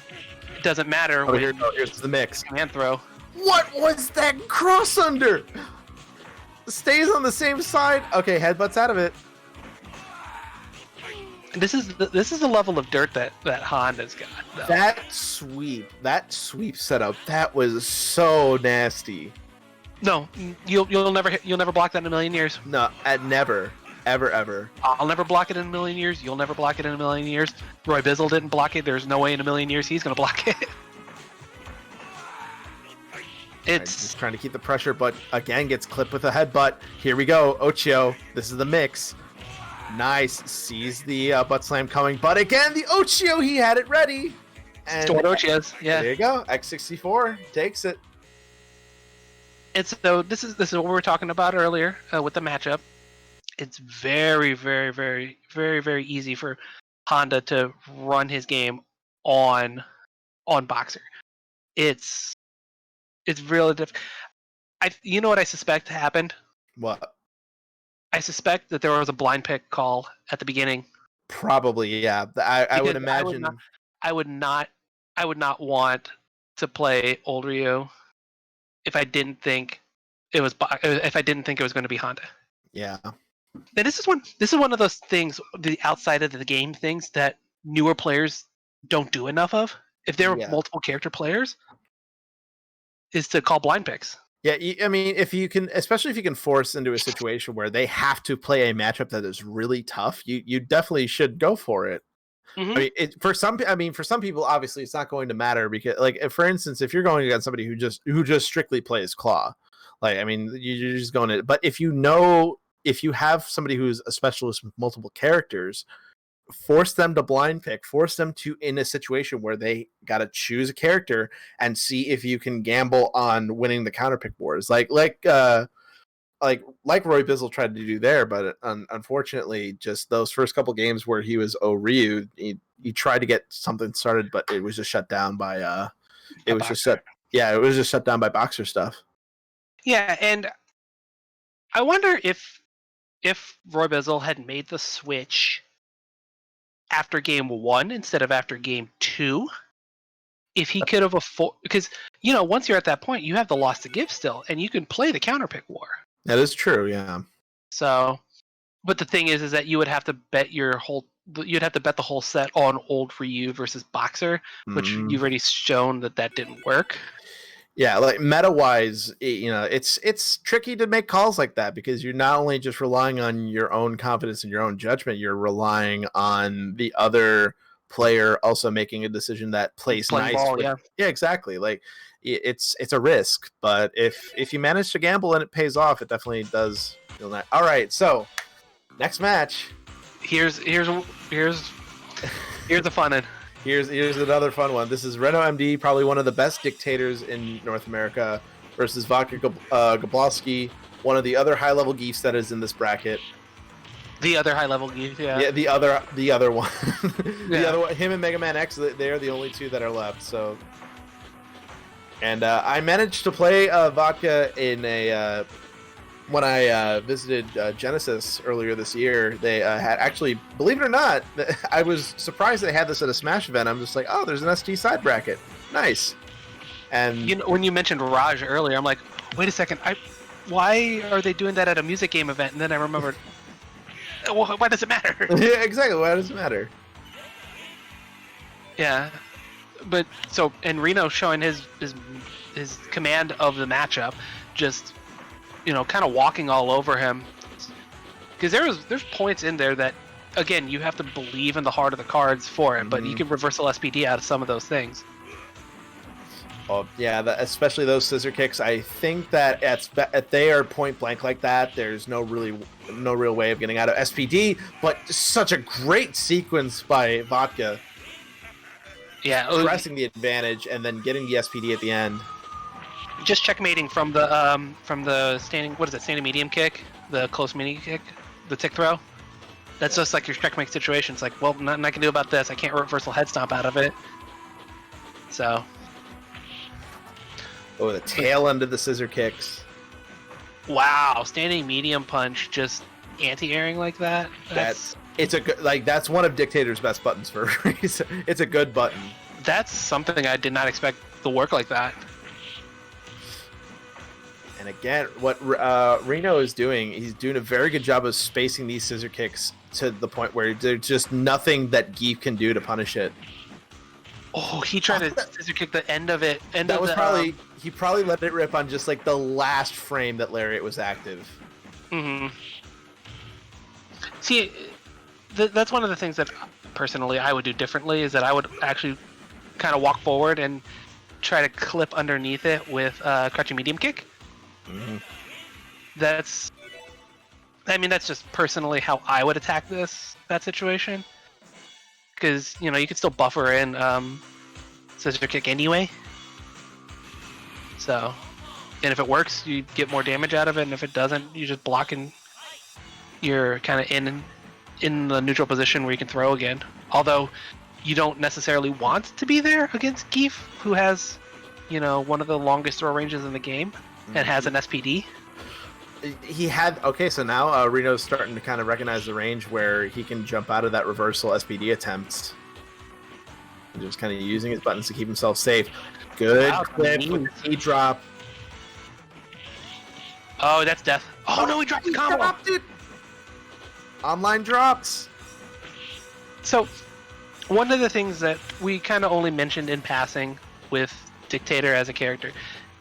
B: doesn't matter when
A: Here's the mix.
B: command throw.
A: What was that cross under? Stays on the same side. Okay, headbutt's out of it.
B: This is the level of dirt that Honda's got. Though.
A: That sweep setup, that was so nasty.
B: No, you'll never block that in a million years.
A: No, never, ever.
B: I'll never block it in a million years. You'll never block it in a million years. Roy Bizzle didn't block it. There's no way in a million years he's gonna block it. It's
A: Just trying to keep the pressure, but again gets clipped with a headbutt. Here we go, Ochio. This is the mix. Nice, sees the butt slam coming, but again the Ochio, he had it ready. And
B: stored Ochias. Yeah.
A: there you go. X64 takes it.
B: It's so this is what we were talking about earlier with the matchup. It's very, very, very, very, very easy for Honda to run his game on Boxer. It's really difficult. You know what I suspect happened?
A: What?
B: I suspect that there was a blind pick call at the beginning.
A: Probably, yeah. I would imagine.
B: I would not want to play Old Ryu if I didn't think it was going to be Honda.
A: Yeah.
B: And this is one of those things, the outside of the game things that newer players don't do enough of. If there are multiple character players, is to call blind picks.
A: Yeah, I mean, especially if you can force into a situation where they have to play a matchup that is really tough, you definitely should go for it.
B: Mm-hmm.
A: For some people, obviously, it's not going to matter because, like, for instance, if you're going against somebody who just strictly plays Claw, like, I mean, you're just going to. But if you have somebody who's a specialist with multiple characters, force them to blind pick, force them to in a situation where they got to choose a character and see if you can gamble on winning the counterpick wars, like Roy Bizzle tried to do there, but unfortunately, just those first couple games where he was Ryu, he tried to get something started, but it was just shut down by it was just shut down by Boxer stuff.
B: Yeah, and I wonder if Roy Bizzle had made the switch after game 1 instead of after game 2, if he could have because once you're at that point, you have the loss to give still, and you can play the counterpick war.
A: That is true, yeah.
B: So, but the thing is that you would have to bet the whole set on Old Ryu versus Boxer, which you've already shown that didn't work.
A: Yeah, like meta-wise, it's tricky to make calls like that because you're not only just relying on your own confidence and your own judgment, you're relying on the other player also making a decision that plays nice.
B: Ball, yeah,
A: exactly. Like it's a risk, but if you manage to gamble and it pays off, it definitely does feel nice. All right, so next match.
B: Here's the fun end.
A: Here's another fun one. This is Reno MD, probably one of the best dictators in North America, versus Vodka Gablowski, one of the other high-level geefs that is in this bracket.
B: The other high-level geef, yeah.
A: Yeah, the other one.
B: The
A: other one. Him and Mega Man X, they're the only two that are left. So, and I managed to play Vodka in a when I visited Genesis earlier this year. They had actually, believe it or not, I was surprised they had this at a Smash event. I'm just like, oh, there's an ST side bracket, nice. And
B: when you mentioned Raj earlier, I'm like, wait a second, why are they doing that at a music game event? And then I remembered, well, why does it matter?
A: Yeah, exactly. Why does it matter?
B: Yeah, but so and Reno showing his command of the matchup, just kind of walking all over him. Because there's points in there that, again, you have to believe in the heart of the cards for it, but you can reversal SPD out of some of those things.
A: Well, yeah, especially those scissor kicks. I think that if they are point blank like that, there's no real way of getting out of SPD. But such a great sequence by Vodka.
B: Yeah,
A: pressing the advantage and then getting the SPD at the end.
B: Just checkmating from the standing medium kick, the close mini kick, the tick throw. That's just like your checkmate situation. It's like, well, nothing I can do about this. I can't reversal head stomp out of it. So.
A: Oh, the tail end of the scissor kicks.
B: Wow, standing medium punch, just anti-airing like that.
A: That's one of Dictator's best buttons for a reason. It's a good button.
B: That's something I did not expect to work like that.
A: And again, what Reno is doing, he's doing a very good job of spacing these scissor kicks to the point where there's just nothing that Geef can do to punish it.
B: Oh, he tried to scissor kick the end of it.
A: He probably let it rip on just like the last frame that Lariat was active.
B: Mm-hmm. See, that's one of the things that personally I would do differently, is that I would actually kind of walk forward and try to clip underneath it with crouching medium kick. Mm-hmm. That's just personally how I would attack that situation. Because, you could still buffer in scissor kick anyway. So, and if it works, you get more damage out of it, and if it doesn't, you just block and you're kind of in the neutral position where you can throw again. Although, you don't necessarily want to be there against Geef, who has, one of the longest throw ranges in the game, and has an SPD.
A: So now Reno's starting to kind of recognize the range where he can jump out of that reversal SPD attempts. And just kind of using his buttons to keep himself safe. Good clip with the T-drop.
B: Oh, that's death. Oh no, he dropped the combo!
A: Dropped it! Online drops!
B: So, one of the things that we kind of only mentioned in passing with Dictator as a character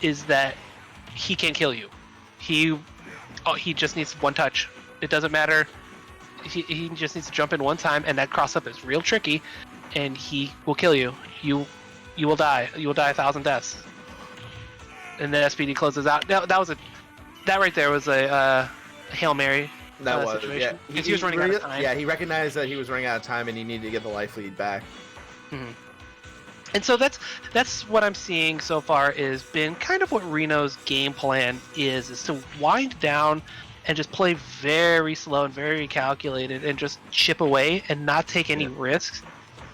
B: is that he can kill you. He just needs one touch. It doesn't matter. He just needs to jump in one time, and that cross-up is real tricky, and he will kill you. You will die. You will die 1,000 deaths. And then SPD closes out. Now, that right there was a Hail Mary situation.
A: Yeah. He was running out of time. Yeah, he recognized that he was running out of time, and he needed to get the life lead back.
B: Mm-hmm. And so that's what I'm seeing so far is been kind of what Reno's game plan is to wind down and just play very slow and very calculated and just chip away and not take any risks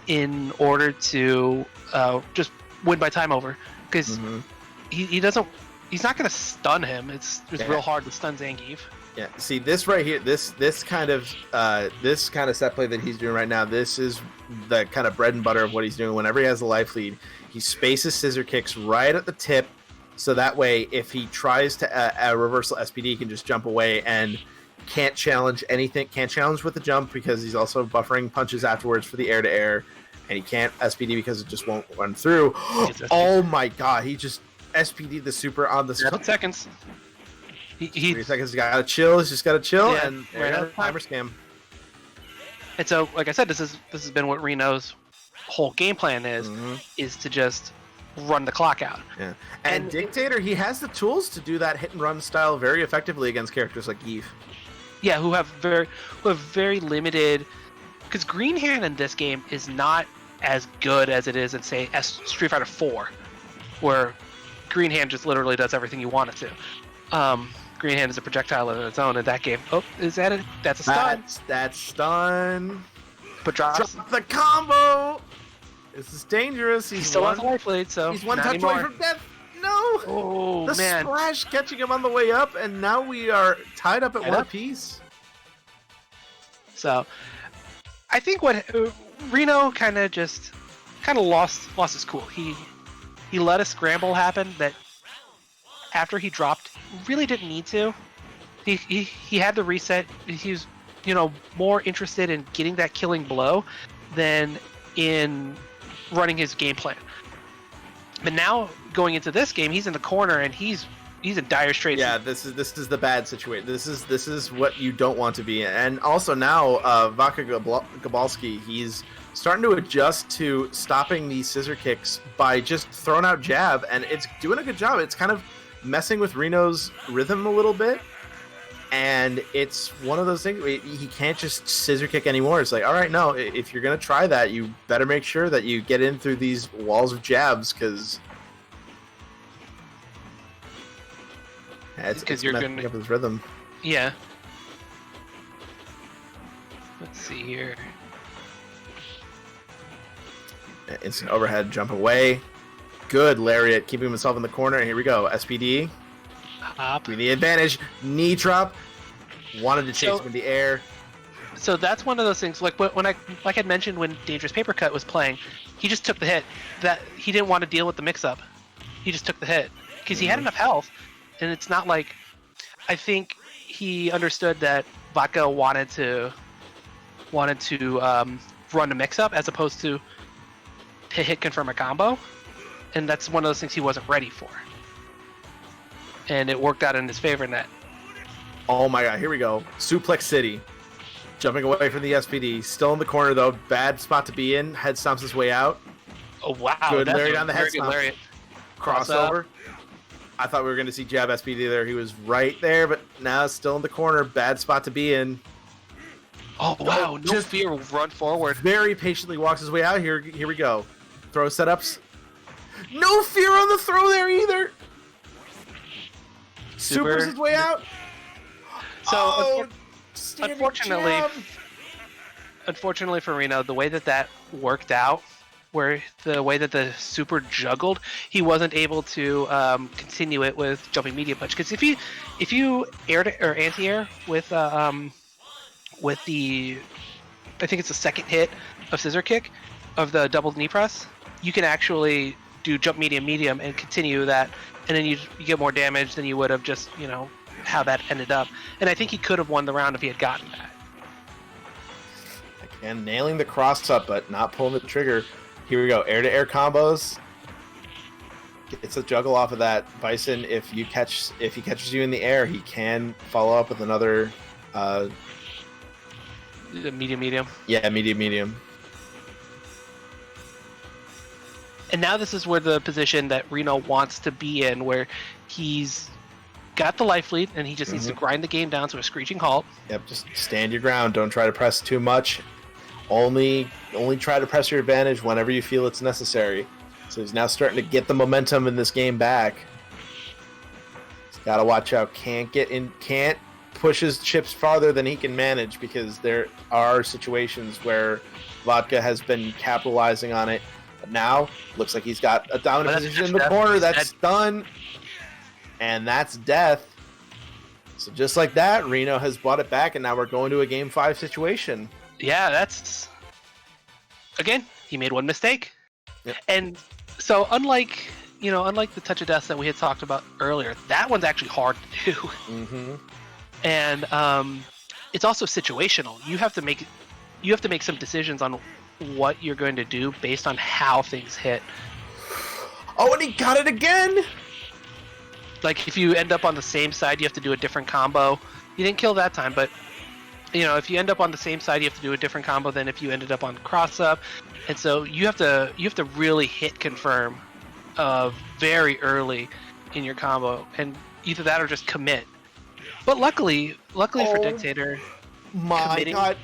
B: in order to just win by time over. Because he's not going to stun him. It's real hard to stun Zangief.
A: Yeah, see this right here, this kind of set play that he's doing right now. This is the kind of bread and butter of what he's doing. Whenever he has a life lead, he spaces scissor kicks right at the tip, so that way if he tries to reversal SPD, he can just jump away and can't challenge anything. Can't challenge with the jump because he's also buffering punches afterwards for the air to air, and he can't SPD because it just won't run through. Oh my god, he just SPD'd the super on the
B: 7 seconds.
A: 3 seconds. He's got to chill. He's just got to chill,
B: yeah,
A: and timer scam.
B: And so, like I said, this has been what Reno's whole game plan is to just run the clock out.
A: Yeah, and Dictator, he has the tools to do that hit and run style very effectively against characters like Geef.
B: Yeah, who have very limited. Because Green Hand in this game is not as good as it is in, say, Street Fighter 4, where Green Hand just literally does everything you want it to. Green Hand is a projectile of its own in that game. Oh, is that it? That's a stun.
A: That's stun.
B: But drop
A: the combo. This is dangerous.
B: He's still on the life lead, so
A: he's one touch away from death. No.
B: Oh,
A: the
B: man.
A: splash catching him on the way up, and now we are tied up at one apiece.
B: So, I think what Reno kind of lost his cool. He let a scramble happen that after he dropped really didn't need to. He had the reset. He was more interested in getting that killing blow than in running his game plan. But now going into this game, he's in the corner and he's he's in dire straits.
A: Yeah, this is the bad situation. This is what you don't want to be in. And also now, Vodka Gabalski, he's starting to adjust to stopping these scissor kicks by just throwing out jab, and it's doing a good job. It's kind of messing with Reno's rhythm a little bit, and it's one of those things. He can't just scissor kick anymore. It's like, all right, no, if you're gonna try that, you better make sure that you get in through these walls of jabs, because you're going to pick up his rhythm.
B: Yeah. Let's see here.
A: Instant overhead, jump away. Good lariat, keeping himself in the corner. Here we go. SPD.
B: Hop.
A: The advantage. Knee drop. Wanted to chase him in the air.
B: So that's one of those things. Like when I mentioned when Dangerous Paper Cut was playing, he just took the hit. That he didn't want to deal with the mix-up. He just took the hit because he had enough health, and it's not like. I think he understood that Vodka wanted to run a mix-up as opposed to hit confirm a combo, and that's one of those things he wasn't ready for. And it worked out in his favor in that.
A: Oh my god, here we go. Suplex City. Jumping away from the SPD. Still in the corner though. Bad spot to be in. Head stomps his way out.
B: Oh wow.
A: Good lariat on the head stomp. Crossover. I thought we were going to see jab SPD there. He was right there, but now still in the corner. Bad spot to be in.
B: Oh wow, no fear, run forward.
A: Very patiently walks his way out here. Here we go. Throw setups. No fear on the throw there either. Supers his way out.
B: So unfortunately for Reno, the way that worked out, where the way that the super juggled, he wasn't able to continue it with jumping medium punch. Because if you air to, or anti-air with the, I think it's the second hit of scissor kick of the double knee press, you can actually do jump medium and continue that, and then you get more damage than you would have just how that ended up. And I think he could have won the round if he had gotten that.
A: Again, nailing the cross up, but not pulling the trigger. Here we go, air-to-air combos. Gets a juggle off of that. Bison, if he catches you in the air, he can follow up with another...
B: medium.
A: Yeah, medium.
B: And now this is where the position that Reno wants to be in, where he's got the life lead, and he just needs to grind the game down to a screeching halt.
A: Yep, just stand your ground. Don't try to press too much. Only try to press your advantage whenever you feel it's necessary. So he's now starting to get the momentum in this game back. He's got to watch out. Can't push his chips farther than he can manage, because there are situations where Vodka has been capitalizing on it. But now, looks like he's got a dominant position in the corner. That's done. And that's death. So just like that, Reno has brought it back, and now we're going to a Game 5 situation.
B: Yeah, that's... Again, he made one mistake.
A: Yep.
B: And so unlike the touch of death that we had talked about earlier, that one's actually hard to do.
A: Mm-hmm.
B: And it's also situational. You have to make some decisions on what you're going to do based on how things hit.
A: Oh, and he got it again!
B: Like, if you end up on the same side, you have to do a different combo. You didn't kill that time, but if you end up on the same side, you have to do a different combo than if you ended up on cross up. And so you have to really hit confirm very early in your combo, and either that or just commit. But luckily for Dictator,
A: my god,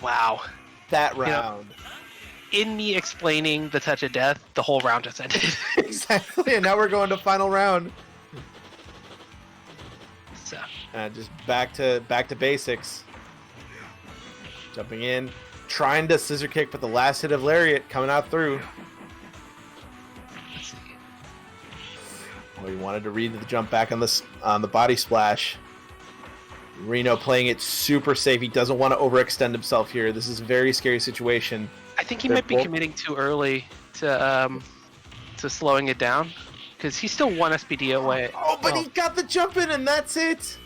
B: wow,
A: that round.
B: In me explaining the touch of death, the whole round just ended.
A: Exactly, and now we're going to final round.
B: So
A: just back to basics. Jumping in, trying to scissor kick, but the last hit of lariat coming out through.
B: Let's see.
A: Oh, he wanted to read the jump back on the body splash. Reno playing it super safe. He doesn't want to overextend himself here. This is a very scary situation.
B: I think he might be committing too early to slowing it down, because he's still one SPD away.
A: Oh, but he got the jump in, and that's it.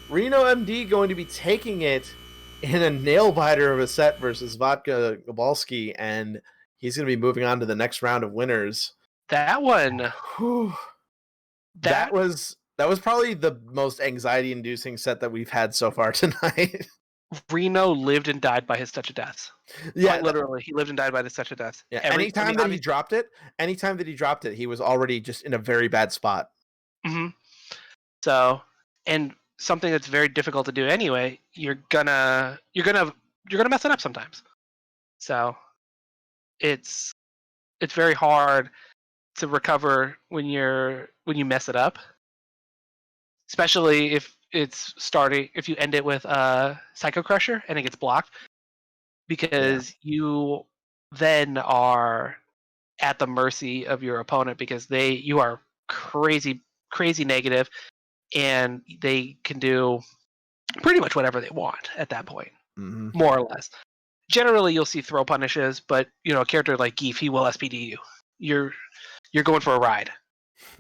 A: Reno MD going to be taking it in a nail biter of a set versus Vodka Gabalski, and he's going to be moving on to the next round of winners.
B: That one.
A: That was That was probably the most anxiety-inducing set that we've had so far tonight.
B: Reno lived and died by his touch of death.
A: Yeah,
B: Quite literally, he lived and died by the touch of death.
A: yeah. Anytime that he dropped it, he was already just in a very bad spot.
B: Mm-hmm. So, and something that's very difficult to do anyway, you're gonna mess it up sometimes. So, it's very hard to recover when you mess it up, especially if if you end it with Psycho Crusher and it gets blocked, because you then are at the mercy of your opponent, because you are crazy negative, and they can do pretty much whatever they want at that point, more or less. Generally, you'll see throw punishes, but a character like Geef, he will SPD you. You're going for a ride.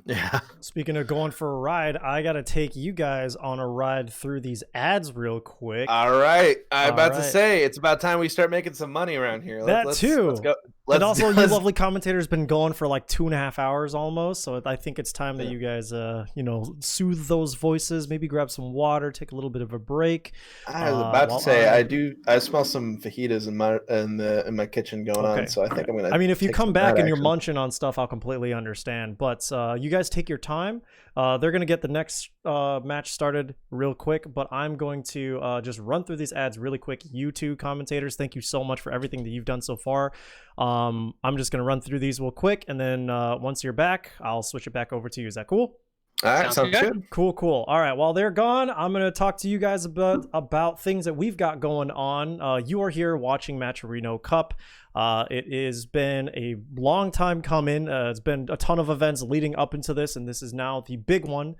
A: Yeah.
C: Speaking of going for a ride, I gotta take you guys on a ride through these ads real quick.
A: All right. I'm about to say it's about time we start making some money around here.
C: Let's go. And also, you lovely commentators been going for like 2.5 hours almost, so I think it's time that you guys, soothe those voices. Maybe grab some water, take a little bit of a break.
A: I was about to say I smell some fajitas in my kitchen going on, so I think I'm gonna.
C: I mean, if you come back and you're munching on stuff, I'll completely understand. But you guys take your time. They're gonna get the next match started real quick, but I'm going to just run through these ads really quick. You two commentators, thank you so much for everything that you've done so far. I'm just going to run through these real quick, and then once you're back, I'll switch it back over to you. Is that cool?
A: All right, sounds good.
C: Cool. All right, while they're gone, I'm going to talk to you guys about things that we've got going on. You are here watching Matcherino Cup. It has been a long time coming. It's been a ton of events leading up into this, and this is now the big one.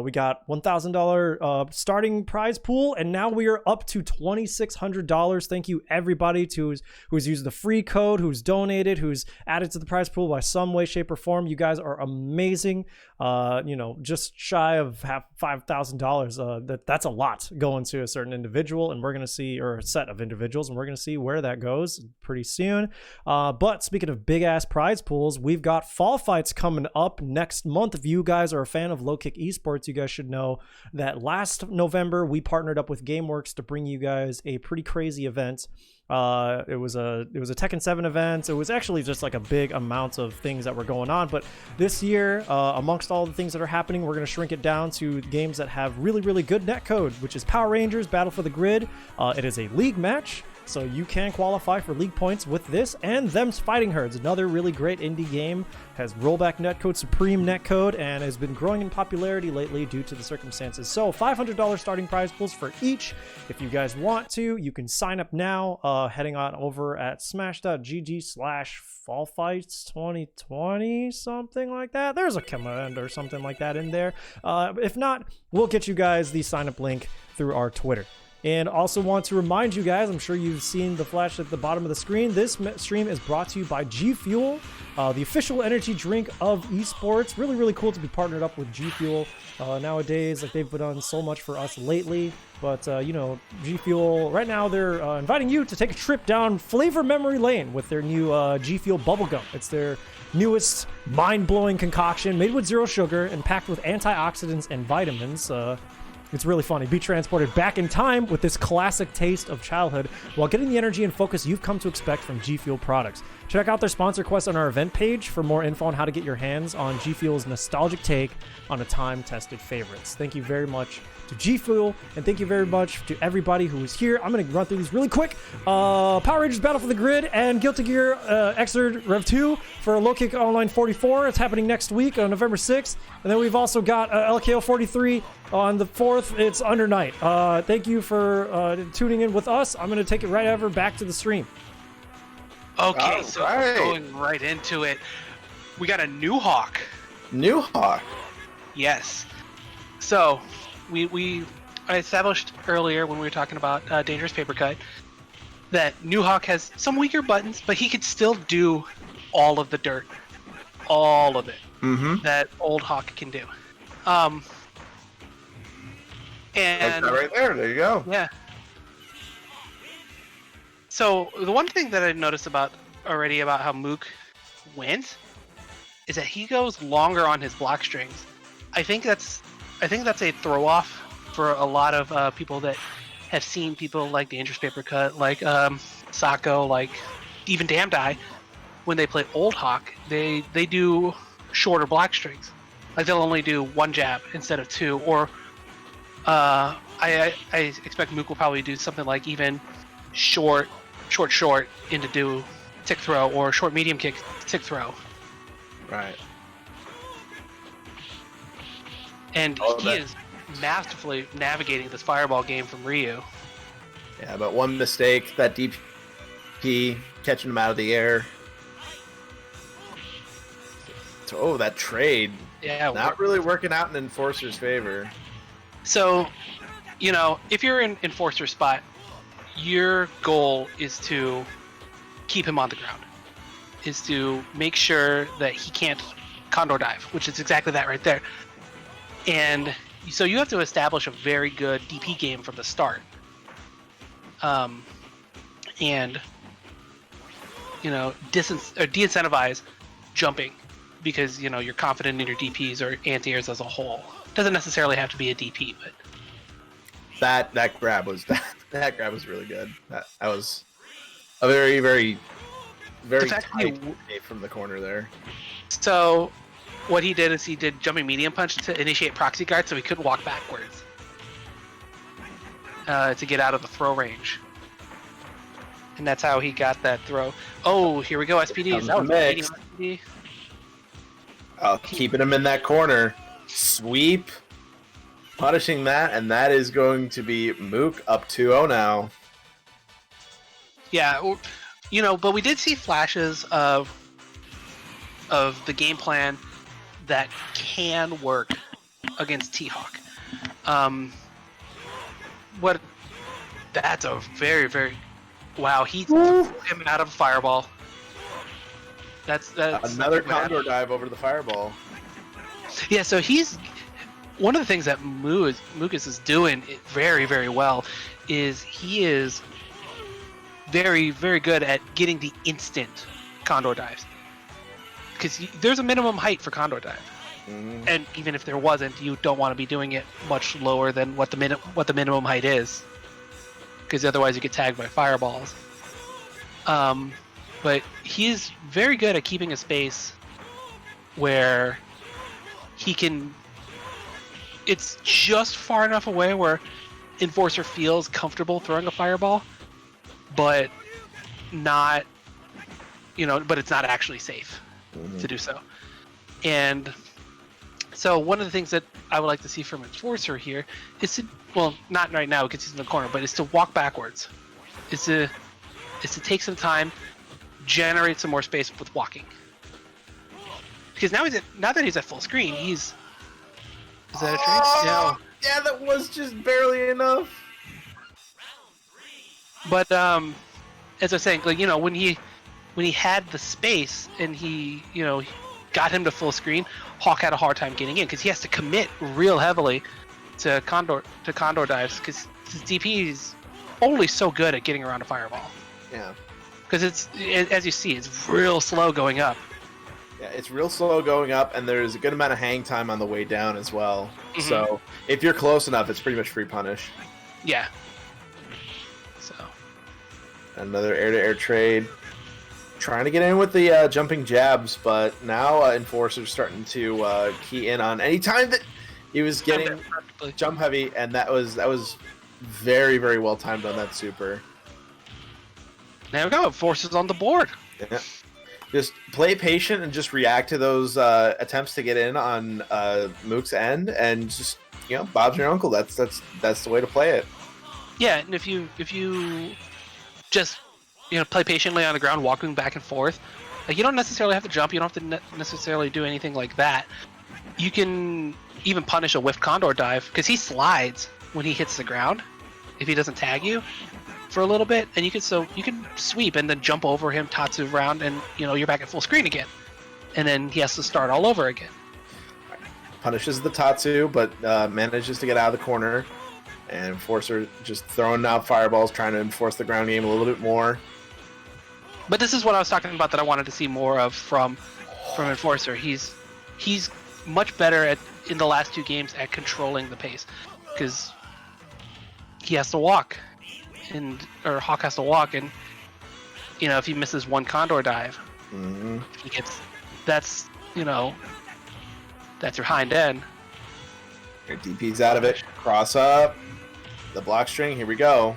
C: We got $1,000 starting prize pool, and now we are up to $2,600. Thank you everybody who's used the free code, who's donated, who's added to the prize pool by some way, shape, or form. You guys are amazing. Just shy of $5,000. That's a lot going to a certain individual, and we're gonna see, or a set of individuals, and we're gonna see where that goes pretty soon. But speaking of big ass prize pools, we've got fall fights coming up next month. If you guys are a fan of Low Kick Esports, you guys should know that last November we partnered up with GameWorks to bring you guys a pretty crazy event. It was a Tekken 7 event. It was actually just like a big amount of things that were going on, but this year, amongst all the things that are happening, we're going to shrink it down to games that have really, really good netcode, which is Power Rangers Battle for the Grid. It is a league match, so you can qualify for league points with this, and Them's Fighting Herds, another really great indie game, has rollback netcode, supreme netcode, and has been growing in popularity lately due to the circumstances. So $500 starting prize pools for each. If you guys want to, you can sign up now, heading on over at smash.gg/fallfights2020, something like that. There's a command or something like that in there. If not, we'll get you guys the sign up link through our Twitter. And also want to remind you guys, I'm sure you've seen the flash at the bottom of the screen. This stream is brought to you by G Fuel, the official energy drink of esports. Really, really cool to be partnered up with G Fuel nowadays. Like, they've done so much for us lately. But, G Fuel, right now they're inviting you to take a trip down flavor memory lane with their new G Fuel bubblegum. It's their newest mind-blowing concoction made with zero sugar and packed with antioxidants and vitamins. It's really funny. Be transported back in time with this classic taste of childhood while getting the energy and focus you've come to expect from G Fuel products. Check out their sponsor quest on our event page for more info on how to get your hands on G Fuel's nostalgic take on a time-tested favorites. Thank you very much to G Fuel, and thank you very much to everybody who is here. I'm going to run through these really quick. Power Rangers Battle for the Grid and Guilty Gear Xrd Rev 2 for Low Kick Online 44. It's happening next week on November 6th. And then we've also got LKO 43 on the 4th. It's Under Night. Thank you for tuning in with us. I'm going to take it right over back to the stream.
B: Okay, going right into it. We got a new Hawk.
A: New Hawk?
B: Yes. So, I established earlier when we were talking about Dangerous Paper Cut that New Hawk has some weaker buttons, but he could still do all of the dirt. All of it. That old Hawk can do. And
A: like that right there you go.
B: Yeah. So the one thing that I noticed about how Mook went is that he goes longer on his block strings. I think that's I think that's a throw off for a lot of people that have seen people like Dangerous Paper Cut, like Sako, like even Damn Die. When they play Old Hawk, they do shorter block strings. Like they'll only do one jab instead of two, or I expect Mook will probably do something like even short into do tick throw, or short medium kick tick throw.
A: Right.
B: And he is masterfully navigating this fireball game from Ryu.
A: Yeah, but one mistake, that DP catching him out of the air. Oh, that trade.
B: Yeah,
A: not really working out in Enforcer's favor.
B: So, you know, if you're in Enforcer spot, your goal is to keep him on the ground. Is to make sure that he can't Condor dive, which is exactly that right there. And so you have to establish a very good DP game from the start. And, you know, de-incentivize jumping, because, you know, you're confident in your DPs or anti-airs as a whole. Doesn't necessarily have to be a DP, but
A: that grab was that grab was really good. That was a very, very, very tight from the corner there.
B: So what he did is he did jumping medium punch to initiate proxy guard, so he couldn't walk backwards to get out of the throw range. And that's how he got that throw. Oh, here we go, SPDs. That was medium SPD.
A: Oh, keeping him in that corner. Sweep. Punishing that, and that is going to be Mook up 2-0 now.
B: Yeah, you know, but we did see flashes of the game plan that can work against T-Hawk. That's a very, very... Wow, he threw him out of a fireball. That's
A: another Condor dive over the fireball.
B: Yeah, so he's one of the things that Mucus is doing very, very well is he is very, very good at getting the instant Condor dives, because there's a minimum height for Condor dive, and even if there wasn't, you don't want to be doing it much lower than what the minimum height is, because otherwise you get tagged by fireballs. But he's very good at keeping a space where he can... It's just far enough away where Enforcer feels comfortable throwing a fireball, but not... You know, but it's not actually safe to do so. And so one of the things that I would like to see from Enforcer here is to... Well, not right now because he's in the corner, but is to walk backwards. Is to take some time, generate some more space with walking. Because now that he's at full screen, is that a trade?
A: Yeah, that was just barely enough.
B: But as I was saying, like, you know, when he had the space and he, you know, got him to full screen, Hawk had a hard time getting in because he has to commit real heavily to Condor dives, because his DP is only so good at getting around a fireball.
A: Yeah.
B: Because it's, as you see, it's real slow going up.
A: Yeah, it's real slow going up, and there's a good amount of hang time on the way down as well. So if you're close enough, it's pretty much free punish.
B: Yeah. So.
A: Another air-to-air trade. Trying to get in with the jumping jabs, but now Enforcer's starting to key in on any time that he was getting jump heavy, and that was very, very well timed on that super.
B: There we go. Enforcer's on the board.
A: Yeah. Just play patient and just react to those attempts to get in on Mook's end, and just, you know, Bob's your uncle. That's the way to play it.
B: Yeah, and if you just, you know, play patiently on the ground, walking back and forth, like, you don't necessarily have to jump. You don't have to necessarily do anything like that. You can even punish a whiffed Condor dive, because he slides when he hits the ground if he doesn't tag you for a little bit, and you can sweep and then jump over him, Tatsu around, and, you know, you're back at full screen again, and then he has to start all over again.
A: Punishes the Tatsu, but manages to get out of the corner, and Enforcer just throwing out fireballs, trying to enforce the ground game a little bit more.
B: But this is what I was talking about that I wanted to see more of from Enforcer. He's much better in the last 2 games at controlling the pace, because he has to walk, or Hawk has to walk, and if he misses one Condor dive, he gets that's your hind end.
A: Your DP's out of it. Cross up. The block string. Here we go.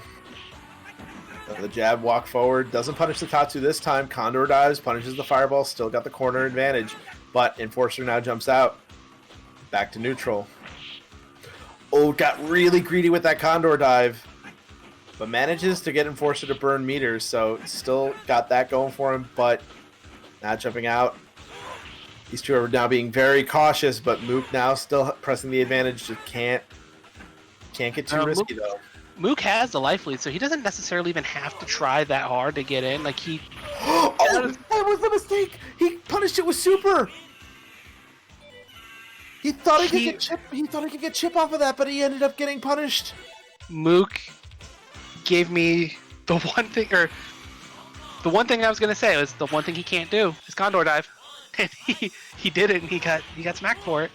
A: The jab, walk forward. Doesn't punish the Tatsu this time. Condor dives. Punishes the fireball. Still got the corner advantage. But Enforcer now jumps out. Back to neutral. Oh, got really greedy with that Condor dive. But manages to get Enforcer to burn meters. So still got that going for him. But not jumping out. These two are now being very cautious, but Mook now still pressing the advantage. Just can't get too risky though.
B: Mook has the life lead, so he doesn't necessarily even have to try that hard to get in. Like he.
A: Oh, that was a mistake. He punished it with super. He thought he could get chip. He thought he could get chip off of that, but he ended up getting punished.
B: Mook gave me the one thing, I was gonna say was the one thing he can't do is Condor dive. And he did it, and he got smacked for it.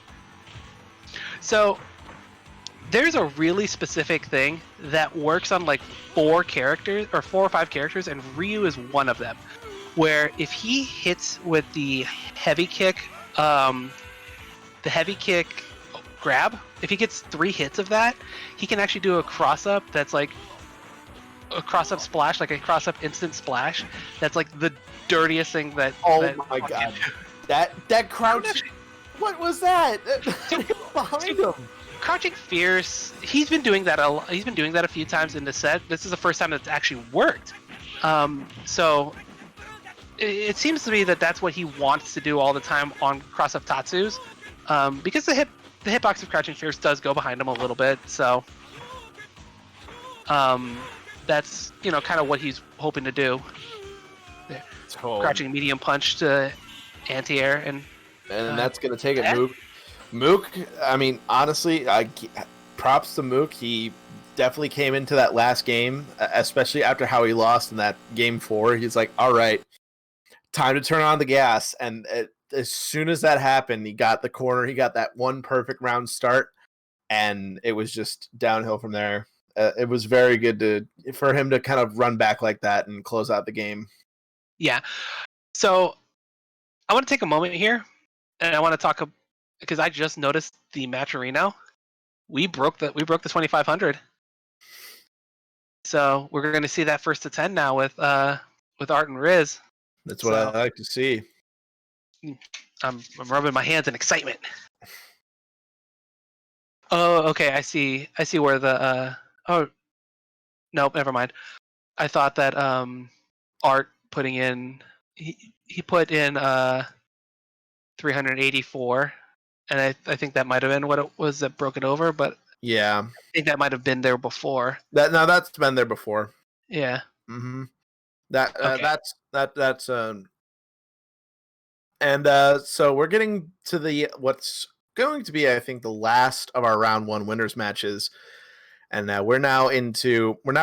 B: So there's a really specific thing that works on like 4 or 5 characters, and Ryu is one of them. Where if he hits with the heavy kick grab, if he gets 3 hits of that, he can actually do a cross up that's like a cross up splash, like a cross up instant splash. That's like the dirtiest thing that.
A: Oh my god. That crouch. What was that? Behind him.
B: Crouching Fierce. He's been doing that a few times in the set. This is the first time that's actually worked. So it seems to me that that's what he wants to do all the time on cross up Tatsus, because the hitbox of Crouching Fierce does go behind him a little bit. So that's kind of what he's hoping to do. Crouching medium punch to anti-air, and
A: that's gonna take it. Mook, I mean, honestly, props to Mook. He definitely came into that last game, especially after how he lost in that game 4. He's like, all right, time to turn on the gas. And as soon as that happened, he got the corner. He got that one perfect round start, and it was just downhill from there. It was very good for him to kind of run back like that and close out the game.
B: Yeah. So I want to take a moment here, and I want to talk because I just noticed the Matcherino. We broke the 2500. So we're going to see that first to 10 now with Art and Riz.
A: That's what I like to see.
B: I'm rubbing my hands in excitement. Oh, okay. I see where the oh, nope, never mind. I thought that Art putting in he put in 384, and I think that might have been what it was that broke it over, but
A: yeah,
B: I think that might have been there before.
A: That's been there before.
B: Yeah.
A: Mm-hmm. That's so we're getting to what's going to be, I think, the last of our round 1 winners matches, and we're now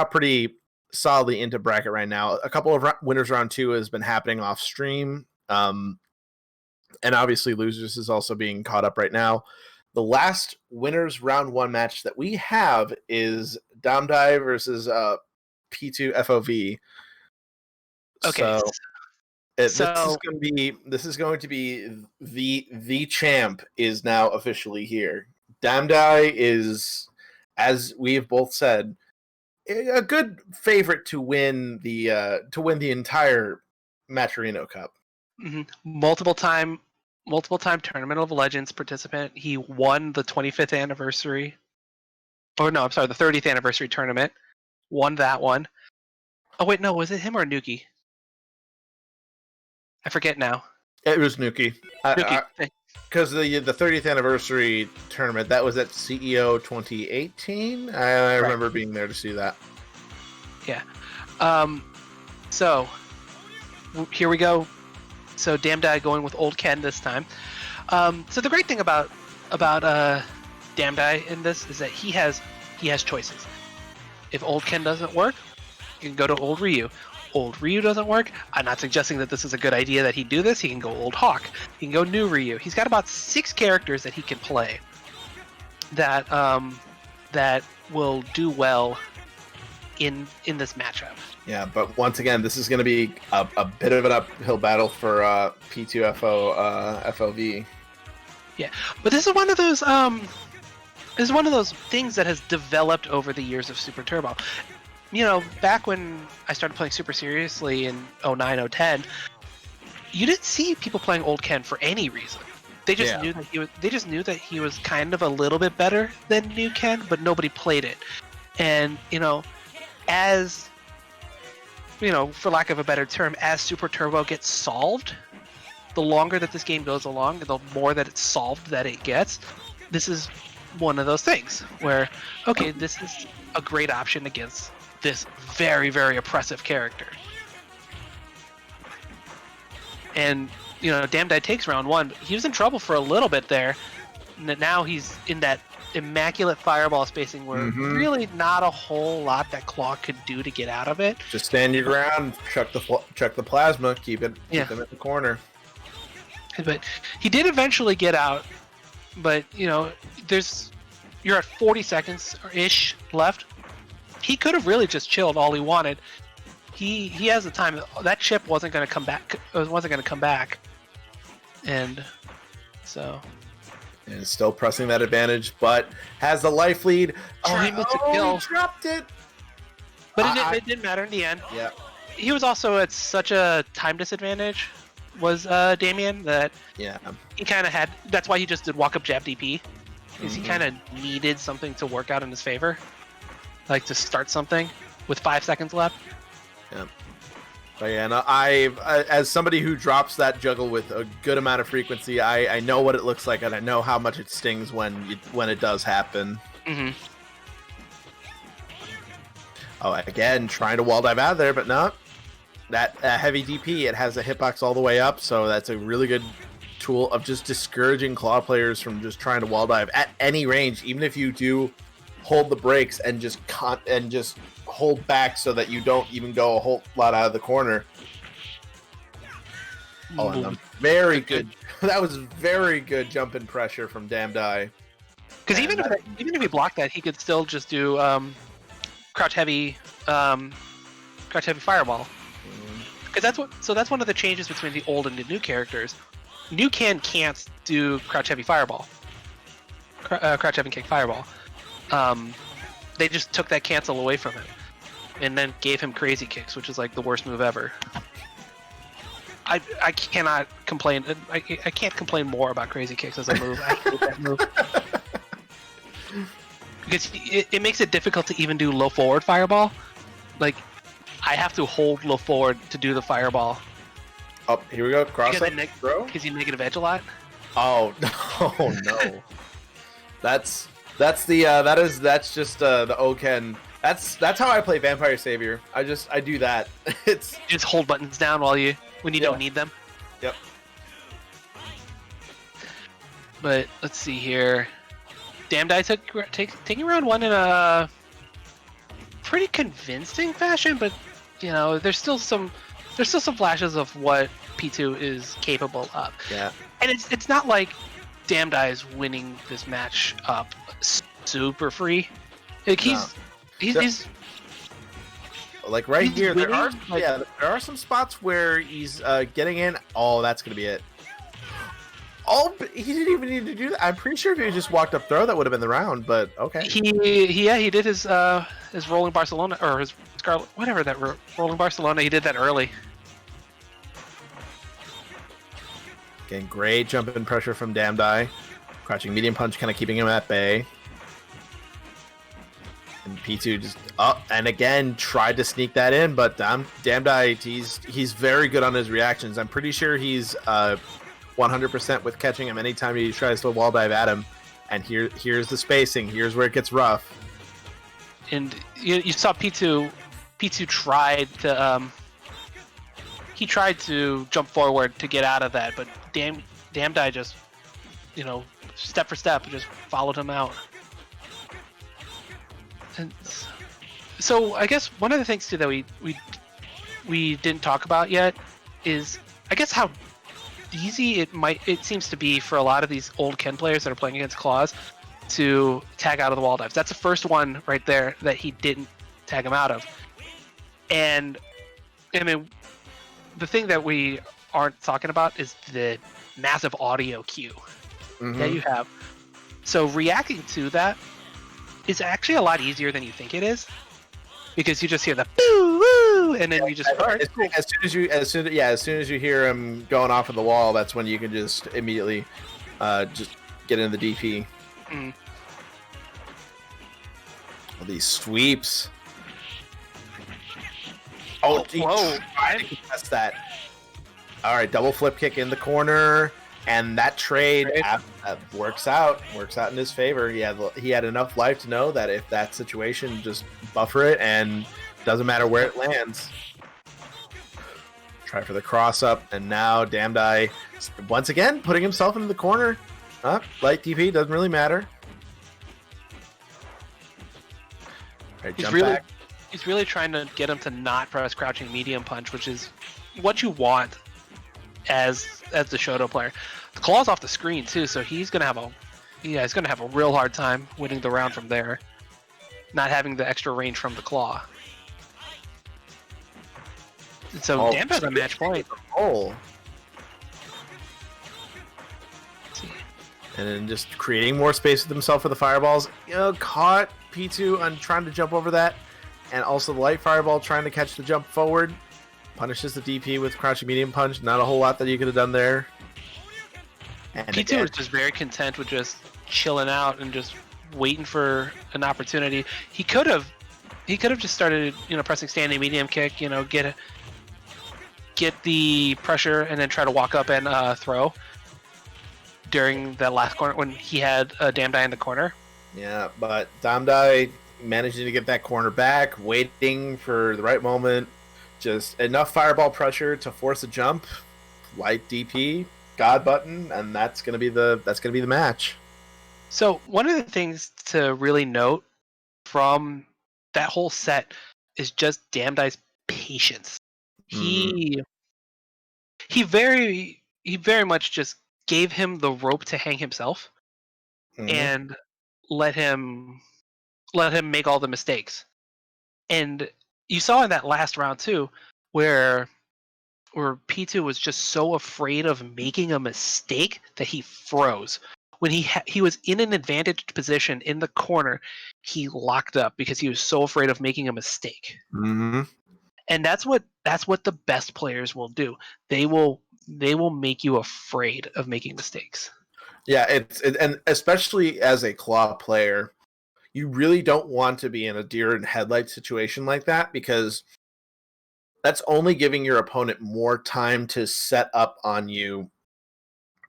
A: pretty solidly into bracket right now. A couple of winners round 2 has been happening off stream, and obviously losers is also being caught up right now. The last winners round 1 match that we have is Damdai versus P2 FOV.
B: Okay.
A: This is going to be the champ is now officially here. Damdai is, as we have both said, a good favorite to win the entire Matcherino Cup.
B: Mm-hmm. Multiple time Tournament of Legends participant. He won the 25th anniversary. Oh no, I'm sorry, the 30th anniversary tournament. Won that one. Oh wait, no, was it him or Nuki? I forget now.
A: It was Nuki. Because the 30th anniversary tournament, that was at CEO 2018. I remember being there to see that.
B: Yeah. So here we go. So Damdai going with Old Ken this time. So the great thing about Damdai in this is that he has choices. If Old Ken doesn't work, you can go to Old Ryu. Old Ryu doesn't work. I'm not suggesting that this is a good idea that he do this. He can go Old Hawk. He can go New Ryu. He's got about 6 characters that he can play. that that will do well in this matchup.
A: Yeah, but once again, this is going to be a bit of an uphill battle for P2FO FOV.
B: But this is one of those things that has developed over the years of Super Turbo. You know, back when I started playing super seriously in 09, 010, you didn't see people playing old Ken for any reason. They just knew that he was kind of a little bit better than new Ken, but nobody played it. And as for lack of a better term, as Super Turbo gets solved, the longer that this game goes along, the more that it's solved that it gets. This is one of those things where, okay, this is a great option against this very, very oppressive character. And, Damdai takes round one. He was in trouble for a little bit there. Now he's in that immaculate fireball spacing where really not a whole lot that Claw could do to get out of it.
A: Just stand your ground, chuck the plasma, keep them in the corner.
B: But he did eventually get out. But, you're at 40 seconds-ish left. He could have really just chilled all he wanted. He has the time. That chip wasn't going to come back. And so...
A: And still pressing that advantage, but has the life lead.
B: He missed a kill.
A: He dropped it.
B: But it didn't matter in the end.
A: Yeah.
B: He was also at such a time disadvantage, was Damien, that he kind of had... That's why he just did walk-up jab DP. Because he kind of needed something to work out in his favor. Like to start something with 5 seconds left.
A: Yeah. But yeah, and as somebody who drops that juggle with a good amount of frequency, I know what it looks like, and I know how much it stings when it does happen.
B: Mm-hmm.
A: Oh, again, trying to wall dive out of there, but no. That heavy DP, it has a hitbox all the way up, so that's a really good tool of just discouraging Claw players from just trying to wall dive at any range, even if you do hold the brakes and just hold back so that you don't even go a whole lot out of the corner. Oh, and very good. That was very good jump in pressure from Damdai.
B: Because even if he blocked that, he could still just do crouch heavy fireball. Because that's one of the changes between the old and the new characters. New Ken can't do crouch heavy fireball. Crouch heavy kick fireball. They just took that cancel away from him, and then gave him crazy kicks, which is like the worst move ever. I cannot complain. I can't complain more about crazy kicks as a move. I hate that move. Because it makes it difficult to even do low forward fireball. Like, I have to hold low forward to do the fireball.
A: Oh, here we go. Cross up, bro.
B: Because you negative edge a lot.
A: Oh no. That's just the Oken. That's how I play Vampire Savior. I do that. It's
B: you just hold buttons down when you don't need them.
A: Yep.
B: But let's see here. Damdai taking round one in a pretty convincing fashion, but there's still some flashes of what P2 is capable of.
A: Yeah.
B: And it's not like Damdai is winning this match up super free. Like he's
A: like right
B: he's
A: here.
B: winning,
A: there are some spots where he's getting in. Oh, that's gonna be it. Oh, he didn't even need to do that. I'm pretty sure if he just walked up throw, that would have been the round. But okay.
B: He did his rolling Barcelona or his Scarlet, whatever that rolling Barcelona. He did that early.
A: Getting great jump in pressure from Damdai. Crouching medium punch, kind of keeping him at bay. And P2 just up and again tried to sneak that in, but Damdai, he's very good on his reactions. I'm pretty sure he's 100% with catching him anytime he tries to wall dive at him. And here's the spacing. Here's where it gets rough.
B: And you saw P2 tried to jump forward to get out of that, but Damdai just step for step just followed him out. And so I guess one of the things too that we didn't talk about yet is I guess how easy it seems to be for a lot of these old Ken players that are playing against Claws to tag out of the wall dives. That's the first one right there that he didn't tag him out of. And I mean, the thing that we aren't talking about is the massive audio cue that you have. So reacting to that is actually a lot easier than you think it is, because you just hear the boo woo, and then you just
A: as soon as you hear him going off of the wall, that's when you can just immediately just get into the DP. All these sweeps. Oh, whoa! I contest that. All right, double flip kick in the corner, and that trade works out in his favor. He had enough life to know that if that situation, just buffer it, and doesn't matter where it lands. Try for the cross up, and now Damned Eye once again putting himself into the corner. Light DP doesn't really matter. Right,
B: he's really trying to get him to not press crouching medium punch, which is what you want as the Shoto player. The claw's off the screen too, so he's gonna have a real hard time winning the round from there, not having the extra range from the claw. And so Damned has a match point.
A: And then just creating more space with himself for the fireballs. Caught P2 on trying to jump over that. And also the light fireball trying to catch the jump forward. Punishes the DP with crouching medium punch. Not a whole lot that you could have done there.
B: And P2 was just very content with just chilling out and just waiting for an opportunity. He could have just started, pressing standing medium kick, get the pressure and then try to walk up and throw during that last corner when he had Damned Eye in the corner.
A: Yeah, but Damned Eye managing to get that corner back, waiting for the right moment, just enough fireball pressure to force a jump, light DP, God button, and that's gonna be the match.
B: So one of the things to really note from that whole set is just Damned Eye's patience. He very much just gave him the rope to hang himself and let him make all the mistakes. And you saw in that last round too, where P2 was just so afraid of making a mistake that he froze. When he was in an advantaged position in the corner, he locked up because he was so afraid of making a mistake. And that's what the best players will do. They will make you afraid of making mistakes.
A: Yeah, and especially as a claw player, you really don't want to be in a deer in headlights situation like that, because that's only giving your opponent more time to set up on you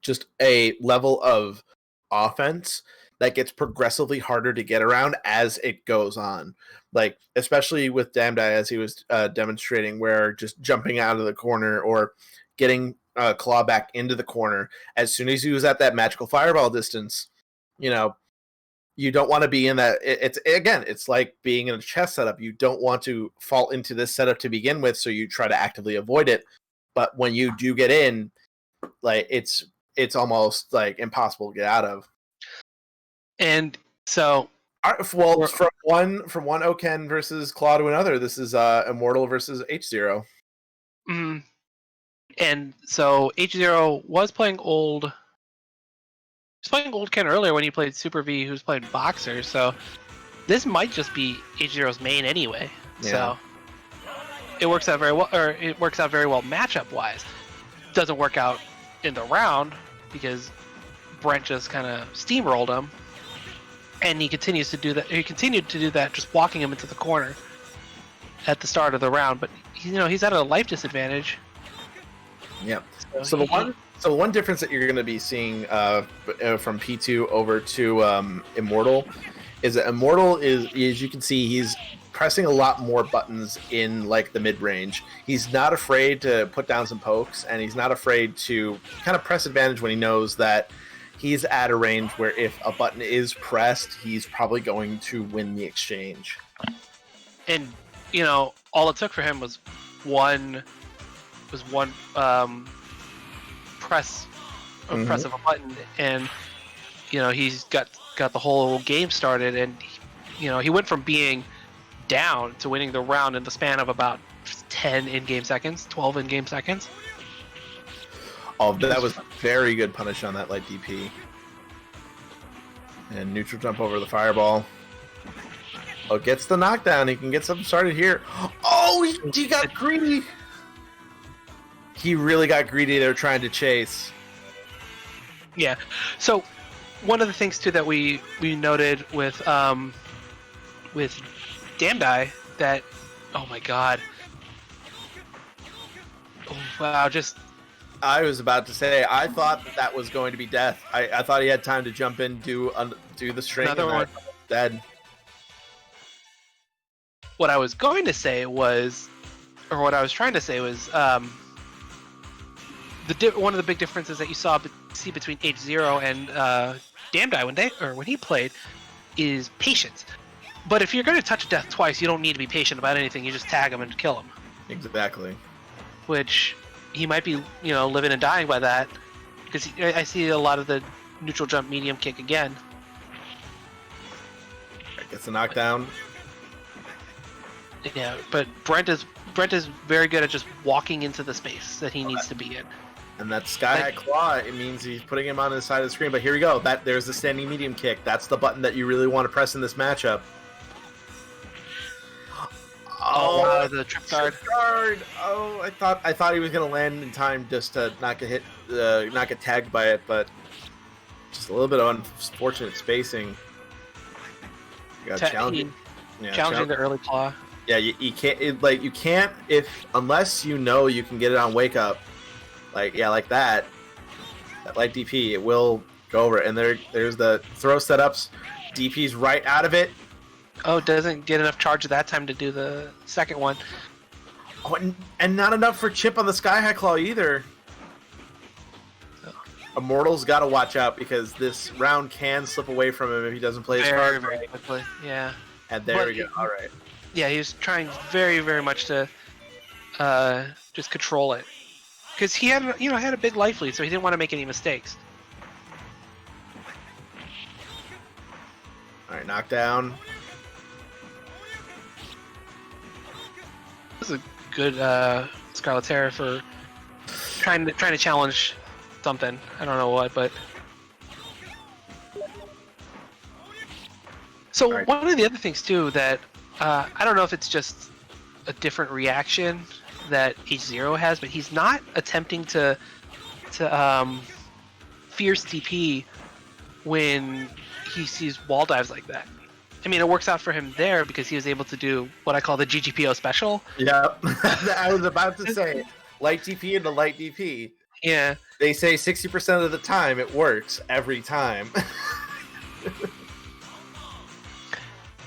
A: just a level of offense that gets progressively harder to get around as it goes on. Like, especially with Damned Eye, as he was demonstrating, where just jumping out of the corner or getting claw back into the corner, as soon as he was at that magical fireball distance, you don't want to be in that. It's like being in a chess setup. You don't want to fall into this setup to begin with, so you try to actively avoid it. But when you do get in, like, it's almost like impossible to get out of.
B: And so,
A: well, from one Oken versus Claw to another, this is Immortal versus H0.
B: And so H0 was playing old. He was playing old Ken earlier when he played Super V, who's playing Boxer. So this might just be H0's main anyway. Yeah. So it works out very well, matchup wise. Doesn't work out in the round because Brent just kind of steamrolled him, and he continues to do that. He continued to do that, just walking him into the corner at the start of the round. But he's at a life disadvantage.
A: Yeah. So the one difference that you're going to be seeing from P2 over to Immortal is that Immortal is, as you can see, he's pressing a lot more buttons in like the mid range. He's not afraid to put down some pokes, and he's not afraid to kind of press advantage when he knows that he's at a range where if a button is pressed, he's probably going to win the exchange.
B: And all it took for him was one press of a button, and he's got got the whole game started, and he went from being down to winning the round in the span of about 10 in-game seconds, 12 in-game seconds.
A: Oh, that was very good punish on that light DP. And neutral jump over the fireball. Oh, gets the knockdown. He can get something started here. Oh, he got greedy. He really got greedy. They're trying to chase.
B: Yeah. So one of the things too that we noted with Damdai that, oh my god. Oh, wow,
A: I was about to say, I thought that was going to be death. I thought he had time to jump in, do the string.
B: Another one.
A: Dead.
B: What I was going to say was, or what I was trying to say was, one of the big differences that you see between H0 and Damdai when he played is patience. But if you're going to touch death twice, you don't need to be patient about anything. You just tag him and kill him. Exactly. Which he might be, living and dying by that, because I see a lot of the neutral jump medium kick again.
A: Gets a knockdown.
B: Yeah, but Brent is very good at just walking into the space that he needs to be in.
A: And that sky high claw, it means he's putting him on the side of the screen. But here we go. There's the standing medium kick. That's the button that you really want to press in this matchup.
B: Oh, wow, the trip guard.
A: Oh, I thought he was gonna land in time just to not get tagged by it, but just a little bit of unfortunate spacing. You got challenging
B: the early claw.
A: Yeah, you can't you can't unless you know you can get it on wake up, like that light DP, it will go over it. And there's the throw setups. DP's right out of it.
B: Oh, doesn't get enough charge at that time to do the second one.
A: Oh, and not enough for Chip on the Sky High Claw either. Immortal's got to watch out because this round can slip away from him if he doesn't play his cards
B: very quickly. Yeah.
A: And there we go. All right.
B: Yeah, he was trying very, very much to just control it, because he had a big life lead, so he didn't want to make any mistakes.
A: All right, knockdown.
B: This is a good Scarlet Terror for trying to challenge something. I don't know what, but so
A: right.
B: One of the other things too that I don't know if it's just a different reaction that H0 has, but he's not attempting to fierce TP when he sees wall dives like that. I mean, it works out for him there because he was able to do what I call the GGPO special.
A: Yeah, I was about to say light DP into light DP.
B: Yeah.
A: They say 60% of the time it works every time.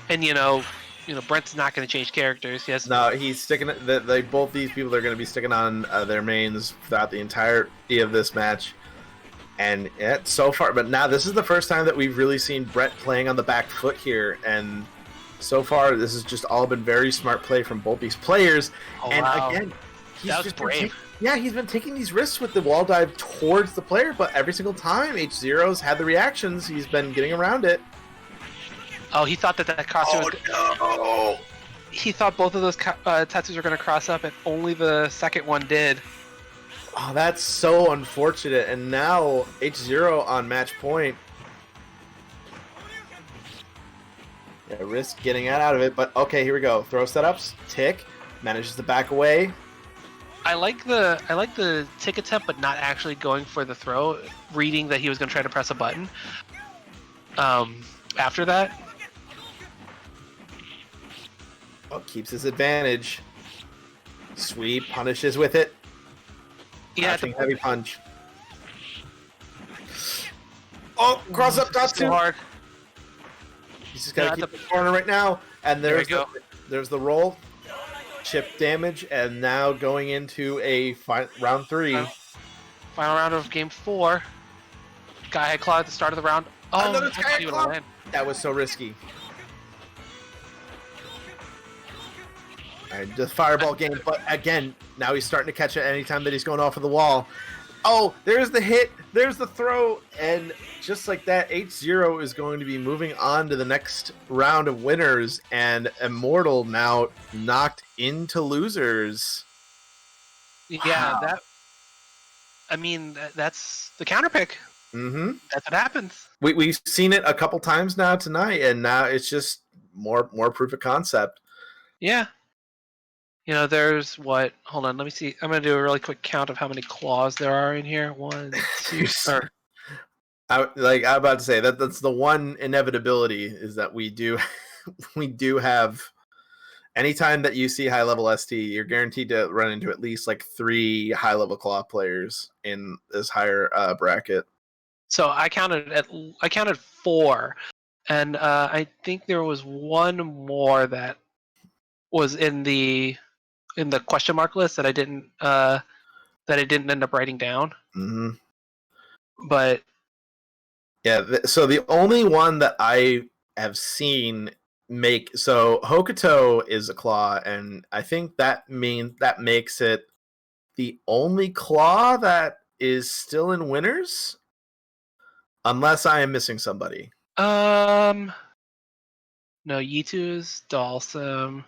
B: And Brent's not going to change characters. Yes.
A: No, he's sticking. Both these people are going to be sticking on their mains throughout the entirety of this match. And so far, but now this is the first time that we've really seen Brett playing on the back foot here, and so far this has just all been very smart play from both these players.
B: Oh,
A: and
B: wow.
A: again,
B: that was brave.
A: He's been taking these risks with the wall dive towards the player, but every single time H0's had the reactions, he's been getting around it.
B: Oh, he thought that crosser was.
A: No!
B: He thought both of those tattoos were going to cross up, and only the second one did.
A: Oh, that's so unfortunate. And now H0 on match point. Yeah, risk getting out of it, but okay, here we go. Throw setups. Tick manages to back away.
B: I like the tick attempt, but not actually going for the throw. Reading that he was going to try to press a button. After that.
A: Oh, keeps his advantage. Sweep, punishes with it.
B: Yeah,
A: heavy punch. Oh, cross up top two.
B: Hard.
A: He's just gotta keep the corner right now. And there's the roll. Chip damage, and now going into a round 3.
B: Final round of game 4. Sky High Claw at the start of the round. Oh,
A: another Sky High Claw. That was so risky. All right, the fireball game, but again, now he's starting to catch it anytime that he's going off of the wall. Oh, there's the hit. There's the throw. And just like that, H0 is going to be moving on to the next round of winners. And Immortal now knocked into losers.
B: Yeah,
A: Wow.
B: that's the counter pick.
A: Mm-hmm.
B: That's what happens.
A: We've seen it a couple times now tonight, and now it's just more proof of concept.
B: Yeah. There's what? Hold on, let me see. I'm gonna do a really quick count of how many claws there are in here. 1, 2.
A: I'm about to say that's the one inevitability is that we do have. Anytime that you see high level ST, you're guaranteed to run into at least like 3 high level claw players in this higher bracket.
B: So I counted 4, and I think there was one more that was in the question mark list that I didn't end up writing down.
A: Mm-hmm.
B: But
A: yeah, so the only one that I have seen Hokuto is a claw, and I think that makes it the only claw that is still in winners, unless I am missing somebody.
B: no, Yitu is Dalsum.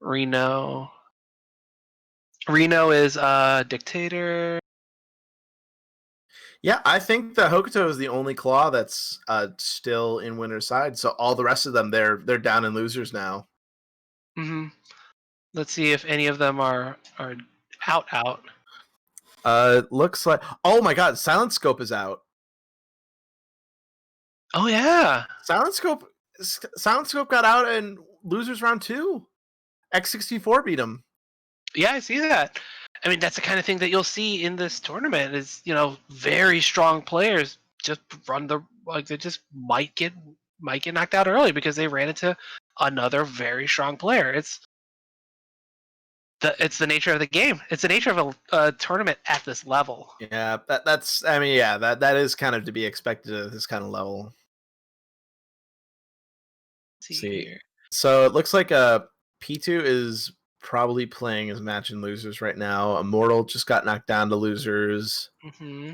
B: Reno is Dictator.
A: Yeah, I think that Hokuto is the only claw that's still in winner's side. So all the rest of them, they're down in losers now.
B: Mm-hmm. Let's see if any of them are out.
A: Looks like. Oh my God, Silent Scope is out.
B: Oh yeah,
A: Silent Scope got out in losers round 2. X64 beat him.
B: Yeah, I see that. I mean, that's the kind of thing that you'll see in this tournament. Is very strong players just they just might get knocked out early because they ran into another very strong player. It's the nature of the game. It's the nature of a tournament at this level.
A: Yeah, that is kind of to be expected at this kind of level.
B: Let's see here.
A: So it looks like P2 is probably playing as match in losers right now. Immortal just got knocked down to losers.
B: Mm-hmm.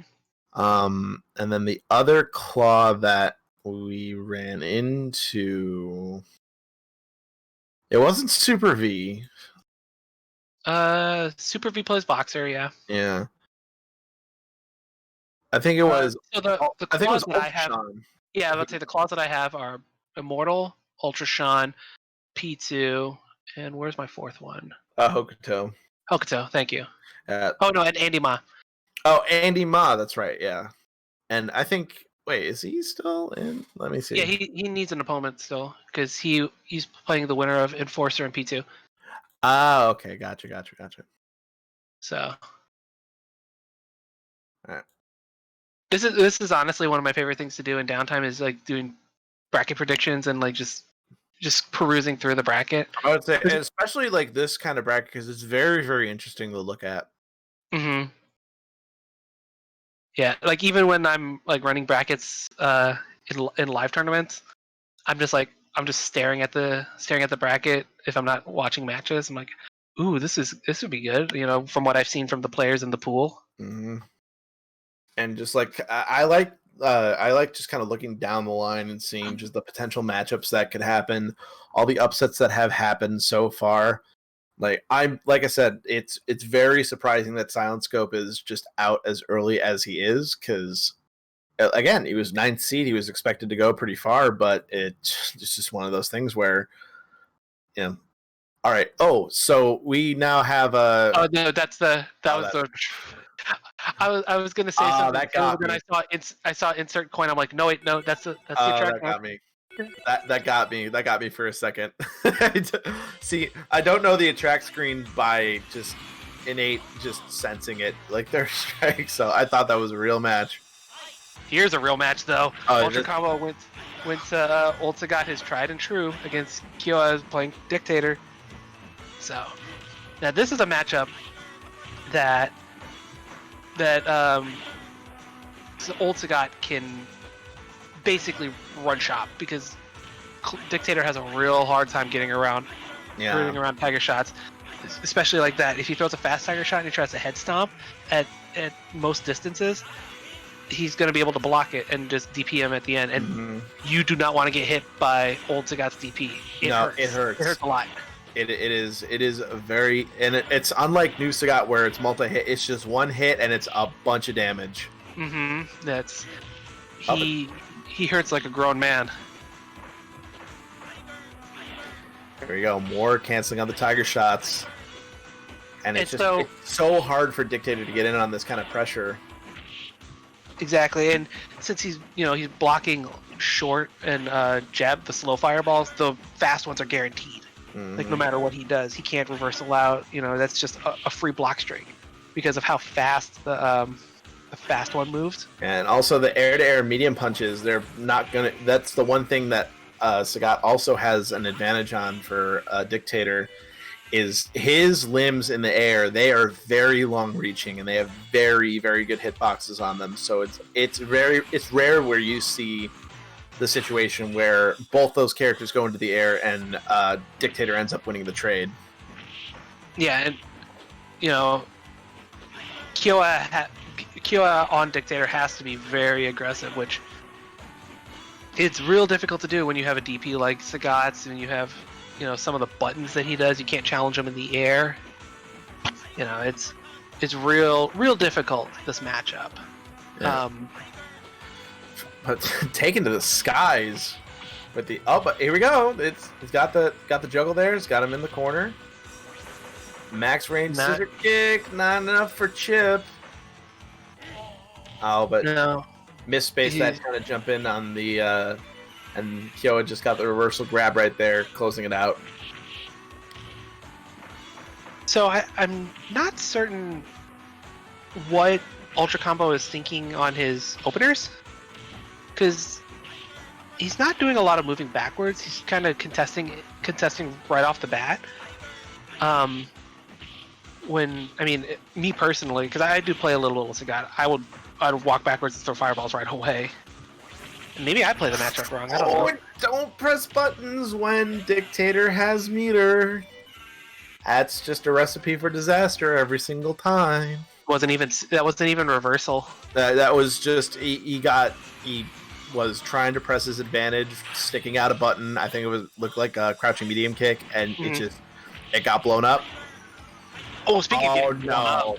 A: And then the other claw that we ran into, it wasn't Super V.
B: Super V plays Boxer, yeah.
A: Yeah. I think it was.
B: So the
A: I think it was
B: claws that I have. Yeah, I would say the claws that I have are Immortal, Ultra Sean, P2, and where's my 4th one?
A: Hokuto.
B: Hokuto, thank you.
A: Oh
B: no, and Andy Ma.
A: Oh, Andy Ma, that's right, yeah. And I think, wait, is he still in? Let me see.
B: Yeah, he needs an opponent still because he's playing the winner of Enforcer and P2.
A: Ah, okay, gotcha.
B: So,
A: all right.
B: This is honestly one of my favorite things to do in downtime is like doing bracket predictions and like just perusing through the bracket.
A: I would say, especially like this kind of bracket, because it's very, very interesting to look at.
B: Mm-hmm. Yeah, like even when I'm like running brackets in live tournaments, I'm just staring at the bracket. If I'm not watching matches, I'm like, ooh, this would be good. From what I've seen from the players in the pool.
A: Mm-hmm. And just like I like just kind of looking down the line and seeing just the potential matchups that could happen, all the upsets that have happened so far. Like I said, it's very surprising that Silent Scope is just out as early as he is, because again, he was 9th seed. He was expected to go pretty far, but it's just one of those things where, all right. Oh, so we now have a.
B: Oh no, I was gonna say something.
A: That got me.
B: Then I saw insert coin. I'm like, no, that's the attract.
A: That got me. That got me for a second. See, I don't know the attract screen by just innate just sensing it like their strike, so I thought that was a real match.
B: Here's a real match though.
A: Oh,
B: Ultra Combo went Ulta got his tried and true against Kyoa playing Dictator. So now this is a matchup that Ulta can basically run shop because Dictator has a real hard time getting around Tiger shots. especially like that. If he throws a fast tiger shot and he tries to head stomp at most distances, he's going to be able to block it and just DP him at the end. And you do not want to get hit by old Sagat's DP. It hurts.
A: It hurts.
B: It hurts a lot.
A: It is a very, and it's unlike new Sagat where it's multi-hit. It's just one hit and it's a bunch of damage.
B: That's he hurts like a grown man.
A: There we go. More canceling on the tiger shots. And it's so hard for Dictator to get in on this kind of pressure.
B: Exactly, and since he's blocking short and jab the slow fireballs, the fast ones are guaranteed. Like no matter what he does, he can't reversal out. That's just a free block streak because of how fast the fast one moves.
A: And also the air-to-air medium punches, they're not gonna. That's the one thing that Sagat also has an advantage on for Dictator. Is his limbs in the air? They are very long-reaching, and they have very, very good hitboxes on them. So it's rare where you see the situation where both those characters go into the air and Dictator ends up winning the trade.
B: Yeah, and Kyoa on Dictator has to be very aggressive, which it's real difficult to do when you have a DP like Sagat's and you have some of the buttons that he does. You can't challenge him in the air. It's real difficult, this matchup.
A: Yeah. But taken to the skies with the here we go. It's got the juggle there. It's got him in the corner. Max range scissor kick, not enough for Chip. Oh, but
B: no.
A: Missed space that trying to jump in on the and Kyoa just got the reversal grab right there, closing it out.
B: So I'm not certain what Ultra Combo is thinking on his openers, because he's not doing a lot of moving backwards. He's kind of contesting right off the bat. Me personally, because I do play a little Sagat, I'd walk backwards and throw fireballs right away. Maybe I play the matchup wrong. I don't know.
A: Don't press buttons when Dictator has meter. That's just a recipe for disaster every single time.
B: That wasn't even reversal.
A: That was just he was trying to press his advantage, sticking out a button. I think it looked like a crouching medium kick, and it got blown up.
B: Oh, speaking of
A: no!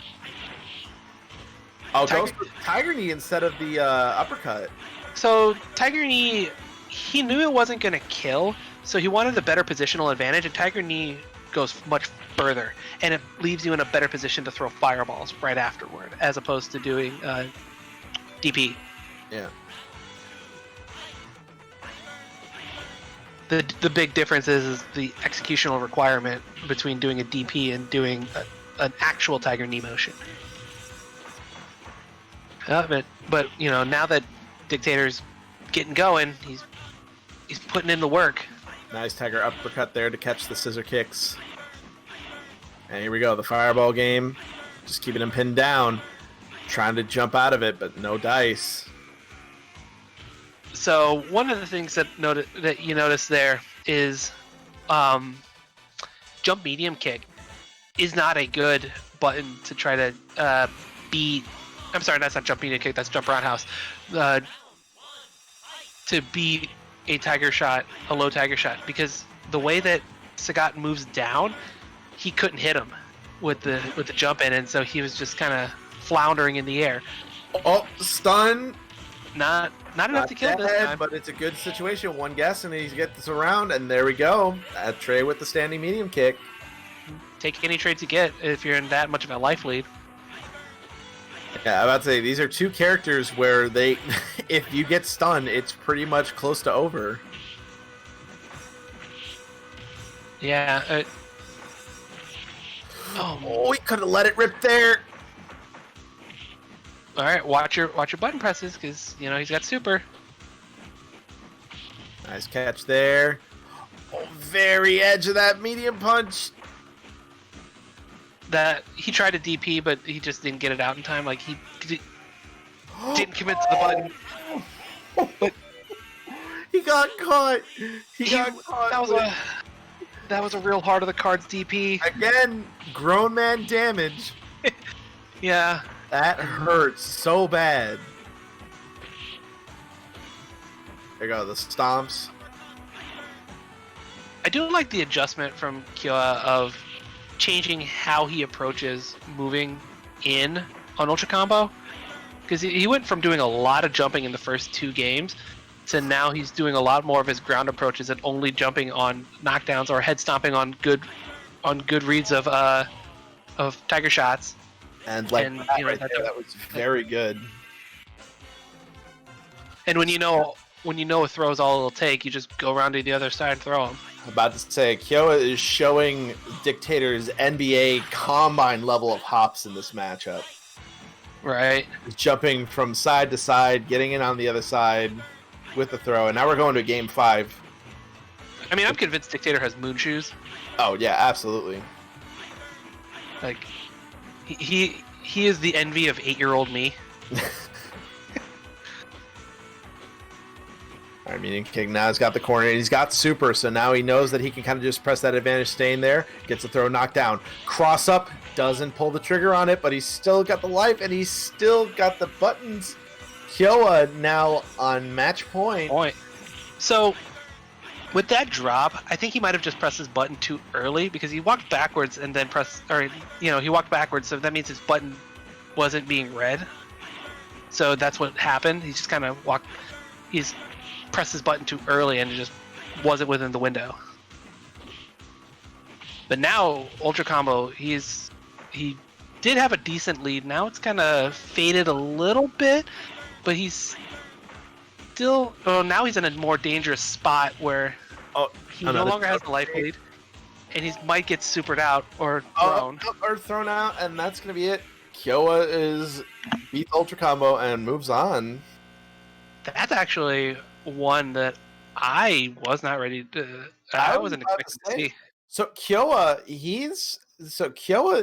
A: Goes for Tiger Knee instead of the uppercut.
B: So Tiger Knee, he knew it wasn't going to kill, so he wanted a better positional advantage, and Tiger Knee goes much further, and it leaves you in a better position to throw fireballs right afterward, as opposed to doing DP.
A: Yeah.
B: The big difference is the executional requirement between doing a DP and doing an actual Tiger Knee motion. But now that Dictator's getting going, he's putting in the work.
A: Nice Tiger uppercut there to catch the scissor kicks. And here we go, the fireball game. Just keeping him pinned down. Trying to jump out of it, but no dice.
B: So one of the things that you notice there is jump medium kick is not a good button to try to beat. I'm sorry, that's not jump medium kick, that's jump roundhouse. To beat a low tiger shot, because the way that Sagat moves down, he couldn't hit him with the jump in, and so he was just kind of floundering in the air.
A: Oh, stun!
B: Not enough to kill this time.
A: But it's a good situation. One guess, and he gets around, and there we go. A Trey with the standing medium kick.
B: Take any trades you get if you're in that much of a life lead.
A: Yeah, I'm about to say, these are two characters where if you get stunned, it's pretty much close to over.
B: Yeah.
A: We could have let it rip there.
B: All right, watch your button presses, because he's got super.
A: Nice catch there. Oh, very edge of that medium punch.
B: That he tried to DP, but he just didn't get it out in time. Like he didn't commit to the button. But
A: he got caught. He got caught.
B: That was a real heart of the cards DP.
A: Again, grown man damage.
B: Yeah.
A: That hurts so bad. There you go, the stomps.
B: I do like the adjustment from Kyoa of changing how he approaches moving in on Ultra Combo. Because he went from doing a lot of jumping in the first 2 games to now he's doing a lot more of his ground approaches and only jumping on knockdowns or head stomping on good reads of Tiger shots.
A: And like that was very good.
B: And when you know a throw is all it'll take, you just go around to the other side and throw him.
A: I'm about to say, Kyoa is showing Dictator's NBA combine level of hops in this matchup.
B: Right.
A: He's jumping from side to side, getting in on the other side with the throw, and now we're going to game 5.
B: I mean, I'm convinced Dictator has moon shoes.
A: Oh yeah, absolutely.
B: Like, he is the envy of 8-year-old me.
A: Alright, Meaning King now has got the corner, and he's got super, so now he knows that he can kind of just press that advantage, staying there, gets the throw knocked down. Cross up, doesn't pull the trigger on it, but he's still got the life, and he's still got the buttons. Kyoa now on match point.
B: So, with that drop, I think he might have just pressed his button too early because he walked backwards and then he walked backwards, so that means his button wasn't being read. So that's what happened. He just kind of he's pressed his button too early and it just wasn't within the window. But now, Ultra Combo, he did have a decent lead. Now it's kind of faded a little bit, but he's still. Oh, now he's in a more dangerous spot where he no longer has the life lead, and he might get supered out or thrown.
A: And that's gonna be it. Kyoa beats Ultra Combo and moves on.
B: That's actually one that I was not ready to. I wasn't expecting to see.
A: So Kyoa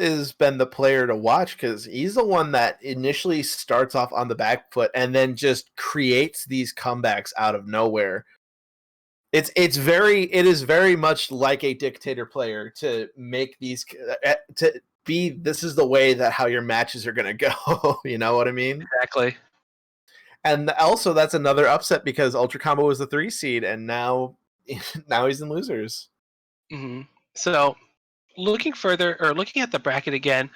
A: has been the player to watch because he's the one that initially starts off on the back foot and then just creates these comebacks out of nowhere. It is very much like a Dictator player to make these this is the way that how your matches are gonna go. You know what I mean?
B: Exactly.
A: And also that's another upset because Ultra Combo was the 3 seed and now he's in losers.
B: Mm-hmm. So, looking at the bracket again,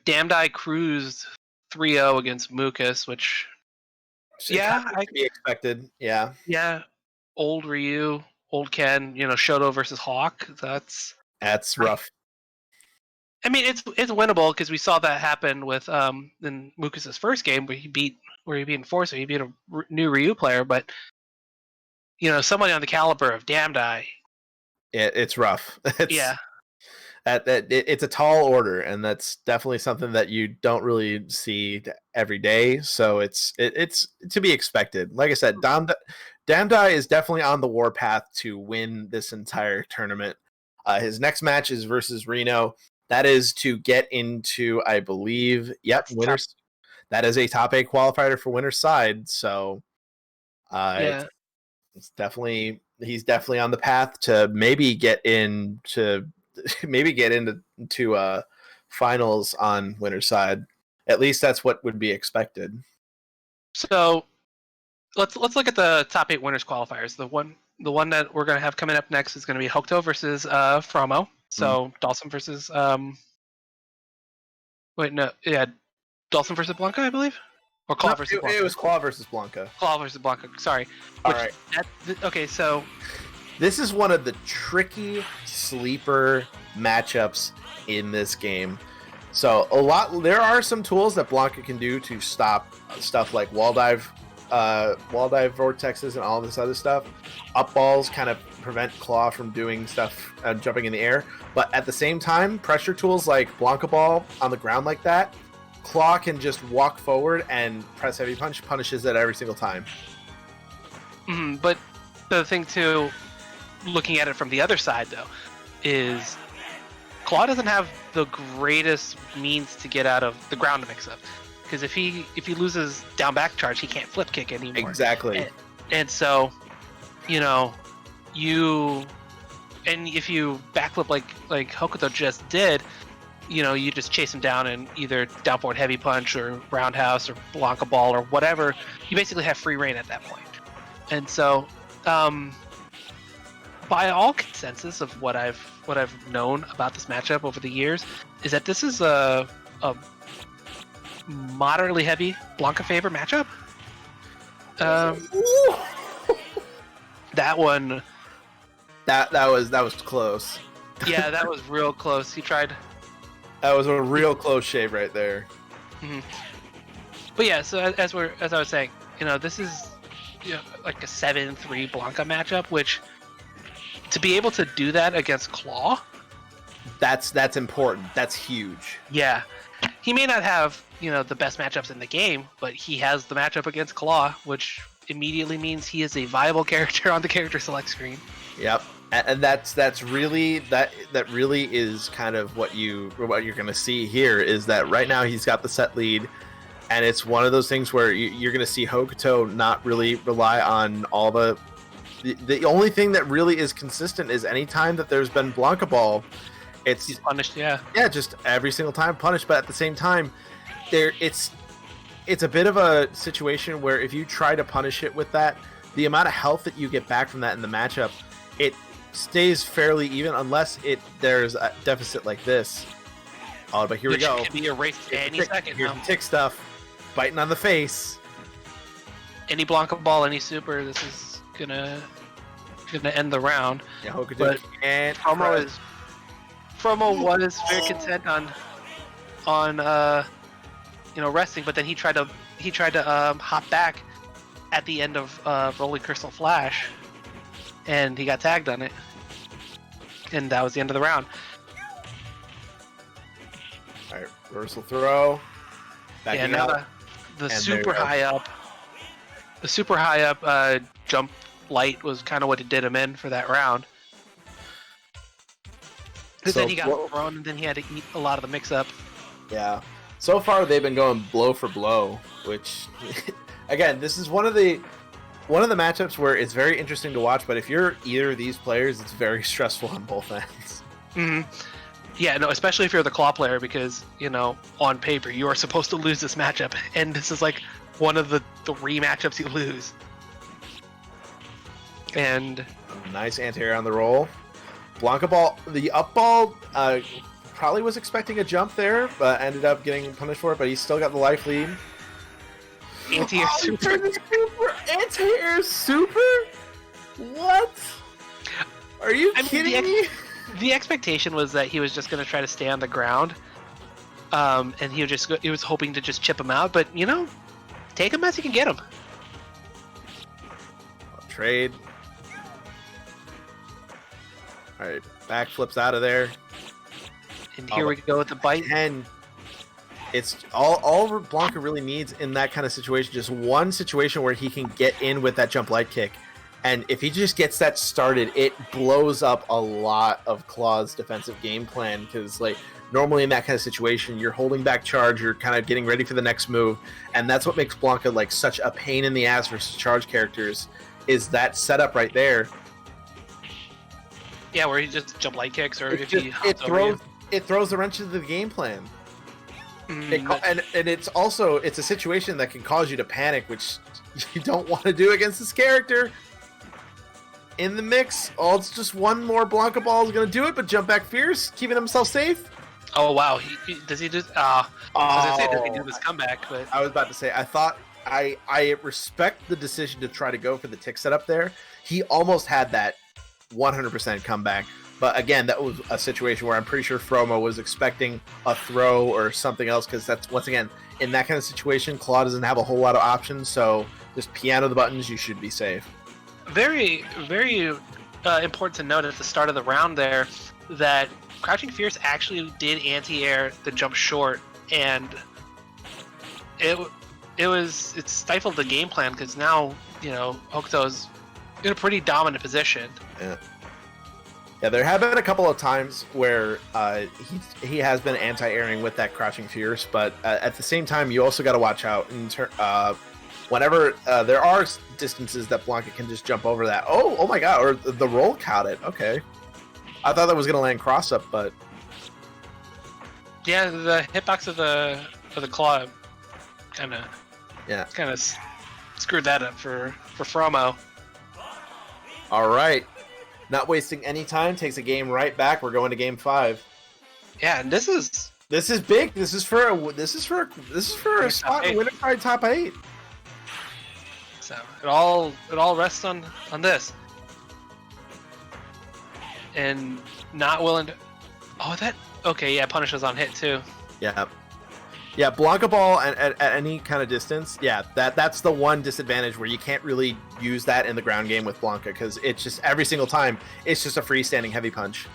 B: Damned Eye cruised 3-0 against Mucus, which
A: I could be expected. Yeah.
B: Yeah. Old Ryu, old Ken, Shoto versus Hawk. That's
A: rough.
B: I mean, it's winnable because we saw that happen with in Mucus's first game where he beat Enforcer. He beat a new Ryu player, but somebody on the caliber of Damned Eye.
A: It's rough.
B: Yeah.
A: It's a tall order, and that's definitely something that you don't really see every day. So it's to be expected. Like I said, Damned Eye is definitely on the warpath to win this entire tournament. His next match is versus Reno. That is to get into, I believe, winners. That is a top 8 qualifier for winner's side. So, it's definitely. He's definitely on the path to maybe get into finals on winner's side. At least that's what would be expected.
B: So let's look at the top 8 winners qualifiers. The one that we're gonna have coming up next is gonna be Hokuto versus Fromo. So Dawson versus Dawson versus Blanca, I believe. Or Claw versus Blanca.
A: It was Claw versus Blanca.
B: Claw versus Blanca. Sorry.
A: All right.
B: Okay, so
A: this is one of the tricky sleeper matchups in this game. So there are some tools that Blanca can do to stop stuff like wall dive vortexes and all this other stuff. Up balls kind of prevent Claw from doing stuff, jumping in the air. But at the same time, pressure tools like Blanca ball on the ground like that, Claw can just walk forward and press heavy punch, punishes it every single time.
B: But the thing too, looking at it from the other side though, is Claw doesn't have the greatest means to get out of the ground mix-up. Because if he loses down back charge, he can't flip kick anymore.
A: Exactly.
B: And so, you and if you backflip like Hokuto just did, you just chase him down and either down forward heavy punch or roundhouse or Blanca ball or whatever. You basically have free reign at that point. And so, by all consensus of what I've known about this matchup over the years, is that this is a moderately heavy Blanca favor matchup. That one.
A: That was close.
B: Yeah, that was real close. He tried.
A: That was a real close shave right there.
B: Mm-hmm. But yeah, so as I was saying, this is like a 7-3 Blanca matchup, which to be able to do that against Claw,
A: that's important. That's huge.
B: Yeah, he may not have the best matchups in the game, but he has the matchup against Claw, which immediately means he is a viable character on the character select screen.
A: Yep. And that's really that really is kind of what you're going to see here, is that right now he's got the set lead, and it's one of those things where you're going to see Hokuto not really rely on all the only thing that really is consistent is anytime that there's been Blanca ball, he's
B: punished. Yeah,
A: just every single time punished. But at the same time, it's a bit of a situation where if you try to punish it with that, the amount of health that you get back from that in the matchup, it stays fairly even unless there's a deficit like this. Oh, but here
B: Which
A: we go.
B: Can be erased any second.
A: Here's the tick stuff, biting on the face.
B: Any Blanca ball, any super. This is gonna end the round.
A: Yeah, Hokuto can't.
B: Promo was very content on resting, but then he tried to hop back at the end of Rolling Crystal Flash, and he got tagged on it, and that was the end of the round.
A: All right, reversal throw. Backing up.
B: The super high up. The super high up jump light was kind of what it did him in for that round. Because then he got thrown, and then he had to eat a lot of the mix-up.
A: Yeah. So far, they've been going blow for blow, which, again, this is one of the matchups where it's very interesting to watch. But if you're either of these players, it's very stressful on both ends.
B: Mm-hmm. Yeah, no, especially if you're the Claw player, because on paper you are supposed to lose this matchup, and this is like one of the 3 matchups you lose. And
A: nice anti-air on the roll. Blanca ball, the up ball, probably was expecting a jump there, but ended up getting punished for it. But he's still got the life lead.
B: Anti-air super.
A: Anti-air super. What? Are you kidding me?
B: The expectation was that he was just going to try to stay on the ground, and he was hoping to just chip him out. But take him as you can get him.
A: Trade. All right, back flips out of there.
B: And here we go with the bite.
A: And it's all Blanca really needs in that kind of situation. Just one situation where he can get in with that jump light kick. And if he just gets that started, it blows up a lot of Claw's defensive game plan. Because normally in that kind of situation, you're holding back charge, you're kind of getting ready for the next move. And that's what makes Blanca such a pain in the ass versus charge characters, is that setup right there.
B: Yeah, where he just jump light kicks, or
A: it throws the wrench into the game plan. And it's a situation that can cause you to panic, which you don't want to do against this character. In the mix, it's just one more Blanca ball is going to do it, but jump back fierce, keeping himself safe.
B: Oh wow, does he just? I was gonna say, does he do this comeback? But
A: I was about to say, I respect the decision to try to go for the tick setup there. He almost had that 100% comeback. But again, that was a situation where I'm pretty sure Fromo was expecting a throw or something else, because that's, once again, in that kind of situation, Claw doesn't have a whole lot of options, so just piano the buttons, you should be safe.
B: Very, very important to note at the start of the round there that Crouching Fierce actually did anti-air the jump short, and it stifled the game plan, because now, Hokuto's in a pretty dominant position.
A: Yeah, there have been a couple of times where he has been anti-airing with that Crouching Fierce, but at the same time, you also got to watch out whenever there are distances that Blanca can just jump over that. Oh my god, or the roll caught it. Okay. I thought that was gonna land cross up, but
B: Yeah, the hitbox of the claw kind of screwed that up for Fromo.
A: All right, not wasting any time. Takes a game right back. We're going to game 5.
B: Yeah, and this is
A: big. This is for a spot in Winter Pride top 8.
B: So it all rests on this. And not willing to. Oh, that. Okay, yeah, punish was on hit too.
A: Yeah, Blanca Ball at any kind of distance. Yeah, that's the one disadvantage where you can't really use that in the ground game with Blanca because it's just every single time it's just a freestanding heavy punch.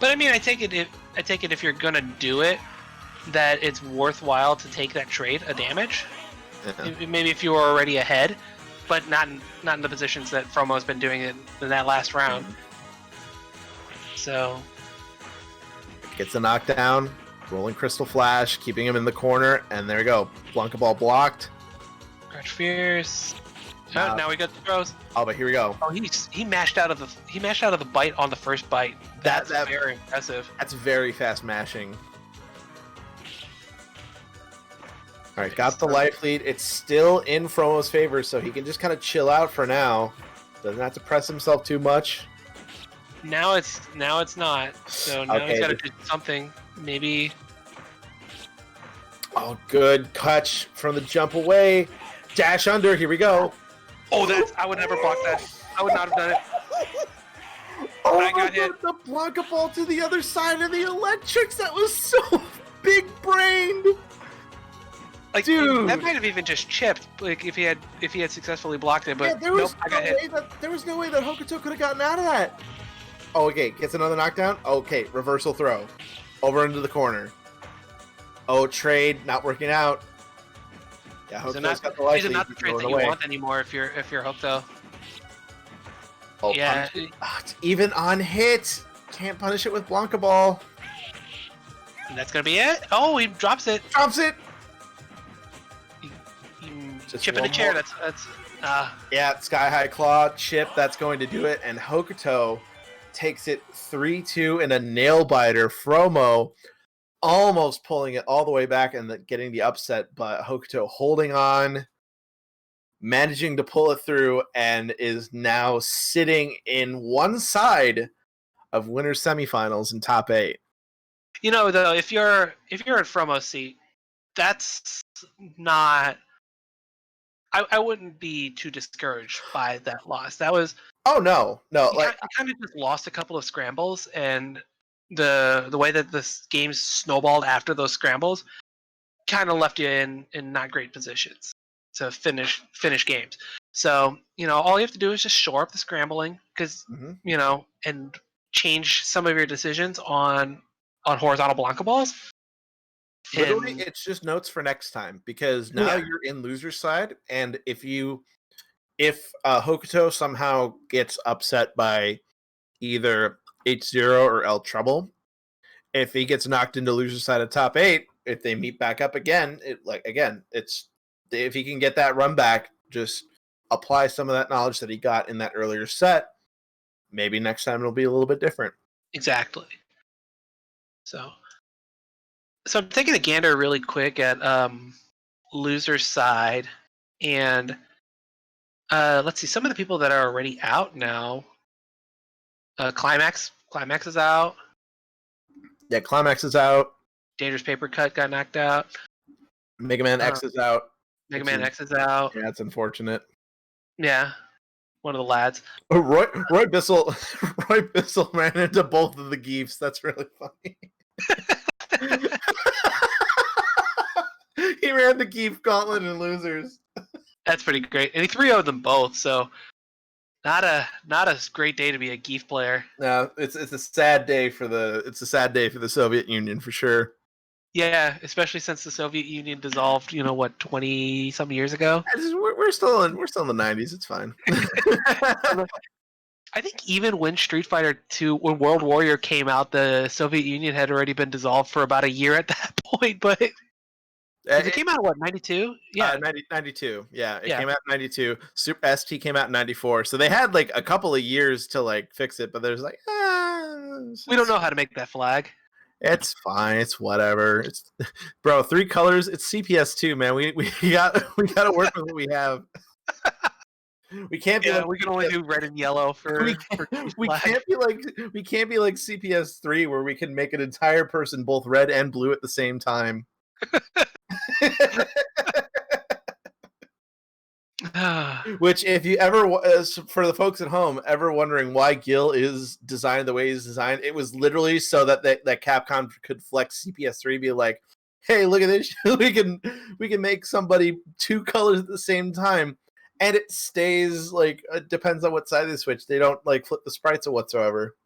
B: But I mean, I take it if you're gonna do it, that it's worthwhile to take that trade a damage.
A: Yeah.
B: Maybe if you were already ahead, but not in the positions that Fromo's been doing it in that last round. So
A: gets a knockdown, rolling Crystal Flash, keeping him in the corner, and there you go. Blanca Ball blocked.
B: Crouch Fierce. Oh, now we got the throws.
A: Oh, but here we go.
B: Oh, he mashed out of the bite on the first bite. That's very impressive.
A: That's very fast mashing. All right, got the life lead. It's still in Fromo's favor, so he can just kind of chill out for now. Doesn't have to press himself too much.
B: Now it's not. So now he's got to do something. Maybe.
A: Oh, good catch from the jump away. Dash under. Here we go.
B: Oh, I would never block that. I would not have done it.
A: Oh,
B: I got hit.
A: The Blanca Ball to the other side of the electrics. That was so big-brained.
B: Like,
A: dude,
B: that might have even just chipped. Like if he had successfully blocked it, but
A: yeah, there was
B: nope, I got hit.
A: There was no way that Hokuto could have gotten out of that. Oh, okay, gets another knockdown. Okay, reversal throw, over into the corner. Oh, trade not working out. Yeah, Hokuto's got the life.
B: These are not the trades that you want anymore if you're Hokuto.
A: Oh,
B: yeah,
A: it's even on hit. Can't punish it with Blanca Ball.
B: And that's gonna be it. Oh, he drops it.
A: Drops it.
B: Chip in a chair. More. That's.
A: Yeah, Sky High Claw chip. That's going to do it. And Hokuto takes it 3-2 in a nail biter. Fromo almost pulling it all the way back and getting the upset, but Hokuto holding on, managing to pull it through, and is now sitting in one side of winners semifinals in top 8.
B: You know, though, if you're in Fromo's seat, that's not. I wouldn't be too discouraged by that loss. That was.
A: Oh no!
B: I kind of just lost a couple of scrambles, and the way that this game snowballed after those scrambles kind of left you in not great positions to finish games. So all you have to do is just shore up the scrambling, because and change some of your decisions on horizontal Blanca balls.
A: Literally, it's just notes for next time, because now you're in loser's side, and if Hokuto somehow gets upset by either H0 or L Trouble, if he gets knocked into loser's side of top 8, if they meet back up again, it's if he can get that run back, just apply some of that knowledge that he got in that earlier set. Maybe next time it'll be a little bit different.
B: Exactly. So I'm taking a gander really quick at loser's side, and let's see some of the people that are already out now. Climax is out.
A: Yeah, Climax is out.
B: Dangerous Paper Cut got knocked out.
A: Mega Man X is out.
B: Mega Man X is out.
A: Yeah, it's unfortunate.
B: Yeah, one of the lads.
A: Oh, Roy Bissell ran into both of the geefs. That's really funny. He ran the Geef Gauntlet and losers.
B: That's pretty great, and he 3-0'd them both. So not a great day to be a Geef player.
A: No, it's a sad day for the Soviet Union for sure.
B: Yeah, especially since the Soviet Union dissolved. 20-some years ago.
A: We're still in the 90s. It's fine.
B: I think even when Street Fighter 2, when World Warrior came out, the Soviet Union had already been dissolved for about a year at that point. But it came out in what, 92? Yeah,
A: 92. Yeah, it came out in 92. Super ST came out in 94. So they had like a couple of years to like fix it, but there's like,
B: We don't know how to make that flag.
A: It's fine. It's whatever. It's bro. 3 colors. It's CPS 2, man. We got to work with what we have. We can't be
B: Yeah,
A: like
B: we can only do red and yellow for.
A: we can't be like CPS 3 where we can make an entire person both red and blue at the same time. Which, if you ever, for the folks at home, ever wondering why Gil is designed the way he's designed, it was literally so that Capcom could flex CPS3, be like, "Hey, look at this! we can make somebody 2 colors at the same time, and it stays like it depends on what side they switch. They don't like flip the sprites or whatsoever."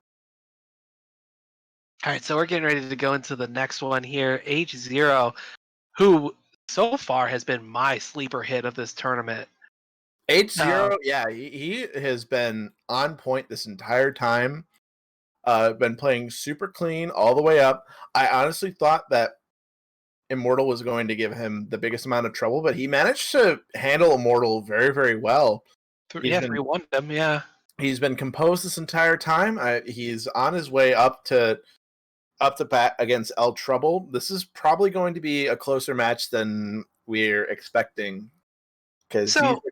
B: All right, so we're getting ready to go into the next one here. H0, who so far has been my sleeper hit of this tournament.
A: H0, yeah, he has been on point this entire time. Been playing super clean all the way up. I honestly thought that Immortal was going to give him the biggest amount of trouble, but he managed to handle Immortal very, very well.
B: 3-1 them, yeah.
A: He's been composed this entire time. He's on his way up to bat against El Trouble. This is probably going to be a closer match than we're expecting.
B: So,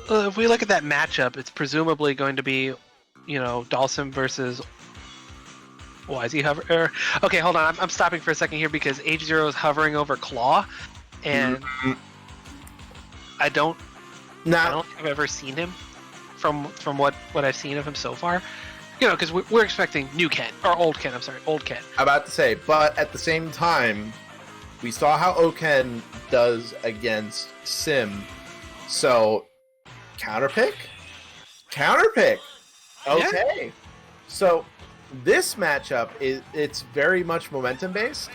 B: if we look at that matchup, it's presumably going to be, Dhalsim versus. Why is he hovering? Okay, hold on. I'm stopping for a second here because H0 is hovering over Claw, and I don't think I've ever seen him from what I've seen of him so far. Because we're expecting new Ken or old Ken. I'm sorry, old Ken.
A: I'm about to say, but at the same time, we saw how Oken does against Sim, so counterpick. Okay, yeah. So this matchup it's very much momentum based.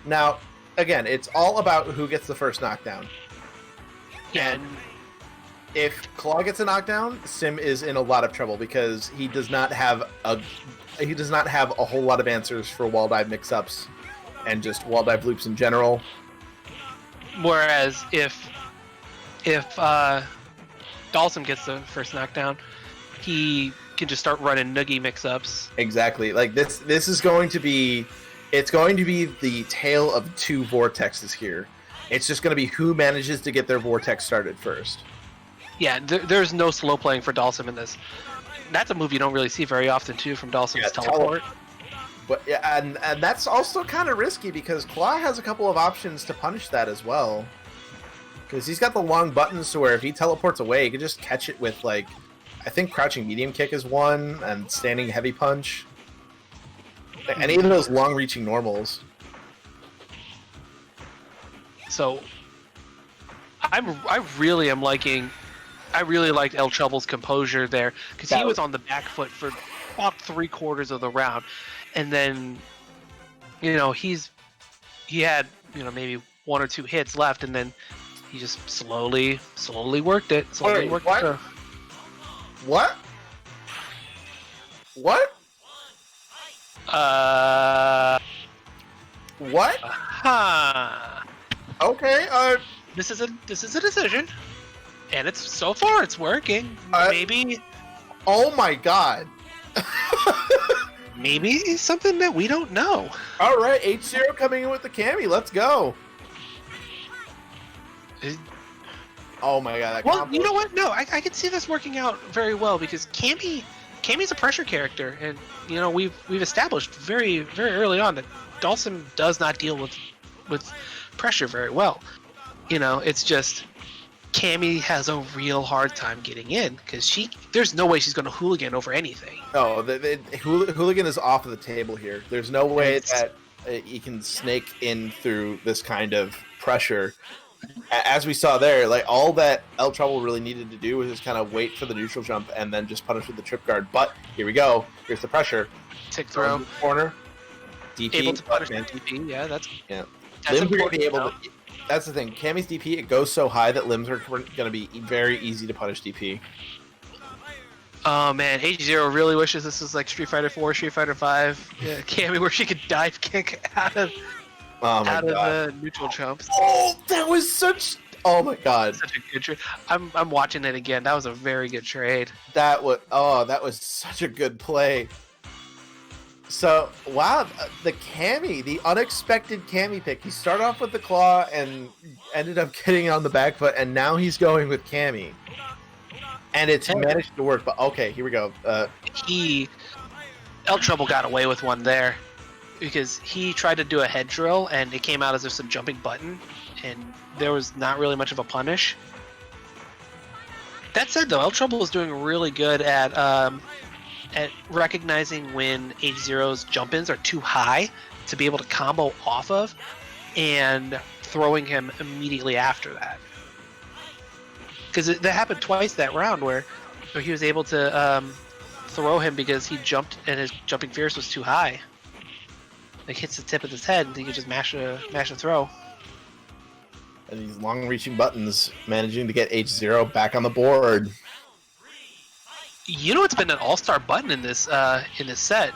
A: Now, again, it's all about who gets the first knockdown.
B: Yeah.
A: And if Claw gets a knockdown, Sim is in a lot of trouble because he does not have a whole lot of answers for wall dive mix-ups and just wall dive loops in general.
B: Whereas if Dhalsim gets the first knockdown, he can just start running noogie mix-ups.
A: Exactly. Like this is going to be the tale of 2 vortexes here. It's just going to be who manages to get their vortex started first.
B: Yeah, there's no slow playing for Dhalsim in this. That's a move you don't really see very often too from Dhalsim's teleport.
A: But yeah, and that's also kind of risky because Claw has a couple of options to punish that as well. Because he's got the long buttons to where if he teleports away, he can just catch it with I think crouching medium kick is one, and standing heavy punch. Any of those long-reaching normals.
B: So, I really liked El Trouble's composure there because he was on the back foot for about 3/4 of the round, and then he had maybe 1 or 2 hits left, and then he just slowly worked it.
A: What? What? What? Okay.
B: This is a decision, and so far it's working. Maybe.
A: Oh my god.
B: Maybe something that we don't know.
A: All right, H0 coming in with the Cammy. Let's go. Oh my god.
B: Well, you know what? No, I can see this working out very well because Cammy's a pressure character, and we've established very, very early on that Dhalsim does not deal with pressure very well. It's just Cammy has a real hard time getting in because there's no way she's going to hooligan over anything.
A: No, the hooligan is off of the table here. There's no way that he can snake in through this kind of pressure. As we saw there, all that El Trouble really needed to do was just kind of wait for the neutral jump and then just punish with the trip guard. But here we go. Here's the pressure.
B: Tick throw.
A: Corner. DP.
B: Able to punish DP. Yeah, that's
A: limbs are going to be able to. That's the thing. Cammy's DP, it goes so high that limbs are going to be very easy to punish DP.
B: Oh man, H0 really wishes this was like Street Fighter 4, Street Fighter 5. Yeah, Cammy where she could dive kick out of the neutral jumps.
A: Oh, that was such. Oh my god.
B: Such a good trade. I'm watching it again. That was a very good trade.
A: That was such a good play. So wow, the the unexpected Cammy pick. He started off with the claw and ended up getting on the back foot, and now he's going with Cammy, and it's managed to work. But okay, here we go.
B: El Trouble got away with one there because he tried to do a head drill and it came out as just a jumping button, and there was not really much of a punish. That said, though, El Trouble is doing really good at recognizing when H0's jump-ins are too high to be able to combo off of, and throwing him immediately after that. Because that happened twice that round where he was able to throw him because he jumped and his jumping fierce was too high. Like hits the tip of his head and he could just mash a throw.
A: And these long-reaching buttons managing to get H0 back on the board.
B: You know what's been an all-star button in this set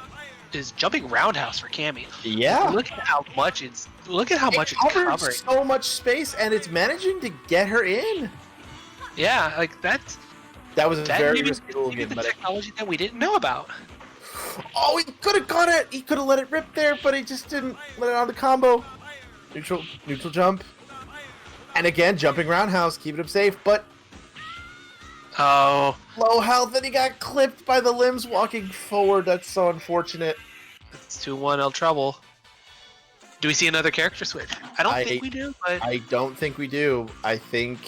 B: is jumping roundhouse for Cammy.
A: Yeah.
B: Look at how much it's covering.
A: So much space, and it's managing to get her in.
B: Yeah, like that
A: was a very risky
B: technology that we didn't know about.
A: Oh, he could have got it. He could have let it rip there, but he just didn't let it on the combo. Neutral jump. And again, jumping roundhouse, keeping him safe, but
B: oh,
A: low health, and he got clipped by the limbs walking forward. That's so unfortunate.
B: It's 2-1 El Trouble. Do we see another character switch? I don't think we do, but
A: I don't think we do. I think,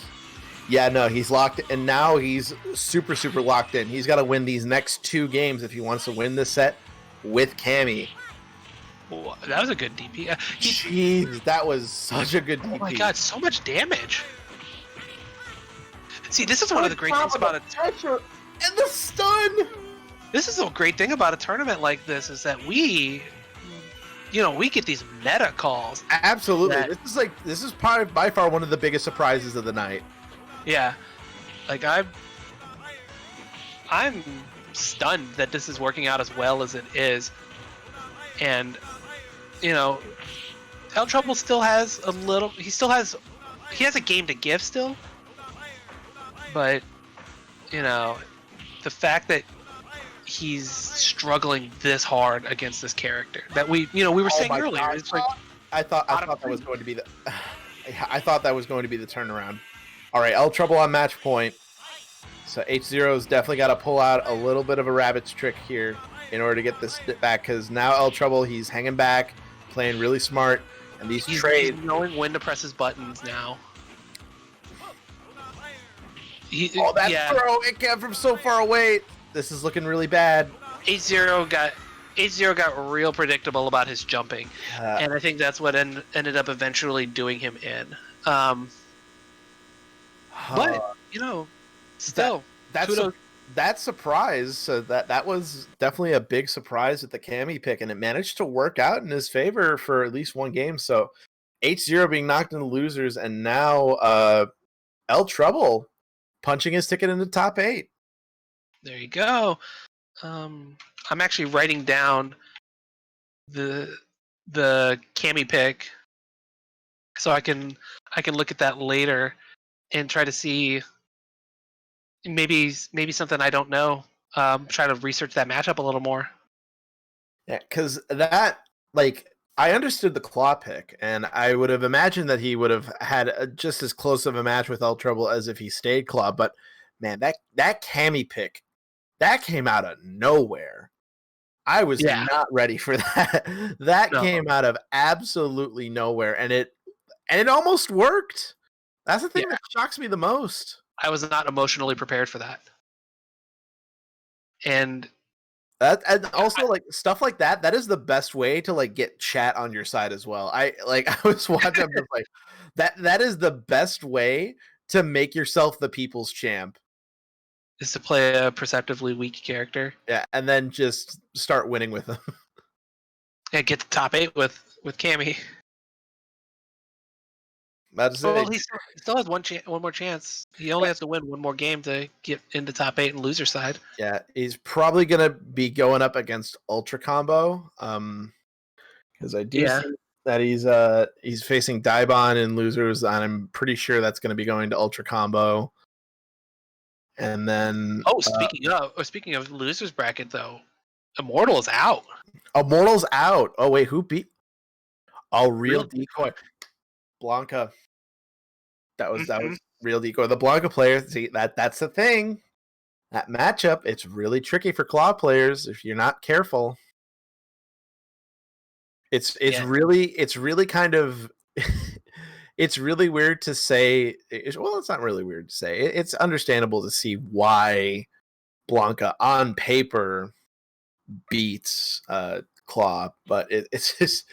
A: yeah, no, he's locked, and now he's super locked in. He's got to win these next 2 games if he wants to win this set with Cammy.
B: Oh, that was a good DP.
A: Jeez, that was such a good DP.
B: Oh my god, so much damage. See, this is one of the great things about it.
A: And the stun.
B: This is a great thing about a tournament like this is that we get these meta calls.
A: Absolutely, this is probably by far one of the biggest surprises of the night.
B: Yeah, like I'm stunned that this is working out as well as it is, and El Trouble still has a little. He has a game to give still, but the fact that he's struggling this hard against this character that we were saying earlier. It's like
A: I thought that was going to be the turnaround. All right, El Trouble on match point. So H0's definitely got to pull out a little bit of a rabbit's trick here in order to get this back, because now El Trouble, he's hanging back, playing really smart, and these trades.
B: He's knowing when to press his buttons now.
A: That throw! It came from so far away. This is looking really bad.
B: H0 got real predictable about his jumping, and I think that's what ended up eventually doing him in. But still,
A: that surprise. That was definitely a big surprise with the Cammy pick, and it managed to work out in his favor for at least one game. So H0 being knocked into losers, and now El Trouble punching his ticket in the top 8.
B: There you go. I'm actually writing down the Cammy pick so I can look at that later and try to see maybe something I don't know. Try to research that matchup a little more.
A: Yeah, because I understood the claw pick, and I would have imagined that he would have had just as close of a match with El Trouble as if he stayed claw. But man, that Cammy pick, that came out of nowhere. I was not ready for that. That came out of absolutely nowhere, and it almost worked. That's the thing that shocks me the most.
B: I was not emotionally prepared for that. And
A: also stuff like that is the best way to get chat on your side as well. I was watching, I'm just like, that is the best way to make yourself the people's champ.
B: Is to play a perceptively weak character.
A: Yeah, and then just start winning with them.
B: Yeah, get the top 8 with Cammy.
A: That's
B: well, he still has one more chance. He only has to win one more game to get into top 8 and loser side.
A: Yeah, he's probably gonna be going up against Ultra Combo. Because I do see that he's facing Daibon in losers, and I'm pretty sure that's gonna be going to Ultra Combo. And then
B: speaking of losers bracket though, Immortal's out.
A: Immortal's out. Oh wait, who beat? Oh, real
B: Real-
A: decoy. Blanca. That was
B: Mhm.
A: real decoy. The Blanca players, see that's the thing. That matchup, it's really tricky for Claw players if you're not careful. It's
B: Yeah.
A: really kind of it's really weird to say. Well, it's not really weird to say. It's understandable to see why Blanca on paper beats Claw, but it's just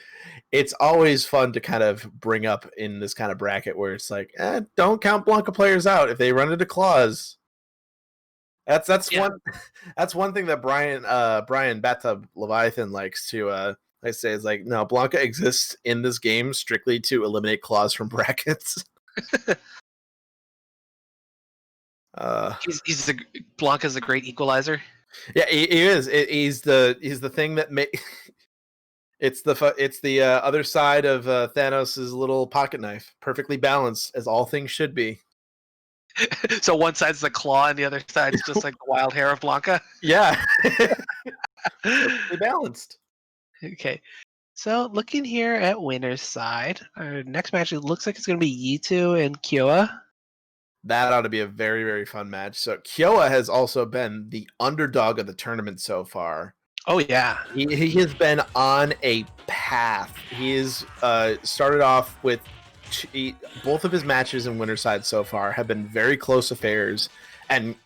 A: it's always fun to kind of bring up in this kind of bracket where it's like, don't count Blanca players out if they run into Claws. That's
B: Yeah.
A: one thing that Brian Bathtub Leviathan likes to I say is like, no, Blanca exists in this game strictly to eliminate Claws from brackets.
B: Blanca's a great equalizer.
A: Yeah, he is. He's the thing that it's the other side of Thanos' little pocket knife, perfectly balanced as all things should be.
B: So one side's the claw and the other side's just like the wild hair of Blanca.
A: Yeah, perfectly balanced.
B: Okay. So looking here at winner's side, our next match, it looks like it's going to be Yitu and Kyoa.
A: That ought to be a very, very fun match. So Kyoa has also been the underdog of the tournament so far.
B: Oh yeah,
A: he has been on a path. He has started off with both of his matches in winner's side so far have been very close affairs, and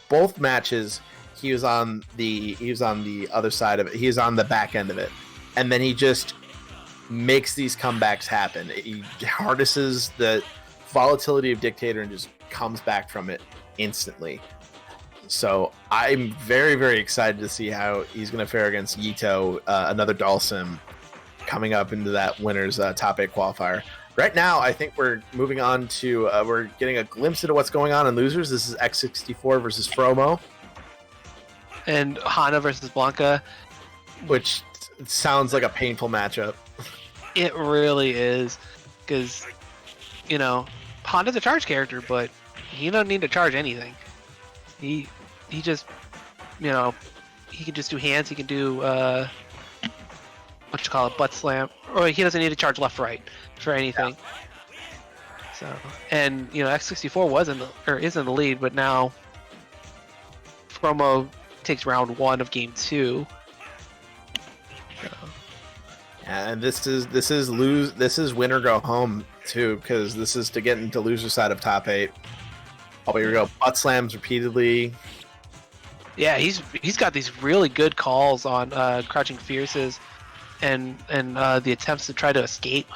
A: both matches he was on the other side of it. He is on the back end of it, and then he just makes these comebacks happen. He harnesses the volatility of Dictator and just comes back from it instantly. So I'm very, very excited to see how he's going to fare against Yito, another Dalsim, coming up into that winner's top 8 qualifier. Right now, I think we're moving on to we're getting a glimpse into what's going on in losers. This is X64 versus Fromo,
B: and Hana versus Blanca.
A: which sounds like a painful matchup.
B: It really is, because Hana's a charge character, but he don't need to charge anything. He just he can just do hands. He can do butt slam, or he doesn't need to charge left right for anything. Yeah. So, and X64 is in the lead, but now Fromo takes round 1 of game 2. So.
A: And this is win or go home too, because this is to get into loser side of top 8. Oh, here we go. Butt slams repeatedly.
B: Yeah, he's got these really good calls on crouching fierces and the attempts to try to escape.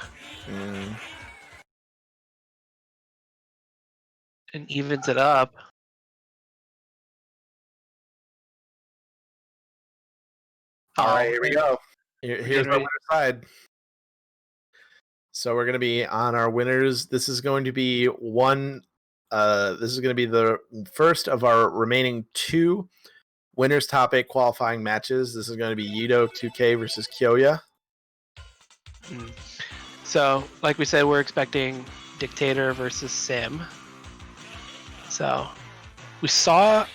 B: And evens it up.
A: All right, here we go. Here's our winner side. So we're going to be on our winners. This is going to be the first of our remaining 2 winners top 8 qualifying matches. This is going to be Yito 2K versus Kyoya.
B: So, like we said, we're expecting Dictator versus Sim. So, I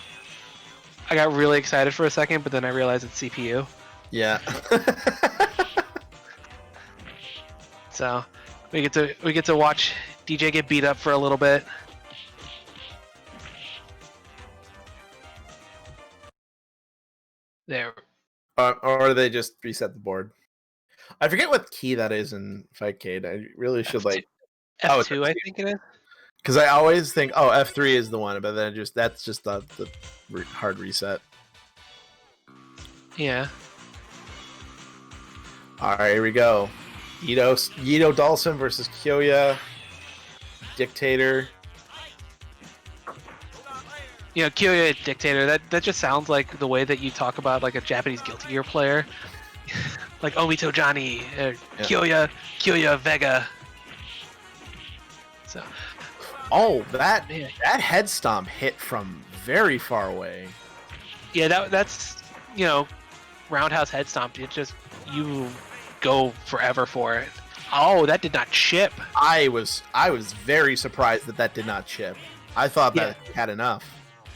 B: got really excited for a second, but then I realized it's CPU.
A: Yeah.
B: So, we get to watch DJ get beat up for a little bit. There.
A: Or they just reset the board. I forget what key that is in Fightcade. I really should
B: F2, I think it is.
A: Because I always think, F3 is the one, but then that's just the hard reset.
B: Yeah.
A: All right, here we go. Yito Dalsim versus Kyoya. Dictator.
B: Kyoya Dictator, that just sounds like the way that you talk about like a Japanese Guilty Gear player. Like Omito Johnny, Kyoya Vega. So,
A: that head stomp hit from very far away.
B: Yeah, that's roundhouse head stomp. It just, you go forever for it. Oh, that did not chip.
A: I was very surprised that did not chip. I thought that had enough.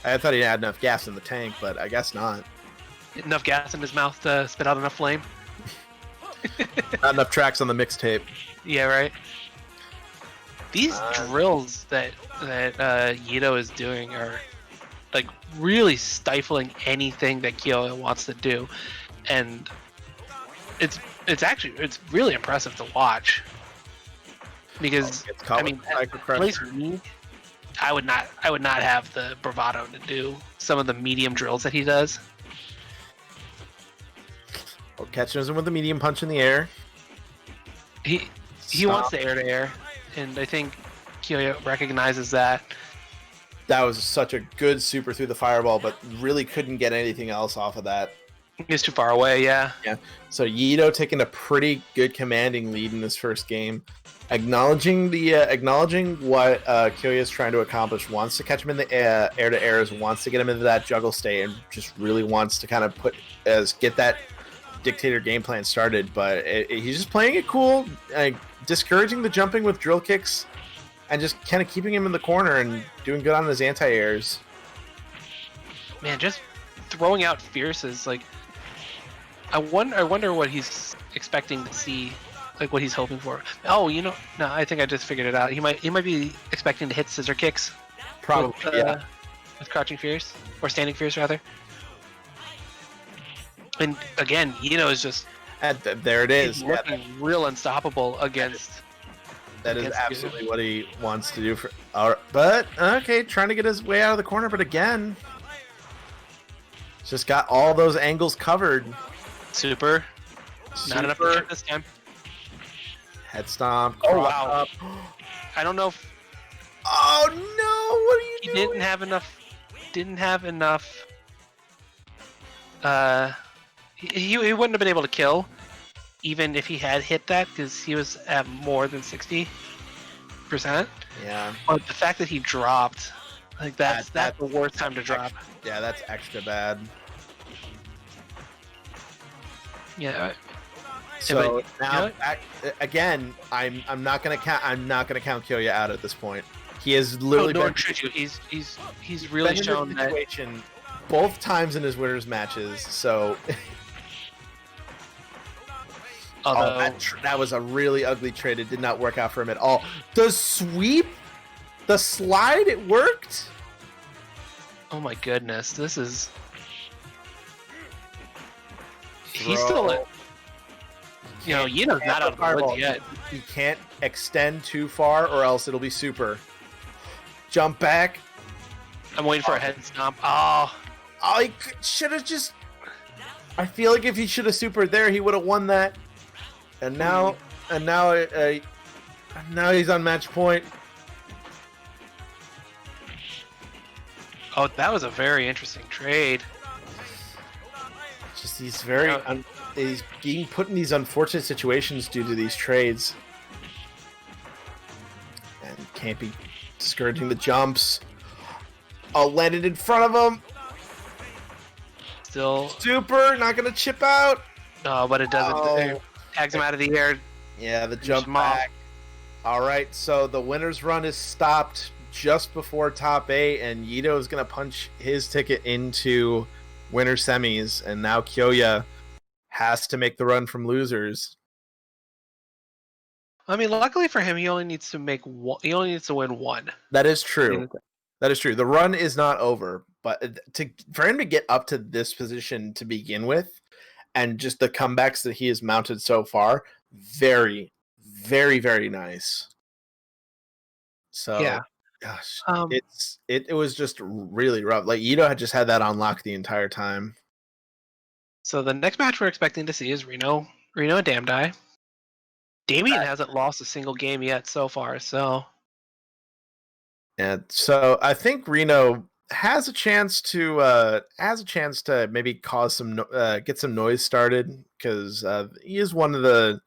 A: I thought he had enough gas in the tank, but I guess not.
B: enough gas in his mouth to spit out enough flame.
A: Not enough tracks on the mixtape.
B: Yeah, right. These drills that Yito is doing are like really stifling anything that Kyoya wants to do, and it's really impressive to watch. Because I mean, at least me, I would not have the bravado to do some of the medium drills that he does.
A: Well, catches him with a medium punch in the air.
B: He wants the air to air, and I think Kyoya recognizes that.
A: That was such a good super through the fireball, but really couldn't get anything else off of that.
B: He was too far away, yeah.
A: Yeah. So Yito taking a pretty good commanding lead in this first game, acknowledging what Kyoya is trying to accomplish. Wants to catch him in the air to airs, wants to get him into that juggle state, and just really wants to kind of get that dictator game plan started. But he's just playing it cool, discouraging the jumping with drill kicks, and just kind of keeping him in the corner and doing good on his anti-airs.
B: Man, just throwing out fierces, like I wonder what he's expecting to see, like what he's hoping for. Oh, no, I think I just figured it out. He might be expecting to hit scissor kicks.
A: Probably,
B: with crouching fierce, or standing fierce rather. And again, is just
A: there it is.
B: He's looking real unstoppable against.
A: That is absolutely what he wants to do. But okay, trying to get his way out of the corner, but again, just got all those angles covered.
B: Super. Not enough to hit this time.
A: Head stomp.
B: Oh wow. I don't know if.
A: Oh no! What are you doing?
B: He didn't have enough. He wouldn't have been able to kill, even if he had hit that, because he was at more than 60%.
A: Yeah.
B: But the fact that he dropped, like that's the worst time to drop.
A: Yeah, that's extra bad.
B: Yeah.
A: So now, again, I'm not gonna count Kyoya out at this point. He has literally been.
B: He's really shown that.
A: Both times in his winners matches. So.
B: Although
A: that was a really ugly trade. It did not work out for him at all. The sweep, the slide, it worked.
B: Oh my goodness, this is. He's still. Yito's not out of the woods yet.
A: He can't extend too far, or else it'll be super. Jump back.
B: I'm waiting for a head stomp. Oh,
A: he should have just. I feel like if he should have supered there, he would have won that. And now he's on match point.
B: Oh, that was a very interesting trade.
A: Just he's being put in these unfortunate situations due to these trades, and can't be discouraging the jumps. I'll land it in front of him.
B: Still
A: super, not gonna chip out.
B: No, but it doesn't. Tags him out of the air.
A: Yeah, the jump back. All right, so the winner's run is stopped just before top 8, and Yito is going to punch his ticket into winner semis, and now Kyoya has to make the run from losers.
B: I mean, luckily for him, he only needs to win one.
A: That is true. That is true. The run is not over, but for him to get up to this position to begin with, and just the comebacks that he has mounted so far, very, very, very nice. So,
B: yeah,
A: gosh, it was just really rough. Like Yito had just had that on lock the entire time.
B: So the next match we're expecting to see is Reno and Damdai. Damien hasn't lost a single game yet so far. So,
A: yeah. So I think Reno has a chance to maybe cause some get some noise started, because he is one of the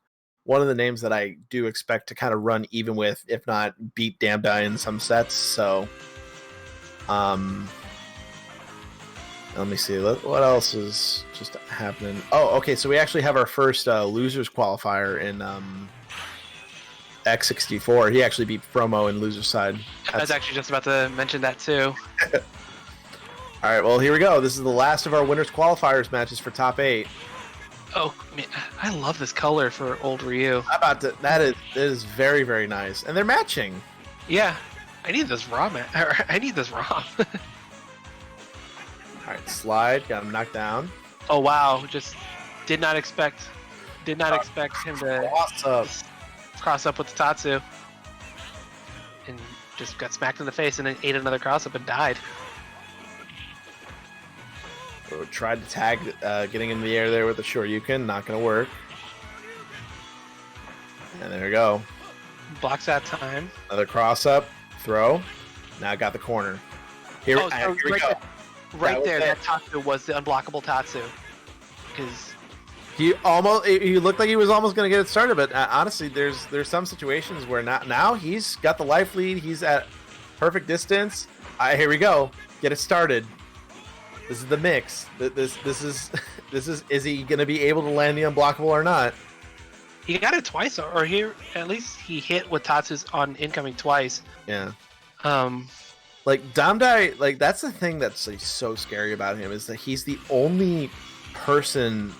A: names that I do expect to kind of run even with, if not beat Damdai in some sets. So let me see what else is just happening. Oh, okay, so we actually have our first losers qualifier in X64. He actually beat Promo in loser side.
B: I was actually just about to mention that too.
A: All right, well, here we go. This is the last of our winners qualifiers matches for top 8.
B: Oh man, I love this color for old Ryu.
A: That is very, very nice, and they're matching.
B: Yeah, I need this ROM. I need this ROM.
A: All right, slide, got him knocked down.
B: Oh wow, just did not expect him to cross up with the Tatsu, and just got smacked in the face, and then ate another cross up and died.
A: Tried to tag, getting in the air there with the Shoryuken, not gonna work. And there we go.
B: Blocks that time.
A: Another cross up, throw. Now got the corner. Here we go.
B: Right there, that Tatsu was the unblockable Tatsu. Because
A: he looked like he was almost gonna get it started, but honestly, there's some situations where now he's got the life lead. He's at perfect distance. Here we go. Get it started. This is the mix. This is he going to be able to land the unblockable or not?
B: He got it twice, or at least he hit with Tatsu's on incoming twice.
A: Yeah. Like Damdai, like that's the thing that's like so scary about him is that he's the only person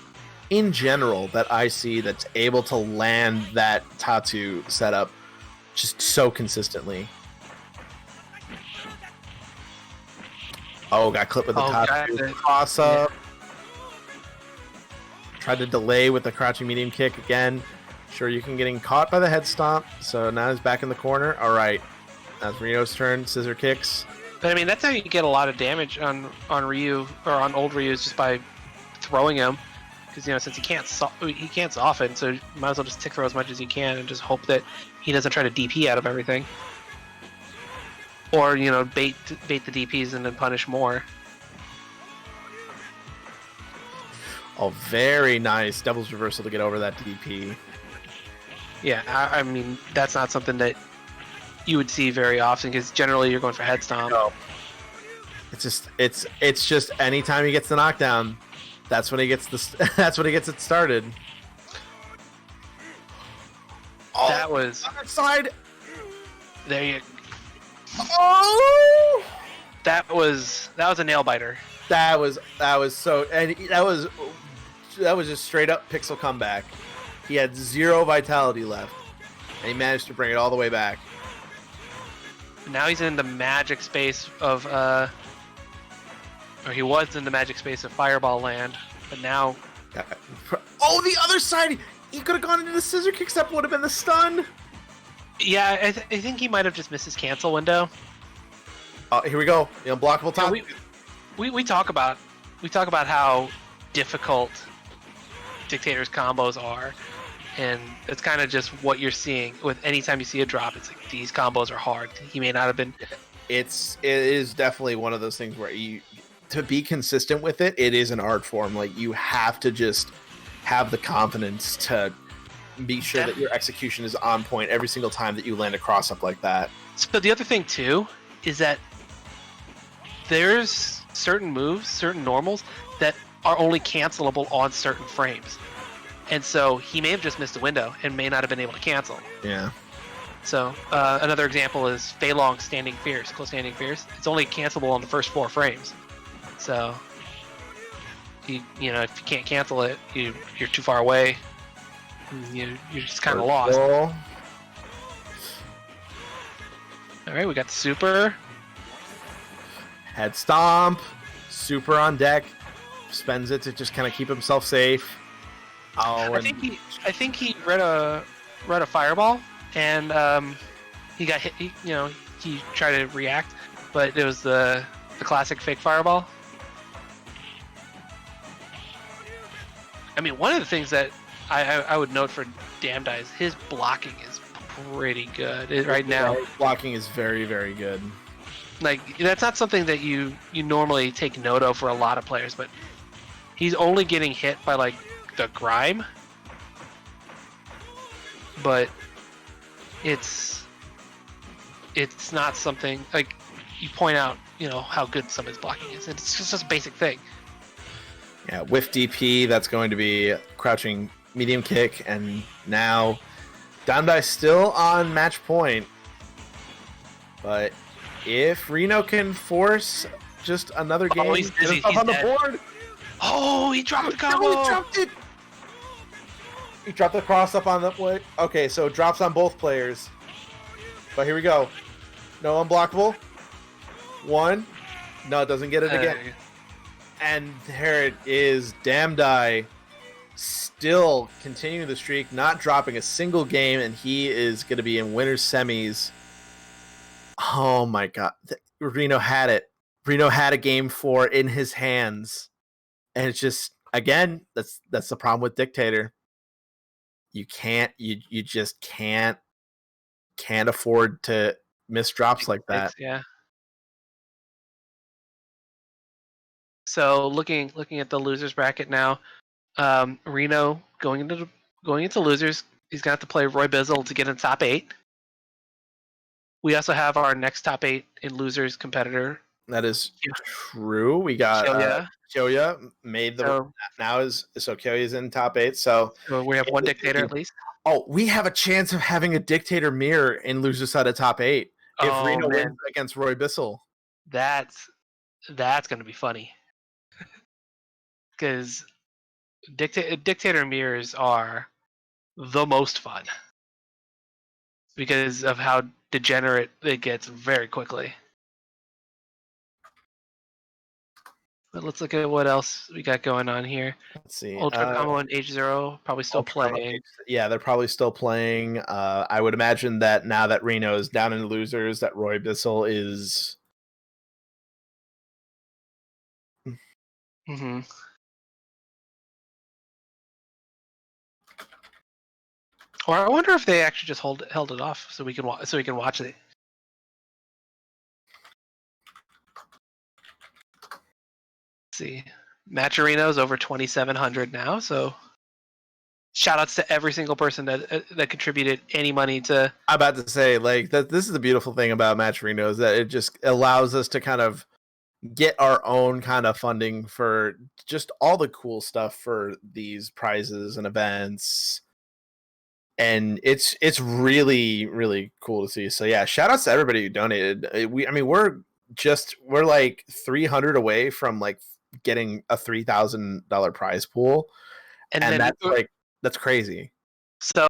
A: in general that I see that's able to land that Tatsu setup just so consistently. Oh, got clipped with the Tatsu cross up. Tried to delay with the crouching medium kick again. Shoryuken getting caught by the head stomp. So now he's back in the corner. All right. That's Ryo's turn. Scissor kicks.
B: But I mean, that's how you get a lot of damage on Ryu or on old Ryu is just by throwing him. Because since he can't soften, so you might as well just tick throw as much as you can and just hope that he doesn't try to DP out of everything. Or, bait the DPs and then punish more.
A: Oh, very nice. Devil's reversal to get over that DP.
B: Yeah, I mean, that's not something that you would see very often because generally you're going for head stomp.
A: No. It's just anytime he gets the knockdown, that's when he gets it started. Oh,
B: that was
A: other side.
B: There you.
A: Oh,
B: that was a nail biter.
A: That was so, and that was just straight up pixel comeback. He had 0 vitality left, and he managed to bring it all the way back.
B: Now he's in the magic space of or he was in the magic space of Fireball Land, but now.
A: Oh, the other side! He could have gone into the scissor kicks. That would have been the stun.
B: Yeah, I think he might have just missed his cancel window.
A: Here we go. The unblockable time.
B: Yeah, we talk about how difficult Dictator's combos are, and it's kind of just what you're seeing with anytime you see a drop. It's like these combos are hard. He may not have been.
A: It is definitely one of those things where to be consistent with it. It is an art form. Like you have to just have the confidence to be sure that your execution is on point every single time that you land a cross up like that.
B: So the other thing too is that there's certain moves, certain normals that are only cancelable on certain frames. And so he may have just missed a window and may not have been able to cancel.
A: Yeah.
B: So another example is Fei Long Standing Fierce, close standing fierce. It's only cancelable on the first 4 frames. So if you can't cancel it, you're too far away. You're just kind of lost. All right, we got the super.
A: Head stomp. Super on deck. Spends it to just kind of keep himself safe. Oh,
B: I think he read a fireball and he got hit. He tried to react, but it was the classic fake fireball. I mean, one of the things that I would note for Damdai is his blocking is pretty good right now.
A: His blocking is very, very good.
B: Like, that's not something that you normally take note of for a lot of players, but he's only getting hit by, like, the grime. But it's not something, like, you point out, how good some of his blocking is. It's just a basic thing.
A: Yeah, whiff DP, that's going to be crouching medium kick, and now Damdai still on match point. But if Reno can force just another game.
B: He's
A: Get
B: busy.
A: himself
B: He's
A: on the
B: dead.
A: board.
B: Oh, he dropped the combo.
A: No, he dropped it. He dropped the cross up on the way. Okay, so it drops on both players. But here we go. No unblockable. One. No, it doesn't get it again. And there it is. Damdai still continuing the streak, not dropping a single game, and he is going to be in winner's semis. Oh my god. Reno had it. Reno had a game 4 in his hands. And it's just, again, that's the problem with Dictator. You just can't afford to miss drops like that.
B: Yeah. So looking at the losers bracket now, Reno going into losers, he's gonna have to play Roy Bizzle to get in top 8. We also have our next top 8 in losers competitor.
A: That is true. We got Kyoya made the so Kyoya's in top 8. So
B: we have one Dictator at least.
A: Oh, we have a chance of having a Dictator mirror in loser side of top 8 if Reno wins against Roy Bissell.
B: That's gonna be funny. Because Dictator mirrors are the most fun because of how degenerate it gets very quickly. But let's look at what else we got going on here.
A: Let's see.
B: Ultra Combo and H0 probably still playing.
A: Yeah, they're probably still playing. I would imagine that now that Reno is down in losers, that Roy Bissell is.
B: Mm-hmm. Or I wonder if they actually just held it off so we can watch it. Let's see, Matcherino's over 2,700 now. So, shout outs to every single person that contributed any money to.
A: I'm about to say, like, that. This is the beautiful thing about Matcherino is that it just allows us to kind of get our own kind of funding for just all the cool stuff for these prizes and events. And it's really, really cool to see. So yeah, shout outs to everybody who donated. We're like 300 away from like getting a $3,000 prize pool, and that's crazy.